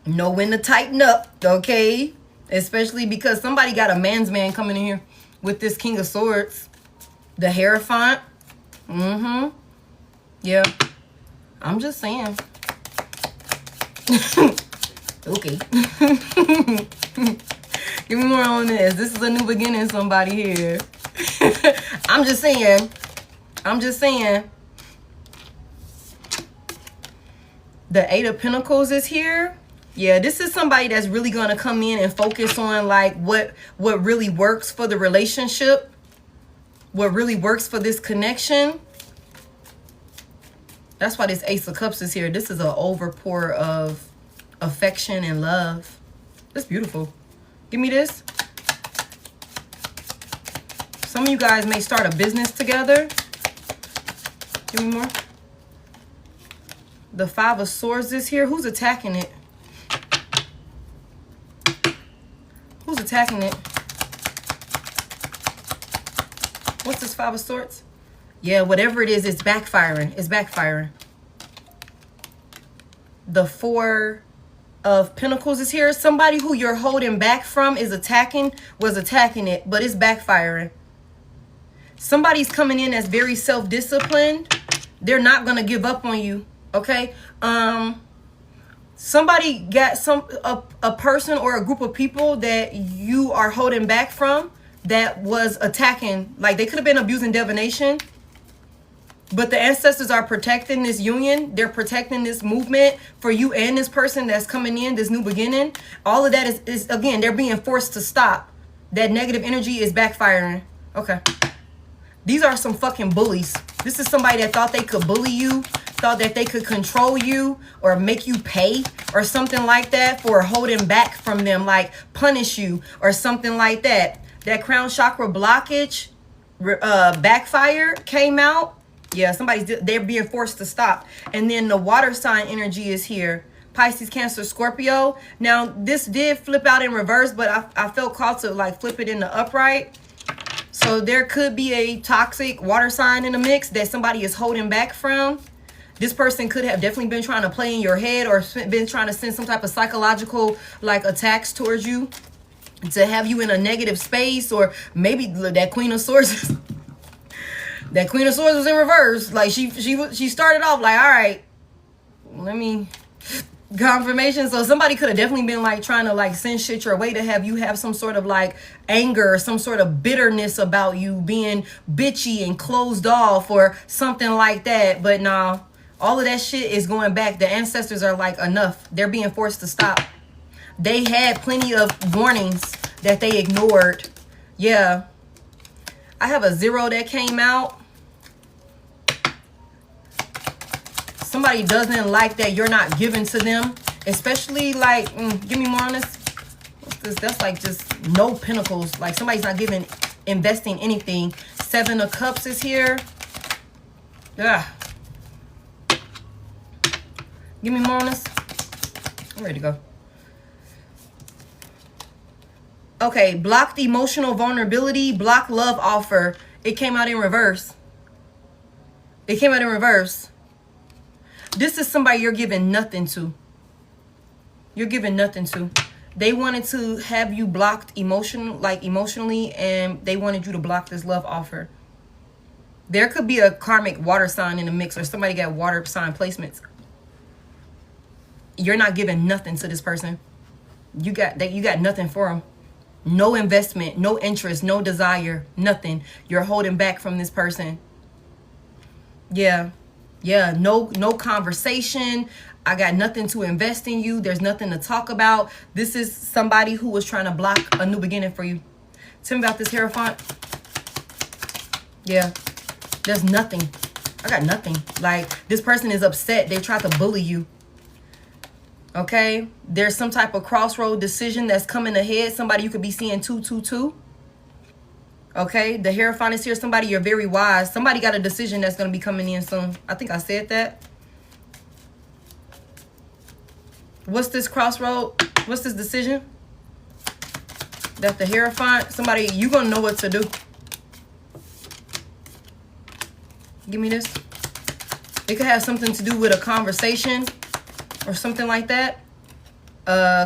Know when to tighten up, okay? Especially because somebody got a man's man coming in here with this King of Swords. The Hierophant. Yeah. I'm just saying. Okay. Give me more on this. This is a new beginning, somebody here. I'm just saying. The Eight of Pentacles is here. Yeah, this is somebody that's really going to come in and focus on like what really works for the relationship. What really works for this connection. That's why this Ace of Cups is here. This is an overpour of affection and love. That's beautiful. Give me this. Some of you guys may start a business together. Give me more. The Five of Swords is here. Who's attacking it? Who's attacking it? What's this Five of Swords? Yeah, whatever it is, it's backfiring. It's backfiring. The Four of Pentacles is here. Somebody who you're holding back from was attacking it, but it's backfiring. Somebody's coming in that's very self-disciplined. They're not going to give up on you, okay? Somebody got a person or a group of people that you are holding back from that was attacking. Like, they could have been abusing divination. But the ancestors are protecting this union. They're protecting this movement for you and this person that's coming in, this new beginning. All of that is again, they're being forced to stop. That negative energy is backfiring. Okay. These are some fucking bullies. This is somebody that thought they could bully you, thought that they could control you or make you pay or something like that for holding back from them, like punish you or something like that. That crown chakra blockage backfire came out. Yeah, they're being forced to stop. And then the water sign energy is here. Pisces, Cancer, Scorpio. Now, this did flip out in reverse, but I felt called to like flip it in the upright. So there could be a toxic water sign in the mix that somebody is holding back from. This person could have definitely been trying to play in your head or been trying to send some type of psychological like attacks towards you to have you in a negative space, or maybe that Queen of Swords. That Queen of Swords was in reverse. Like she started off like, all right, let me confirmation. So somebody could have definitely been like trying to like send shit your way to have you have some sort of like anger or some sort of bitterness about you being bitchy and closed off or something like that. But no, all of that shit is going back. The ancestors are like, enough. They're being forced to stop. They had plenty of warnings that they ignored. Yeah. I have a 0 that came out. Somebody doesn't like that you're not giving to them. Especially like, give me more on this. What's this? That's like just no pentacles. Like somebody's not investing anything. 7 of Cups is here. Yeah. Give me more on this. I'm ready to go. Okay, blocked emotional vulnerability, blocked love offer. It came out in reverse. It came out in reverse. This is somebody you're giving nothing to. You're giving nothing to. They wanted to have you blocked emotionally, and they wanted you to block this love offer. There could be a karmic water sign in the mix, or somebody got water sign placements. You're not giving nothing to this person. You got nothing for them. No investment, no interest, no desire, nothing. You're holding back from this person. Yeah. Yeah, no conversation. I got nothing to invest in you. There's nothing to talk about. This is somebody who was trying to block a new beginning for you. Tell me about this Hierophant. Yeah, there's nothing. I got nothing. Like, this person is upset. They tried to bully you. Okay? There's some type of crossroad decision that's coming ahead. Somebody you could be seeing 222. Okay? The Hierophant is here. Somebody you're very wise. Somebody got a decision that's going to be coming in soon. I think I said that. What's this crossroad? What's this decision? That the Hierophant, somebody, you're going to know what to do. Give me this. It could have something to do with a conversation or something like that.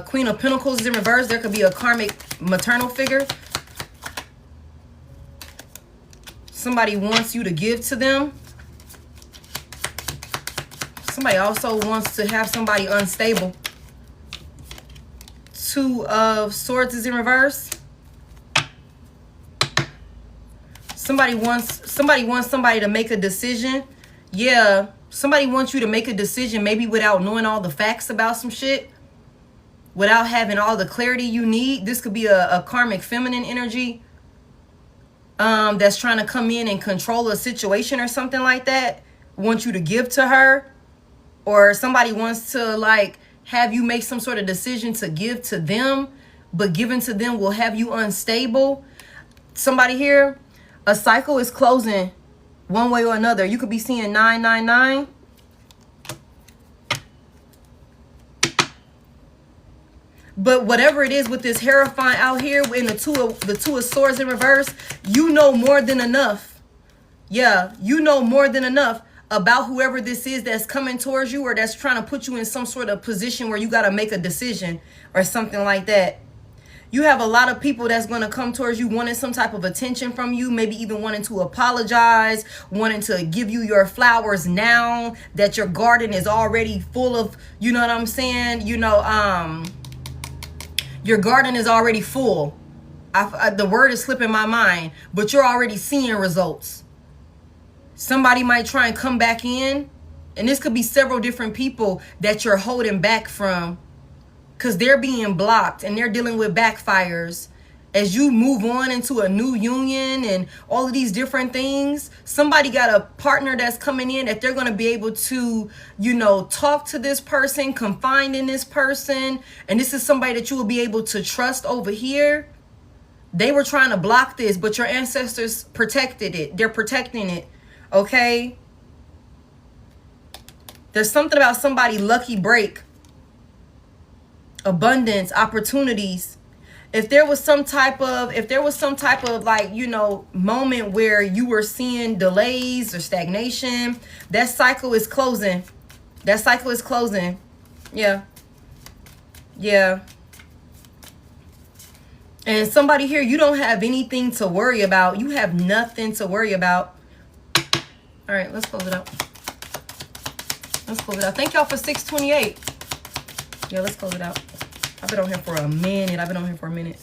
Queen of Pentacles is in reverse. There could be a karmic maternal figure. Somebody wants you to give to them. Somebody also wants to have somebody unstable. Two of Swords is in reverse. Somebody wants somebody to make a decision. Yeah, somebody wants you to make a decision, maybe without knowing all the facts about some shit, without having all the clarity you need. This could be a karmic feminine energy that's trying to come in and control a situation or something like that. Want you to give to her, or somebody wants to like have you make some sort of decision to give to them, but giving to them will have you unstable. Somebody here, a cycle is closing one way or another. You could be seeing 999. But whatever it is with this Hierophant out here in the two of Swords in reverse, you know more than enough. Yeah, you know more than enough about whoever this is that's coming towards you, or that's trying to put you in some sort of position where you got to make a decision or something like that. You have a lot of people that's going to come towards you wanting some type of attention from you, maybe even wanting to apologize, wanting to give you your flowers now that your garden is already full of, you know what I'm saying? You know, your garden is already full. The word is slipping my mind, but you're already seeing results. Somebody might try and come back in, and this could be several different people that you're holding back from, because they're being blocked and they're dealing with backfires. As you move on into a new union and all of these different things, somebody got a partner that's coming in that they're going to be able to, you know, talk to this person, confide in this person. And this is somebody that you will be able to trust over here. They were trying to block this, but your ancestors protected it. They're protecting it. Okay? There's something about somebody lucky break. Abundance, opportunities. If there was some type of like, you know, moment where you were seeing delays or stagnation, that cycle is closing. That cycle is closing. Yeah. Yeah. And somebody here, you don't have anything to worry about. You have nothing to worry about. All right, let's close it out. Let's close it out. Thank y'all for 628. Yeah, let's close it out. I've been on here for a minute.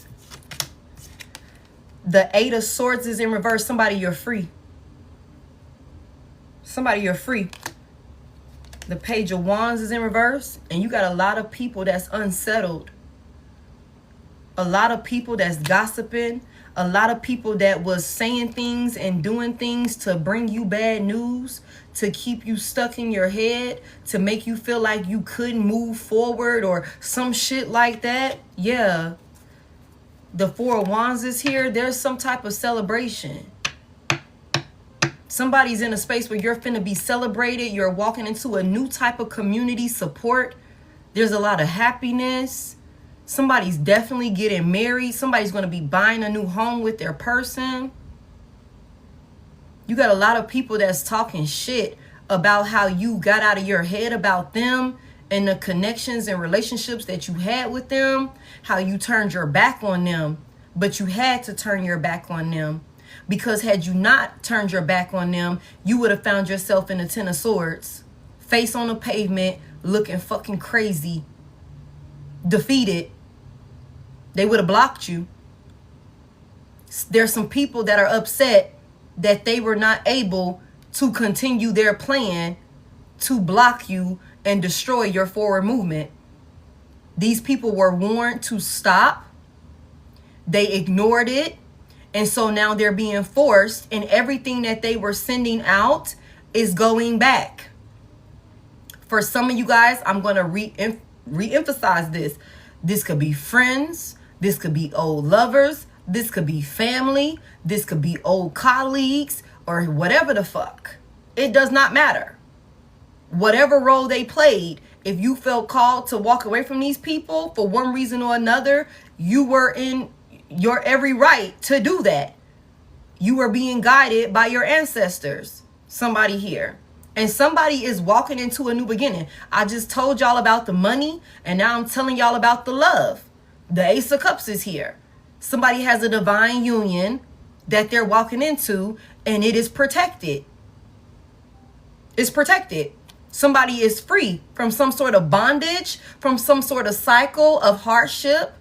The 8 of Swords is in reverse. Somebody, you're free. Somebody, you're free. The Page of Wands is in reverse. And you got a lot of people that's unsettled. A lot of people that's gossiping. A lot of people that was saying things and doing things to bring you bad news, to keep you stuck in your head, to make you feel like you couldn't move forward or some shit like that. Yeah. The 4 of Wands is here. There's some type of celebration. Somebody's in a space where you're finna be celebrated. You're walking into a new type of community support. There's a lot of happiness. Somebody's definitely getting married. Somebody's going to be buying a new home with their person. You got a lot of people that's talking shit about how you got out of your head about them and the connections and relationships that you had with them, how you turned your back on them, but you had to turn your back on them, because had you not turned your back on them, you would have found yourself in the 10 of Swords, face on the pavement, looking fucking crazy, defeated. They would have blocked you. There's some people that are upset that they were not able to continue their plan to block you and destroy your forward movement. These people were warned to stop. They ignored it. And so now they're being forced, and everything that they were sending out is going back. For some of you guys, I'm going to re-emphasize this. This could be friends. This could be old lovers. This could be family. This could be old colleagues or whatever the fuck. It does not matter. Whatever role they played, if you felt called to walk away from these people for one reason or another, you were in your every right to do that. You were being guided by your ancestors. Somebody here. And somebody is walking into a new beginning. I just told y'all about the money, and now I'm telling y'all about the love. The Ace of Cups is here. Somebody has a divine union that they're walking into, and it is protected. It's protected. Somebody is free from some sort of bondage, from some sort of cycle of hardship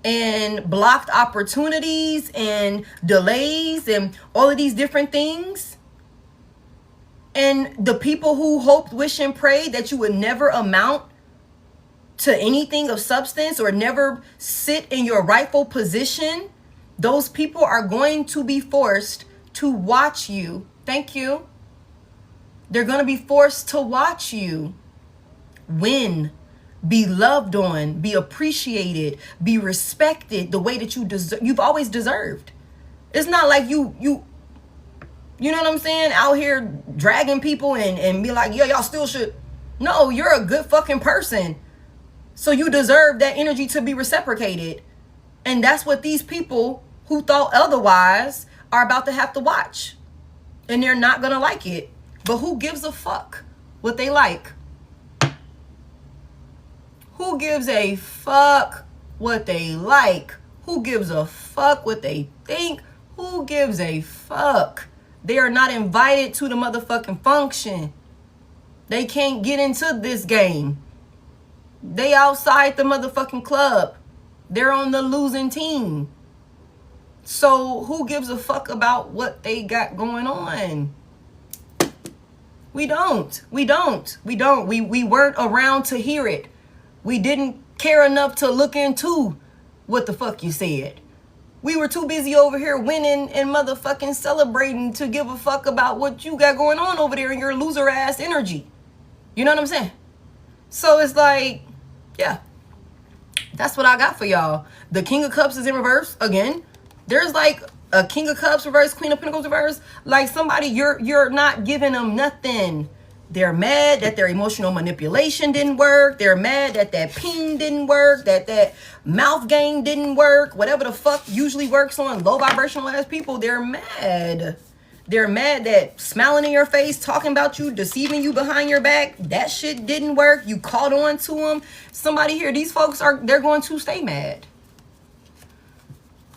and blocked opportunities and delays and all of these different things. And the people who hoped, wished, and prayed that you would never amount to anything of substance or never sit in your rightful position, those people are going to be forced to watch you. Thank you. They're going to be forced to watch you win, be loved on, be appreciated, be respected the way that you've always deserved. It's not like you know what I'm saying, out here dragging people and be like, yeah, y'all still should. No, you're a good fucking person. So you deserve that energy to be reciprocated. And that's what these people who thought otherwise are about to have to watch. And they're not going to like it. But who gives a fuck what they like? Who gives a fuck what they like? Who gives a fuck what they think? Who gives a fuck? They are not invited to the motherfucking function. They can't get into this game. They outside the motherfucking club. They're on the losing team. So who gives a fuck about what they got going on? We don't. We weren't around to hear it. We didn't care enough to look into what the fuck you said. We were too busy over here winning and motherfucking celebrating to give a fuck about what you got going on over there in your loser ass energy. You know what I'm saying? So it's like, yeah, that's what I got for y'all. The King of Cups is in reverse again. There's like a King of Cups reverse, Queen of Pentacles reverse. Like somebody, you're not giving them nothing. They're mad that their emotional manipulation didn't work. They're mad that that ping didn't work, that mouth game didn't work. Whatever the fuck usually works on low vibrational ass people, they're mad. They're mad that smiling in your face, talking about you, deceiving you behind your back, that shit didn't work. You caught on to them. Somebody here, these folks they're going to stay mad.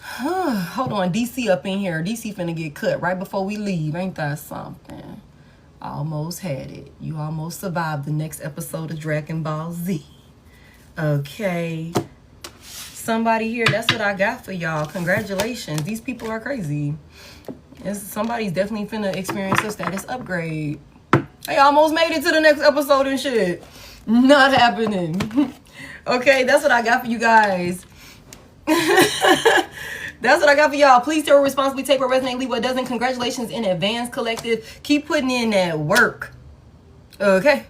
Hold on, DC up in here. DC finna get cut right before we leave. Ain't that something? Almost had it. You almost survived the next episode of Dragon Ball Z. Okay. Somebody here, that's what I got for y'all. Congratulations. These people are crazy. Somebody's definitely finna experience a status upgrade. They almost made it to the next episode and shit. Not happening. Okay, that's what I got for you guys. That's what I got for y'all. Please tarot responsibly, take what resonates, leave what doesn't. Congratulations in advance, collective. Keep putting in that work. Okay.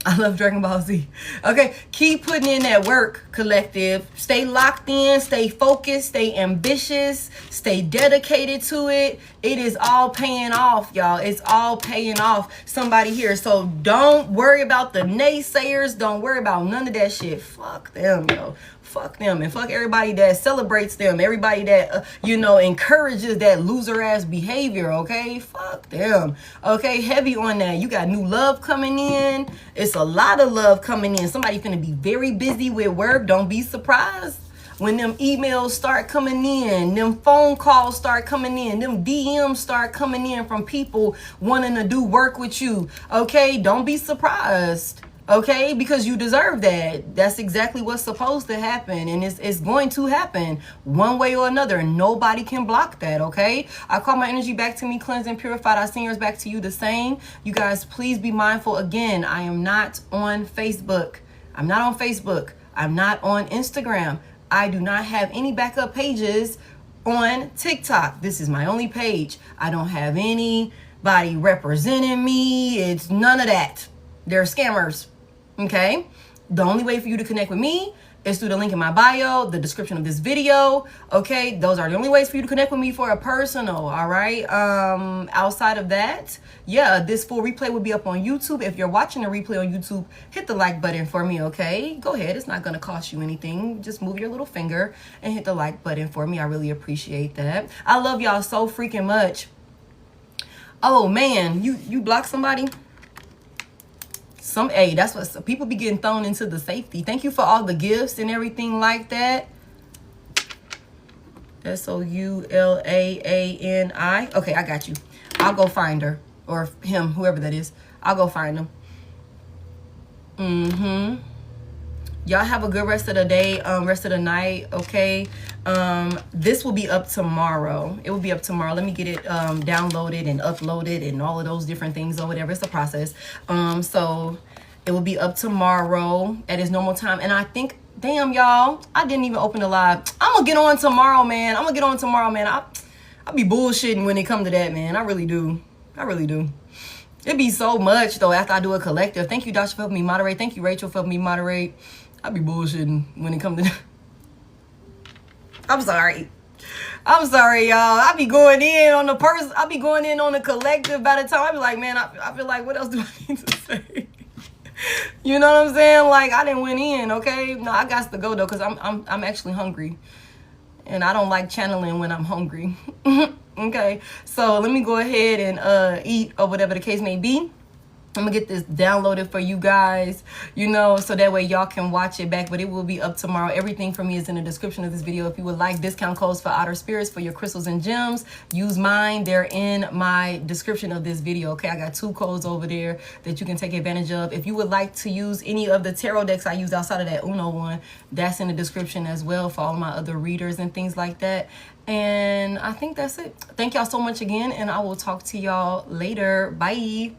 I love Dragon Ball Z. Okay, keep putting in that work, collective. Stay locked in, stay focused, stay ambitious, stay dedicated to it. It is all paying off, y'all. It's all paying off. Somebody here. So don't worry about the naysayers. Don't worry about none of that shit. Fuck them, yo. Fuck them and fuck everybody that celebrates them. Everybody that, encourages that loser ass behavior, okay? Fuck them. Okay, heavy on that. You got new love coming in. It's a lot of love coming in. Somebody finna be very busy with work. Don't be surprised when them emails start coming in, them phone calls start coming in, them DMs start coming in from people wanting to do work with you. Okay, don't be surprised. Okay, because you deserve that. That's exactly what's supposed to happen. And it's going to happen one way or another. Nobody can block that, okay? I call my energy back to me, cleansed and purified. I send yours back to you the same. You guys, please be mindful. Again, I am not on Facebook. I'm not on Facebook. I'm not on Instagram. I do not have any backup pages on TikTok. This is my only page. I don't have anybody representing me. It's none of that. They're scammers. Okay? The only way for you to connect with me is through the link in my bio, the description of this video. Okay, those are the only ways for you to connect with me for a personal. All right. Outside of that, yeah, this full replay will be up on YouTube. If you're watching the replay on YouTube, hit the like button for me. Okay, go ahead. It's not gonna cost you anything. Just move your little finger and hit the like button for me. I really appreciate that. I love y'all so freaking much. Oh man, you block somebody? Hey, that's what people be getting thrown into the safety. Thank you for all the gifts and everything like that. Soulaani. Okay, I got you. I'll go find her or him, whoever that is. I'll go find him. Y'all have a good rest of the day, rest of the night. Okay. This will be up tomorrow. It will be up tomorrow. Let me get it downloaded and uploaded and all of those different things or whatever. It's a process. So it will be up tomorrow at its normal time. And I think, damn y'all, I didn't even open the live. I'm gonna get on tomorrow, man. I'll be bullshitting when it comes to that, man. I really do. It'd be so much though after I do a collective. Thank you, Dasha, for helping me moderate. Thank you, Rachel, for helping me moderate. I'll be bullshitting when it comes to I'm sorry, y'all. I be going in on the person. I be going in on the collective. By the time I be like, man, I feel like, what else do I need to say? You know what I'm saying? Like, I didn't went in. Okay, no, I got to go though, cause I'm actually hungry, and I don't like channeling when I'm hungry. Okay, so let me go ahead and eat or whatever the case may be. I'm gonna get this downloaded for you guys, you know, so that way y'all can watch it back, but it will be up tomorrow. Everything for me is in the description of this video. If you would like discount codes for outer spirits for your crystals and gems, use mine. They're in my description of this video. Okay, I got 2 codes over there that you can take advantage of. If you would like to use any of the tarot decks I use outside of that Uno one, that's in the description as well for all my other readers and things like that. And I think that's it. Thank y'all so much again, and I will talk to y'all later. Bye.